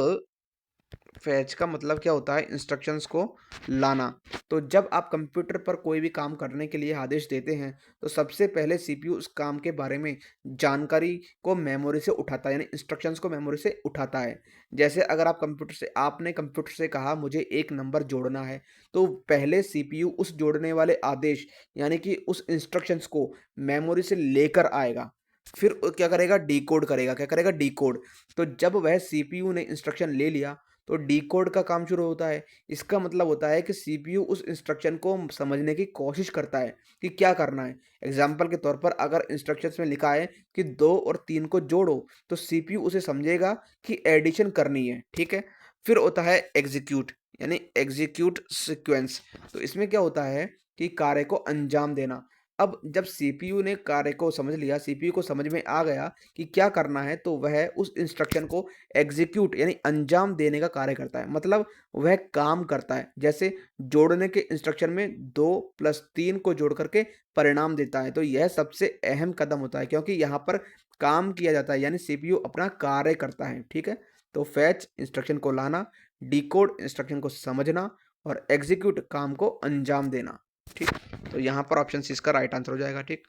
फैच का मतलब क्या होता है? इंस्ट्रक्शंस को लाना। तो जब आप कंप्यूटर पर कोई भी काम करने के लिए आदेश देते हैं, तो सबसे पहले सीपीयू उस काम के बारे में जानकारी को मेमोरी से उठाता है, यानी इंस्ट्रक्शंस को मेमोरी से उठाता है। जैसे अगर आपने कंप्यूटर से कहा मुझे एक नंबर जोड़ना है, तो पहले सीपीयू उस जोड़ने वाले आदेश यानी कि उस इंस्ट्रक्शंस को मेमोरी से लेकर आएगा। फिर क्या करेगा? डिकोड करेगा। क्या करेगा? डिकोड। तो जब वह सीपीयू ने इंस्ट्रक्शन ले लिया, तो डिकोड का काम शुरू होता है। इसका मतलब होता है कि सीपीयू उस इंस्ट्रक्शन को समझने की कोशिश करता है कि क्या करना है। एग्ज़ाम्पल के तौर पर अगर इंस्ट्रक्शंस में लिखा है कि 2 और 3 को जोड़ो, तो सीपीयू उसे समझेगा कि एडिशन करनी है, ठीक है? फिर होता है एग्ज़ीक्यूट, यानी एग्ज़ीक्यूट सीक्वेंस। तो इसमें क्या होता है कि कार्य को अंजाम देना। अब जब सीपीयू ने कार्य को समझ लिया, सीपीयू को समझ में आ गया कि क्या करना है, तो वह उस इंस्ट्रक्शन को एग्जीक्यूट यानी अंजाम देने का कार्य करता है। मतलब वह काम करता है। जैसे जोड़ने के इंस्ट्रक्शन में 2 + 3 को जोड़ करके परिणाम देता है। तो यह सबसे अहम कदम होता है, क्योंकि यहाँ पर काम किया जाता है, यानी सीपीयू अपना कार्य करता है। ठीक है? तो फैच इंस्ट्रक्शन को लाना, डिकोड इंस्ट्रक्शन को समझना और एग्जीक्यूट काम को अंजाम देना। ठीक? तो यहाँ पर ऑप्शन सी इसका राइट आंसर हो जाएगा। ठीक?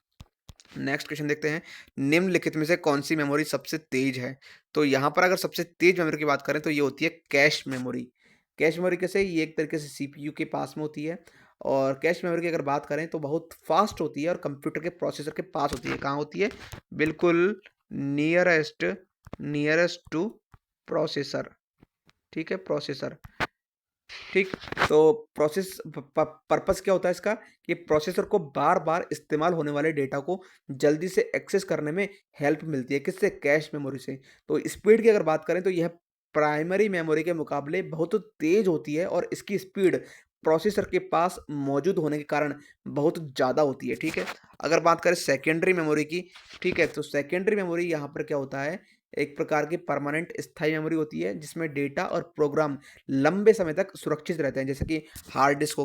नेक्स्ट क्वेश्चन देखते हैं। निम्नलिखित में से कौन सी मेमोरी सबसे तेज है? तो यहाँ पर अगर सबसे तेज मेमोरी की बात करें तो ये होती है कैश मेमोरी। कैश मेमोरी कैसे? ये एक तरीके से सीपीयू के पास में होती है, और कैश मेमोरी की अगर बात करें तो बहुत फास्ट होती है और कंप्यूटर के प्रोसेसर के पास होती है। कहाँ होती है? बिल्कुल नियरेस्ट नियरेस्ट टू प्रोसेसर। ठीक है? प्रोसेसर। ठीक, तो प्रोसेस पर्पस क्या होता है इसका कि प्रोसेसर को बार बार इस्तेमाल होने वाले डेटा को जल्दी से एक्सेस करने में हेल्प मिलती है। किससे? कैश मेमोरी से। तो स्पीड की अगर बात करें तो यह प्राइमरी मेमोरी के मुकाबले बहुत तेज होती है, और इसकी स्पीड प्रोसेसर के पास मौजूद होने के कारण बहुत ज़्यादा होती है। ठीक है? अगर बात करें सेकेंडरी मेमोरी की, ठीक है, तो सेकेंडरी मेमोरी यहाँ पर क्या होता है, एक प्रकार की परमानेंट स्थायी मेमोरी होती है जिसमें डेटा और प्रोग्राम लंबे समय तक सुरक्षित रहते हैं। जैसे कि हार्ड डिस्क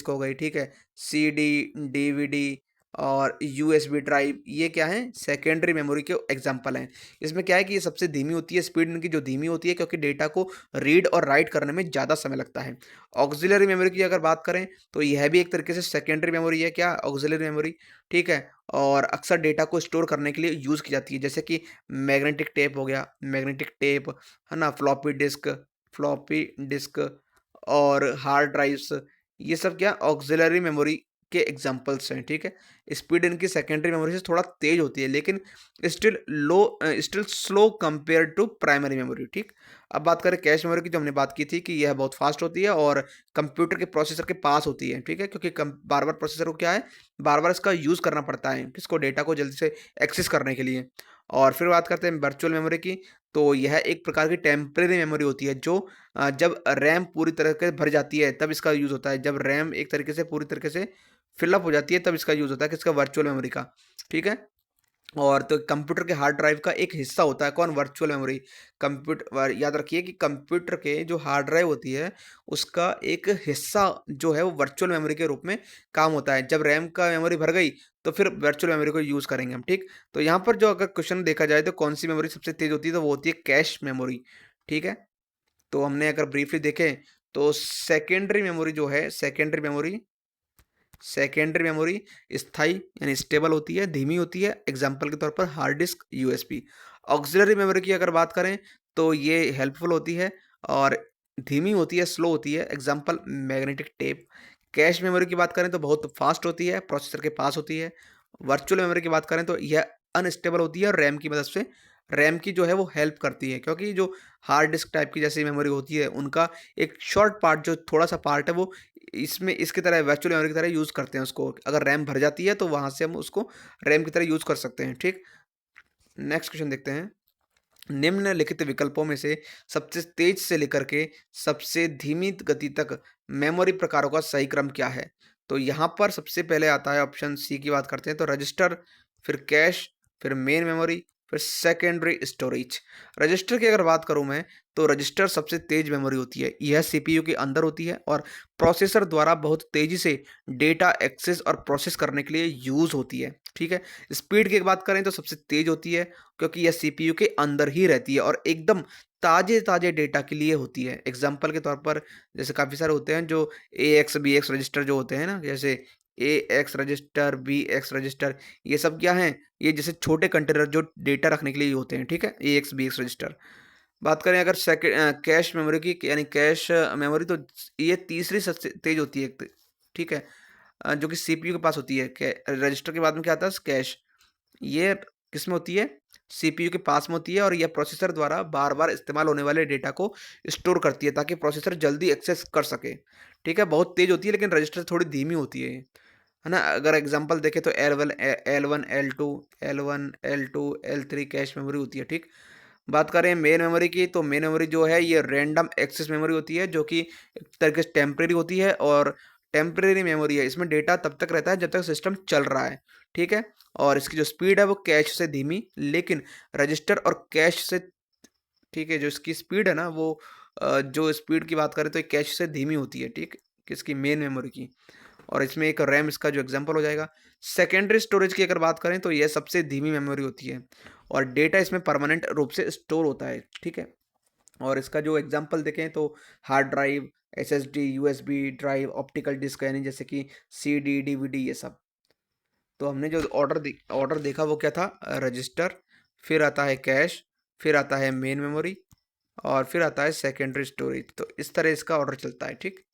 हो गई, ठीक है? सीडी, डीवीडी और यूएसबी ड्राइव, ये क्या है? सेकेंडरी मेमोरी के एग्जांपल हैं। इसमें क्या है कि ये सबसे धीमी होती है, स्पीड इनकी जो धीमी होती है, क्योंकि डेटा को रीड और राइट करने में ज़्यादा समय लगता है। ऑक्सिलरी मेमोरी की अगर बात करें तो यह भी एक तरीके से सेकेंडरी मेमोरी है। क्या? ऑक्सिलरी मेमोरी, ठीक है? और अक्सर डेटा को स्टोर करने के लिए यूज़ की जाती है। जैसे कि मैग्नेटिक टेप हो गया, मैग्नेटिक टेप, है ना? फ्लॉपी डिस्क और हार्ड ड्राइव्स, ये सब क्या? ऑक्सिलरी मेमोरी के एग्जांपल्स हैं। ठीक है? स्पीड इनकी सेकेंडरी मेमोरी से थोड़ा तेज होती है, लेकिन still slow compare to primary memory. ठीक? अब बात करें कैश मेमोरी की, जो हमने बात की थी कि यह बहुत फास्ट होती है और कंप्यूटर के प्रोसेसर के पास होती है। ठीक है? क्योंकि बार बार प्रोसेसर को क्या है, बार बार इसका यूज़ करना पड़ता है, किसको? डेटा को जल्दी से एक्सेस करने के लिए। और फिर बात करते हैं वर्चुअल मेमोरी की, तो यह एक प्रकार की टेम्परेरी मेमोरी होती है, जो जब रैम पूरी तरह से भर जाती है तब इसका यूज़ होता है। जब रैम एक तरीके से पूरी तरीके से फिल अप हो जाती है तब इसका यूज़ होता है, किसका? वर्चुअल मेमोरी का। ठीक है? और तो कंप्यूटर के हार्ड ड्राइव का एक हिस्सा होता है कौन? Virtual memory. याद रखिए कि कंप्यूटर के जो हार्ड ड्राइव होती है, उसका एक हिस्सा जो है वो वर्चुअल मेमोरी के रूप में काम होता है। जब रैम का मेमोरी भर गई तो फिर वर्चुअल मेमोरी को यूज़ करेंगे हम। ठीक? तो यहाँ पर जो अगर क्वेश्चन देखा जाए तो कौन सी मेमोरी सबसे तेज़ होती है, तो वो होती है कैश मेमोरी। ठीक है? तो हमने अगर ब्रीफली देखें तो सेकेंडरी मेमोरी स्थायी यानी स्टेबल होती है, धीमी होती है। एग्जाम्पल के तौर पर hard disk, USB. Auxiliary memory की अगर बात करें तो ये हेल्पफुल होती है और धीमी होती है, स्लो होती है। Example magnetic tape. Cache memory की बात करें तो बहुत फास्ट होती है, प्रोसेसर के पास होती है। वर्चुअल मेमोरी की बात करें तो यह अनस्टेबल होती है और रैम की मदद से रैम की जो है वो हेल्प करती है, क्योंकि जो हार्ड डिस्क टाइप की जैसी मेमोरी होती है, उनका एक शॉर्ट पार्ट, जो थोड़ा सा पार्ट है, वो इसमें इसकी तरह वर्चुअल मेमोरी की तरह यूज़ करते हैं उसको। अगर रैम भर जाती है तो वहाँ से हम उसको रैम की तरह यूज़ कर सकते हैं। ठीक? नेक्स्ट क्वेश्चन देखते हैं। निम्नलिखित विकल्पों में से सबसे तेज से लेकर के सबसे धीमी गति तक मेमोरी प्रकारों का सही क्रम क्या है? तो यहाँ पर सबसे पहले आता है ऑप्शन सी की बात करते हैं तो रजिस्टर, फिर कैश, फिर मेन मेमोरी, फिर सेकेंडरी स्टोरेज। रजिस्टर की अगर बात करूं मैं, तो रजिस्टर सबसे तेज मेमोरी होती है। यह सीपीयू के अंदर होती है और प्रोसेसर द्वारा बहुत तेजी से डेटा एक्सेस और प्रोसेस करने के लिए यूज होती है। ठीक है। स्पीड की बात करें तो सबसे तेज होती है, क्योंकि यह सीपीयू के अंदर ही रहती है और एकदम ताजे ताजे डेटा के लिए होती है। एग्जाम्पल के तौर पर जैसे काफ़ी सारे होते हैं जो A X B X register जो होते हैं ना, जैसे A X register, B X register, ये सब क्या हैं, ये जैसे छोटे कंटेनर जो डेटा रखने के लिए होते हैं। ठीक है, ए एक्स बी एक्स रजिस्टर। बात करें अगर कैश मेमोरी की, यानी कैश मेमोरी, तो ये तीसरी सबसे तेज होती है। ठीक है, जो कि सीपीयू के पास होती है। रजिस्टर के बाद में क्या आता है, कैश। ये किस में होती है, सीपीयू के पास में होती है और यह प्रोसेसर द्वारा बार बार इस्तेमाल होने वाले डेटा को स्टोर करती है ताकि प्रोसेसर जल्दी एक्सेस कर सके। ठीक है, बहुत तेज होती है लेकिन रजिस्टर थोड़ी धीमी होती है ना। अगर एग्जांपल देखें तो L one L two L three cache memory होती है। ठीक। बात करें मेन मेमोरी की, तो मेन मेमोरी जो है ये रैंडम एक्सेस मेमोरी होती है, जो कि एक तरीके से टेम्परेरी होती है और टेम्परेरी मेमोरी है। इसमें डेटा तब तक रहता है जब तक सिस्टम चल रहा है। ठीक है, और इसकी जो स्पीड है वो कैश से धीमी, लेकिन रजिस्टर और कैश से, ठीक है, जो इसकी स्पीड है ना वो जो स्पीड की बात करें तो ये कैश से धीमी होती है। ठीक, किसकी, मेन मेमोरी की। और इसमें एक रैम इसका जो एग्जांपल हो जाएगा। सेकेंडरी स्टोरेज की अगर बात करें तो यह सबसे धीमी मेमोरी होती है और डेटा इसमें परमानेंट रूप से स्टोर होता है। ठीक है, और इसका जो एग्जांपल देखें तो hard drive, SSD, USB drive, optical disc, यानी जैसे कि सीडी, डीवीडी, ये सब। तो हमने जो ऑर्डर देखा वो क्या था, रजिस्टर, फिर आता है कैश, फिर आता है मेन मेमोरी, और फिर आता है सेकेंडरी स्टोरेज। तो इस तरह इसका ऑर्डर चलता है। ठीक,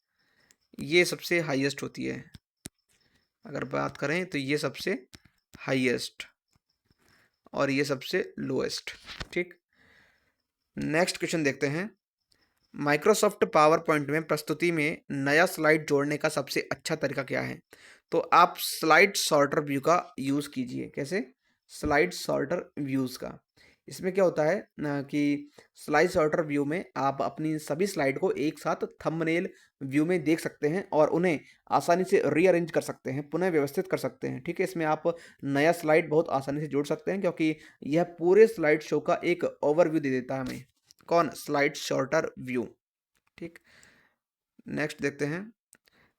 ये सबसे हाईएस्ट होती है। अगर बात करें तो ये सबसे हाईएस्ट और ये सबसे लोएस्ट। ठीक, नेक्स्ट क्वेश्चन देखते हैं। माइक्रोसॉफ्ट पावर पॉइंट में प्रस्तुति में नया स्लाइड जोड़ने का सबसे अच्छा तरीका क्या है? तो आप स्लाइड सॉर्टर व्यू का यूज़ कीजिए। कैसे? स्लाइड सॉर्टर व्यूज़ का। इसमें क्या होता है ना कि स्लाइड सॉर्टर व्यू में आप अपनी सभी स्लाइड को एक साथ थंबनेल व्यू में देख सकते हैं और उन्हें आसानी से रीअरेंज कर सकते हैं, पुनः व्यवस्थित कर सकते हैं। ठीक है, इसमें आप नया स्लाइड बहुत आसानी से जोड़ सकते हैं क्योंकि यह पूरे स्लाइड शो का एक ओवरव्यू दे देता है हमें। कौन? Slide sorter view. ठीक, नेक्स्ट देखते हैं।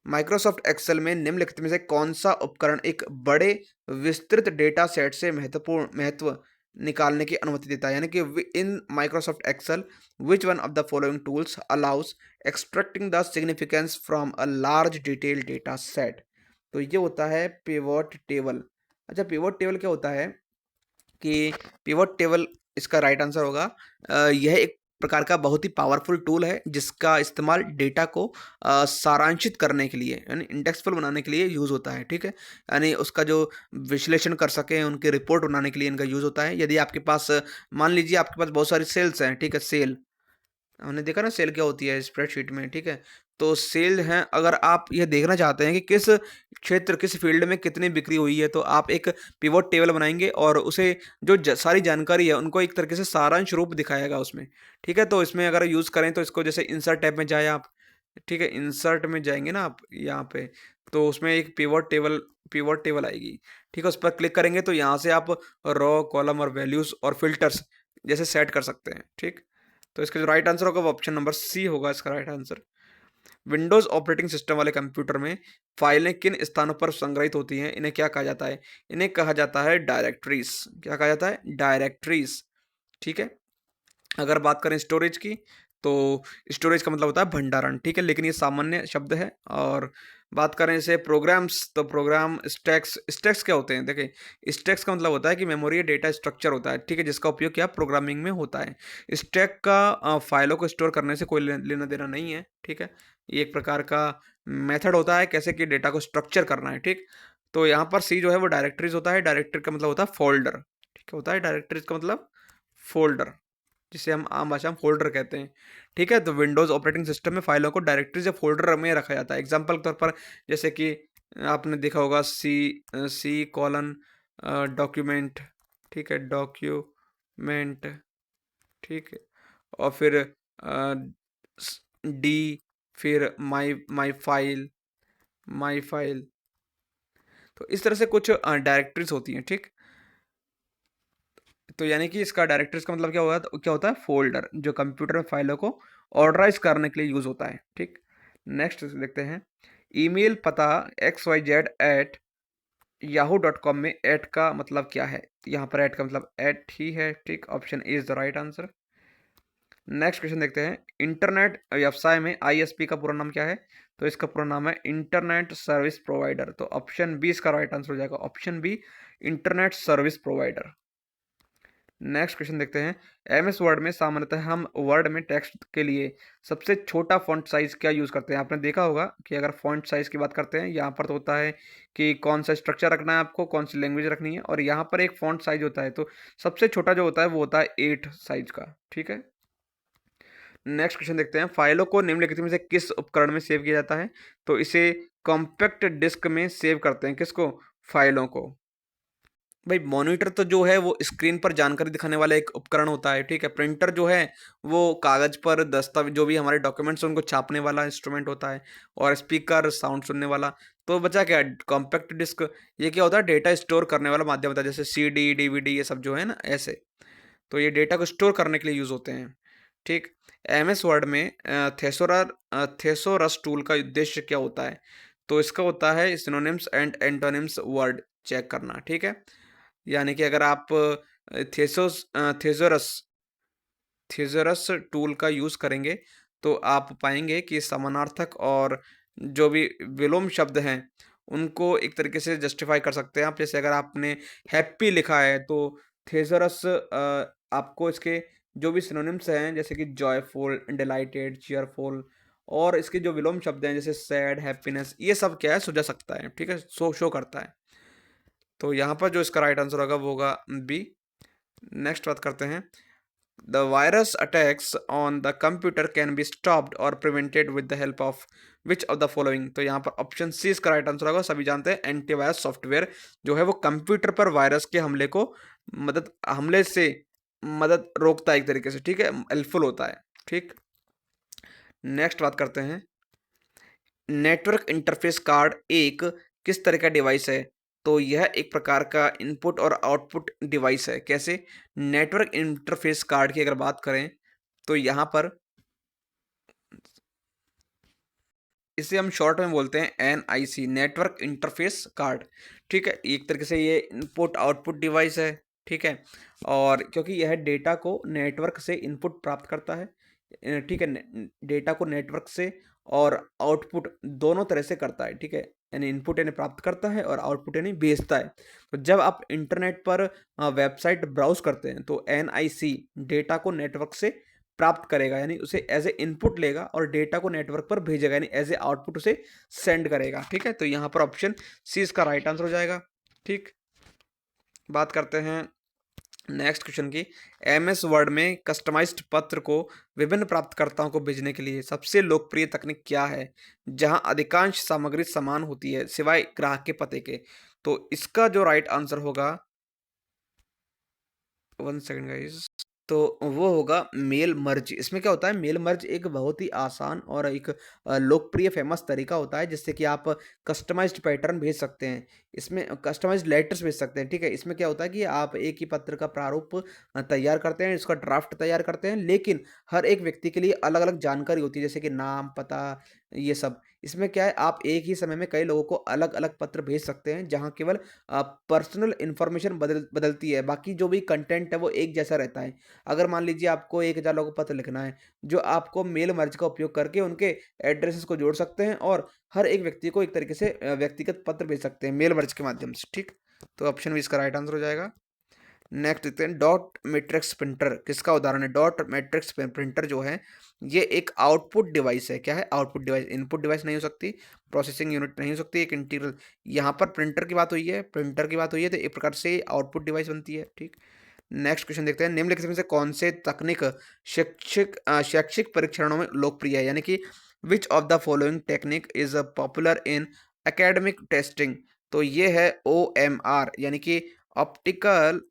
माइक्रोसॉफ्ट एक्सेल में निम्नलिखित में से कौन सा उपकरण एक बड़े विस्तृत डेटा सेट से महत्व निकालने की अनुमति देता है? यानी कि in Microsoft Excel which one of the following tools allows extracting the significance from a large detail data set? तो ये होता है पिवोट टेबल। अच्छा, पिवोट टेबल क्या होता है कि पिवट टेबल इसका राइट आंसर होगा। यह एक प्रकार का बहुत ही पावरफुल टूल है जिसका इस्तेमाल डेटा को सारांशित करने के लिए, यानी इंडेक्सफुल बनाने के लिए यूज़ होता है। ठीक है, यानी उसका जो विश्लेषण कर सकें, उनकी रिपोर्ट बनाने के लिए इनका यूज़ होता है। यदि आपके पास, मान लीजिए आपके पास बहुत सारी सेल्स हैं। ठीक है, सेल, हमने देखा ना सेल क्या होती है स्प्रेडशीट में। ठीक है, तो सेल हैं, अगर आप यह देखना चाहते हैं कि किस क्षेत्र, किस फील्ड में कितनी बिक्री हुई है, तो आप एक पिवट टेबल बनाएंगे और उसे जो सारी जानकारी है उनको एक तरीके से सारांश रूप दिखाएगा उसमें। ठीक है, तो इसमें अगर यूज़ करें तो इसको, जैसे इंसर्ट टैब में जाए आप। ठीक है, इंसर्ट में जाएंगे ना आप यहाँ पे, तो उसमें एक पिवट टेबल आएगी। ठीक है, उस पर क्लिक करेंगे तो यहाँ से आप रो, कॉलम और वैल्यूज़ और फिल्टर्स जैसे सेट कर सकते हैं। ठीक, तो इसका जो राइट आंसर होगा वो ऑप्शन नंबर सी होगा इसका right answer. Windows operating system वाले कंप्यूटर में फाइलें किन स्थानों पर संग्रहित होती हैं? इन्हें क्या कहा जाता है? इन्हें कहा जाता है डायरेक्टरीज। क्या कहा जाता है? डायरेक्टरीज। ठीक है, अगर बात करें स्टोरेज की, तो स्टोरेज का मतलब होता है भंडारण। ठीक है, लेकिन ये सामान्य शब्द है। और बात करें इसे प्रोग्राम्स, तो प्रोग्राम स्टैक्स। स्टैक्स क्या होते हैं? देखिए, स्टैक्स का मतलब होता है कि मेमोरी या डेटा स्ट्रक्चर होता है। ठीक है, जिसका उपयोग क्या प्रोग्रामिंग में होता है। स्टैक का फाइलों को स्टोर करने से कोई लेना देना नहीं है। ठीक है, ये एक प्रकार का मेथड होता है कैसे कि डेटा को स्ट्रक्चर करना है। ठीक, तो यहाँ पर सी जो है वो डायरेक्टरीज होता है। डायरेक्टरी का मतलब होता है फोल्डर। ठीक है, होता है डायरेक्टरीज का मतलब फोल्डर, जिसे हम आम भाषा में फोल्डर कहते हैं। ठीक है, तो विंडोज़ ऑपरेटिंग सिस्टम में फाइलों को डायरेक्टरीज या फोल्डर में रखा जाता है। एग्जांपल के तौर पर जैसे कि आपने देखा होगा सी कॉलन डॉक्यूमेंट। ठीक है, डॉक्यूमेंट। ठीक है, और फिर डी, फिर माई फाइल। तो इस तरह से कुछ डायरेक्टरीज होती हैं। ठीक, तो यानी कि इसका डायरेक्टरीज का मतलब क्या होता है फोल्डर, जो कंप्यूटर में फाइलों को ऑर्गेनाइज करने के लिए यूज होता है। ठीक, नेक्स्ट देखते हैं। ईमेल पता xyz@yahoo.com में एट का मतलब क्या है? यहाँ पर एट का मतलब एट ही है। ठीक, option A is the right answer. Next question देखते हैं। इंटरनेट व्यवसाय में आईएसपी का पूरा नाम क्या है? तो इसका पूरा नाम है इंटरनेट सर्विस प्रोवाइडर। तो ऑप्शन बी इसका राइट आंसर हो जाएगा, option B internet service provider. Next question देखते हैं। एमएस वर्ड में सामान्यतः हम वर्ड में टेक्स्ट के लिए सबसे छोटा फॉन्ट साइज क्या यूज़ करते हैं? आपने देखा होगा कि अगर फॉन्ट साइज की बात करते हैं, यहाँ पर तो होता है कि कौन सा स्ट्रक्चर रखना है आपको, कौन सी लैंग्वेज रखनी है, और यहाँ पर एक फॉन्ट साइज होता है। तो सबसे छोटा जो होता है वो होता है 8 साइज का। ठीक है, नेक्स्ट क्वेश्चन देखते हैं। फाइलों को निम्नलिखित में से किस उपकरण में सेव किया जाता है? तो इसे कॉम्पैक्ट डिस्क में सेव करते हैं। किसको? फाइलों को। भाई मॉनिटर तो जो है वो स्क्रीन पर जानकारी दिखाने वाला एक उपकरण होता है। ठीक है, प्रिंटर जो है वो कागज पर दस्तावेज, जो भी हमारे डॉक्यूमेंट्स उनको छापने वाला इंस्ट्रूमेंट होता है, और स्पीकर साउंड सुनने वाला। तो बचा क्या? Compact disc. ये क्या होता है? डेटा स्टोर करने वाला माध्यम होता है, जैसे सीडी डीवीडी ये सब जो है ना, ऐसे। तो ये डेटा को स्टोर करने के लिए यूज होते हैं। ठीक, एमएस वर्ड में थेसोरस टूल का उद्देश्य क्या होता है? तो इसका होता है synonyms and antonyms word check करना। ठीक है, यानी कि अगर आप थेसोरस थेसोरस टूल का यूज़ करेंगे तो आप पाएंगे कि समानार्थक और जो भी विलोम शब्द हैं उनको एक तरीके से जस्टिफाई कर सकते हैं आप। जैसे अगर आपने हैप्पी लिखा है तो थेसोरस आपको इसके जो भी सिनोनिम्स हैं, जैसे कि जॉयफुल, डिलाइटेड, चीयरफुल, और इसके जो विलोम शब्द हैं जैसे सैड, हैप्पीनेस, ये सब क्या है? सुझा सकता है। ठीक है, शो करता है। तो यहाँ पर जो इसका राइट आंसर होगा वो होगा बी। नेक्स्ट बात करते हैं। The virus attacks on the computer can be stopped और prevented with the help of which of the following? तो यहाँ पर ऑप्शन सी इसका राइट आंसर होगा। सभी जानते हैं एंटीवायरस सॉफ्टवेयर जो है वो कंप्यूटर पर वायरस के हमले से मदद रोकता है एक तरीके से। ठीक है, हेल्पफुल होता है। ठीक, नेक्स्ट बात करते हैं। नेटवर्क इंटरफेस कार्ड एक किस तरह का डिवाइस है? तो यह एक प्रकार का इनपुट और आउटपुट डिवाइस है। कैसे? नेटवर्क इंटरफेस कार्ड की अगर बात करें तो यहाँ पर इसे हम शॉर्ट में बोलते हैं एनआईसी, नेटवर्क इंटरफेस कार्ड। ठीक है, एक तरीके से ये इनपुट आउटपुट डिवाइस है। ठीक है, और क्योंकि यह डेटा को नेटवर्क से इनपुट प्राप्त करता है, ठीक है, डेटा को नेटवर्क से और आउटपुट दोनों तरह से करता है। ठीक है, यानी इनपुट यानी प्राप्त करता है और आउटपुट यानी भेजता है। तो जब आप इंटरनेट पर वेबसाइट ब्राउज करते हैं तो एनआईसी डेटा को नेटवर्क से प्राप्त करेगा, यानी उसे एज ए इनपुट लेगा और डेटा को नेटवर्क पर भेजेगा, यानी एज ए आउटपुट उसे सेंड करेगा। ठीक है, तो यहाँ पर ऑप्शन सी इसका राइट आंसर हो जाएगा। ठीक, बात करते हैं नेक्स्ट क्वेश्चन की। एमएस वर्ड में कस्टमाइज्ड पत्र को विभिन्न प्राप्तकर्ताओं को भेजने के लिए सबसे लोकप्रिय तकनीक क्या है, जहां अधिकांश सामग्री समान होती है सिवाय ग्राहक के पते के? तो इसका जो राइट आंसर होगा, 1 सेकंड गाइस, तो वो होगा मेल मर्ज। इसमें क्या होता है? मेल मर्ज एक बहुत ही आसान और एक लोकप्रिय फेमस तरीका होता है जिससे कि आप कस्टमाइज्ड पैटर्न भेज सकते हैं। इसमें कस्टमाइज्ड लेटर्स भेज सकते हैं। ठीक है, इसमें क्या होता है कि आप एक ही पत्र का प्रारूप तैयार करते हैं, इसका ड्राफ्ट तैयार करते हैं, लेकिन हर एक व्यक्ति के लिए अलग अलग जानकारी होती है, जैसे कि नाम, पता, ये सब। इसमें क्या है, आप एक ही समय में कई लोगों को अलग अलग पत्र भेज सकते हैं जहाँ केवल पर्सनल इन्फॉर्मेशन बदलती है, बाकी जो भी कंटेंट है वो एक जैसा रहता है। अगर मान लीजिए आपको 1000 लोगों को पत्र लिखना है, जो आपको मेल मर्ज का उपयोग करके उनके एड्रेसेस को जोड़ सकते हैं और हर एक व्यक्ति को एक तरीके से व्यक्तिगत पत्र भेज सकते हैं मेल मर्ज के माध्यम से। ठीक, तो ऑप्शन भी इसका राइट आंसर हो जाएगा। नेक्स्ट देखते हैं। डॉट मैट्रिक्स प्रिंटर किसका उदाहरण है? डॉट मैट्रिक्स प्रिंटर जो है ये एक आउटपुट डिवाइस है। क्या है? Output device. इनपुट डिवाइस नहीं हो सकती, प्रोसेसिंग यूनिट नहीं हो सकती, एक इंटीरियर। यहाँ पर प्रिंटर की बात हुई है, प्रिंटर की बात हुई है, तो एक प्रकार से आउटपुट डिवाइस बनती है। ठीक, नेक्स्ट क्वेश्चन देखते हैं। निम्नलिखित में से कौन से तकनीक शैक्षिक परीक्षणों में लोकप्रिय है? यानी कि विच of the following technique is popular in academic testing? तो ये है OMR, यानी कि ऑप्टिकल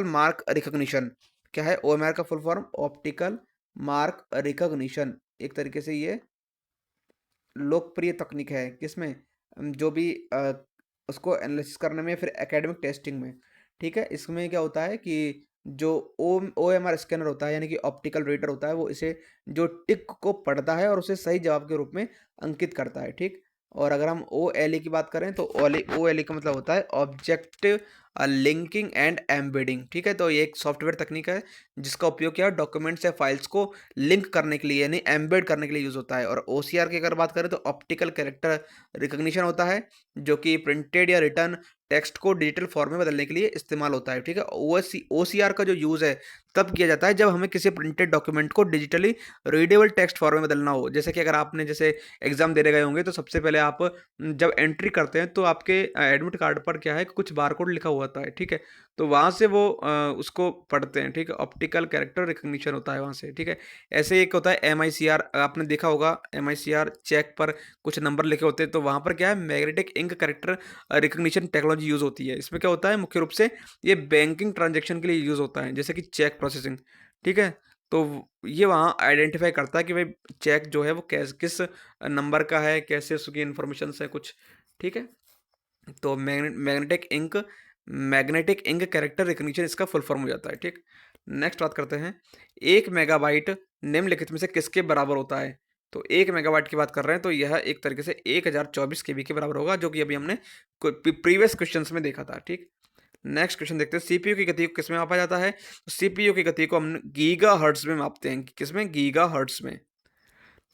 मार्क रिकॉग्निशन। क्या है OMR का full form? Optical mark recognition. एक तरीके से ये लोकप्रिय तकनीक है किसमें? जो भी उसको एनालिसिस करने में, फिर एकेडमिक टेस्टिंग में। ठीक है? इसमें क्या होता है कि जो ओएमआर स्कैनर होता है यानी कि ऑप्टिकल रीडर होता है, वो इसे जो टिक को पढ़ता है और उसे सही जवाब के रूप में अंकित करता है, ठीक? और अगर हम ओएलई की बात करें तो ओएलई का मतलब होता है ऑब्जेक्टिव लिंकिंग एंड एम्बेडिंग, ठीक है? तो ये एक सॉफ्टवेयर तकनीक है जिसका उपयोग क्या है डॉक्यूमेंट्स या फाइल्स को लिंक करने के लिए यानी एम्बेड करने के लिए यूज़ होता है। और ओसीआर की अगर बात करें तो ऑप्टिकल कैरेक्टर रिकॉग्निशन होता है, जो कि प्रिंटेड या रिटर्न टेक्स्ट को डिजिटल फॉर्म में बदलने के लिए इस्तेमाल होता है, ठीक है? ओसीआर का जो यूज़ है तब किया जाता है जब हमें किसी प्रिंटेड डॉक्यूमेंट को डिजिटली रीडेबल टेक्स्ट फॉर्म में बदलना हो। जैसे कि अगर आपने जैसे एग्जाम देने गए होंगे तो सबसे पहले आप जब एंट्री करते हैं तो आपके एडमिट कार्ड पर क्या है कुछ बारकोड लिखा हुआ होता है, ठीक है? तो वहाँ से वो उसको पढ़ते हैं, ठीक है? ऑप्टिकल कैरेक्टर रिकॉग्निशन होता है वहाँ से, ठीक है? ऐसे ही एक होता है एमआईसीआर, आपने देखा होगा एमआईसीआर चेक पर कुछ नंबर लिखे होते हैं, तो वहाँ पर क्या है magnetic ink character recognition technology use होती है। इसमें क्या होता है मुख्य रूप से ये बैंकिंग ट्रांजैक्शन के लिए यूज़ होता है, जैसे कि चेक प्रोसेसिंग, ठीक है? तो ये वहाँ आइडेंटिफ़ाई करता है कि भाई चेक जो है वो किस नंबर का है, कैसे उसकी इन्फॉर्मेशंस है कुछ, ठीक है? तो मैग्नेटिक इंक कैरेक्टर रिकॉग्निशन इसका फुल फॉर्म हो जाता है, ठीक? नेक्स्ट बात करते हैं, 1 मेगाबाइट निम्नलिखित में से किसके बराबर होता है? तो 1 मेगाबाइट की बात कर रहे हैं तो यह एक तरीके से 1024 केबी के बराबर होगा, जो कि अभी हमने प्रीवियस क्वेश्चंस में देखा था, ठीक? नेक्स्ट क्वेश्चन देखते हैं, सीपीयू की गति को किसमें मापा जाता है? तो सीपीयू की गति को हम गीगाहर्ट्ज़ में मापते हैं, किसमें? गीगाहर्ट्ज़ में।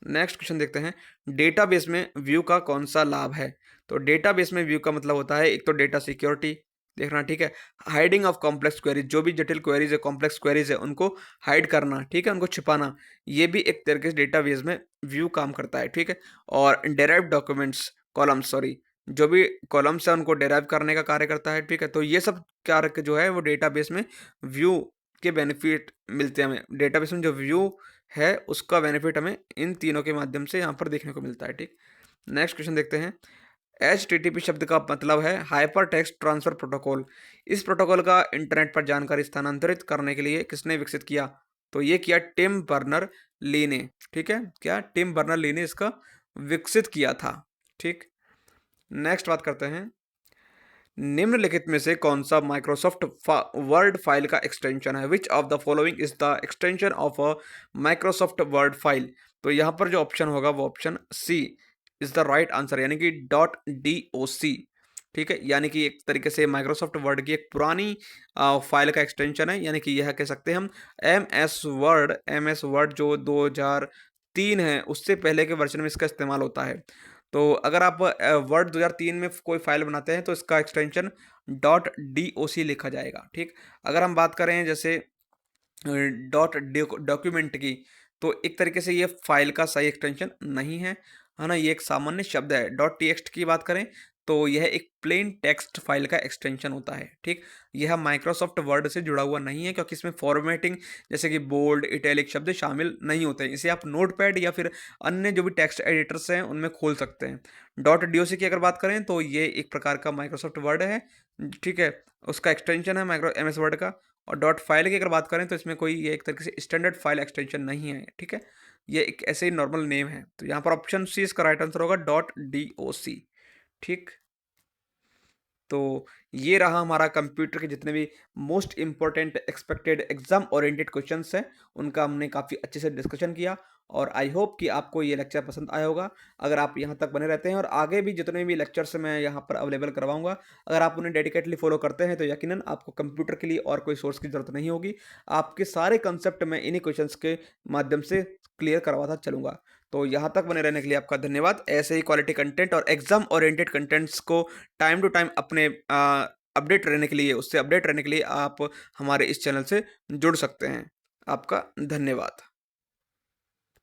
नेक्स्ट क्वेश्चन देखते हैं, डेटाबेस में व्यू का कौन सा लाभ है? तो डेटाबेस में व्यू का मतलब होता है एक तो डेटा सिक्योरिटी देखना, ठीक है? हाइडिंग ऑफ कॉम्प्लेक्स क्वेरीज, जो भी जटिल क्वेरीज है, कॉम्प्लेक्स क्वेरीज है, उनको हाइड करना, ठीक है? उनको छिपाना, ये भी एक तरीके से डेटाबेस में व्यू काम करता है, ठीक है? और डेराइव्ड डॉक्यूमेंट्स कॉलम्स, सॉरी, जो भी कॉलम्स है उनको डेराइव करने का कार्य करता है, ठीक है? तो ये सब कार्य जो है वो डेटाबेस में व्यू के बेनिफिट मिलते हैं हमें। डेटाबेस में जो व्यू है उसका बेनिफिट हमें इन तीनों के माध्यम से यहाँ पर देखने को मिलता है, ठीक? नेक्स्ट क्वेश्चन देखते हैं, एचटीटीपी शब्द का मतलब है हाइपर टेक्स्ट ट्रांसफर प्रोटोकॉल। इस प्रोटोकॉल का इंटरनेट पर जानकारी स्थानांतरित करने के लिए किसने विकसित किया? तो ये किया टिम बर्नर ली ने, ठीक है? क्या टिम बर्नर ली ने इसका विकसित किया था, ठीक? नेक्स्ट बात करते हैं, निम्नलिखित में से कौन सा माइक्रोसॉफ्ट वर्ड फाइल का एक्सटेंशन है? Which of the following is the extension of a Microsoft Word file? तो यहाँ पर जो ऑप्शन होगा वो option C is the right answer, यानी कि .doc, ठीक है? यानी कि एक तरीके से माइक्रोसॉफ्ट वर्ड की एक पुरानी फाइल का एक्सटेंशन है, यानी कि यह कह सकते हैं हम एम एस वर्ड जो 2003 है उससे पहले के वर्जन में इसका इस्तेमाल होता है। तो अगर आप वर्ड 2003 में कोई फाइल बनाते हैं तो इसका एक्सटेंशन .doc लिखा जाएगा, ठीक? अगर हम बात करें जैसे डॉक्यूमेंट की, तो एक तरीके से ये फाइल का सही एक्सटेंशन नहीं है ना? ये एक सामान्य शब्द है। .txt की बात करें तो यह एक प्लेन टेक्स्ट फाइल का एक्सटेंशन होता है, ठीक? यह माइक्रोसॉफ्ट वर्ड से जुड़ा हुआ नहीं है क्योंकि इसमें फॉर्मेटिंग जैसे कि बोल्ड, इटैलिक शब्द शामिल नहीं होते हैं। इसे आप नोटपैड या फिर अन्य जो भी टेक्स्ट एडिटर्स हैं उनमें खोल सकते हैं। .doc की अगर बात करें तो ये एक प्रकार का माइक्रोसॉफ्ट वर्ड है, ठीक है? उसका एक्सटेंशन है माइक्रो एमएस वर्ड का। और डॉट फाइल की अगर बात करें तो इसमें कोई ये एक तरीके से स्टैंडर्ड फाइल एक्सटेंशन नहीं है, ठीक है? ये एक ऐसे ही नॉर्मल नेम है। तो यहाँ पर ऑप्शन सी इसका राइट आंसर होगा .doc, ठीक? तो ये रहा हमारा कंप्यूटर के जितने भी most important expected exam oriented questions हैं उनका हमने काफ़ी अच्छे से डिस्कशन किया और आई होप कि आपको ये लेक्चर पसंद आया होगा। अगर आप यहाँ तक बने रहते हैं और आगे भी जितने भी लेक्चर्स मैं यहाँ पर अवेलेबल करवाऊंगा, अगर आप उन्हें डेडिकेटली फॉलो करते हैं तो यकीनन आपको कंप्यूटर के लिए और कोई सोर्स की ज़रूरत नहीं होगी। आपके सारे कंसेप्ट मैं इन्हीं क्वेश्चंस के माध्यम से क्लियर करवाता चलूँगा। तो यहाँ तक बने रहने के लिए आपका धन्यवाद। ऐसे ही क्वालिटी कंटेंट और एग्जाम ओरिएंटेड कंटेंट्स को टाइम टू टाइम अपने अपडेट रहने के लिए उससे अपडेट रहने के लिए आप हमारे इस चैनल से जुड़ सकते हैं। आपका धन्यवाद।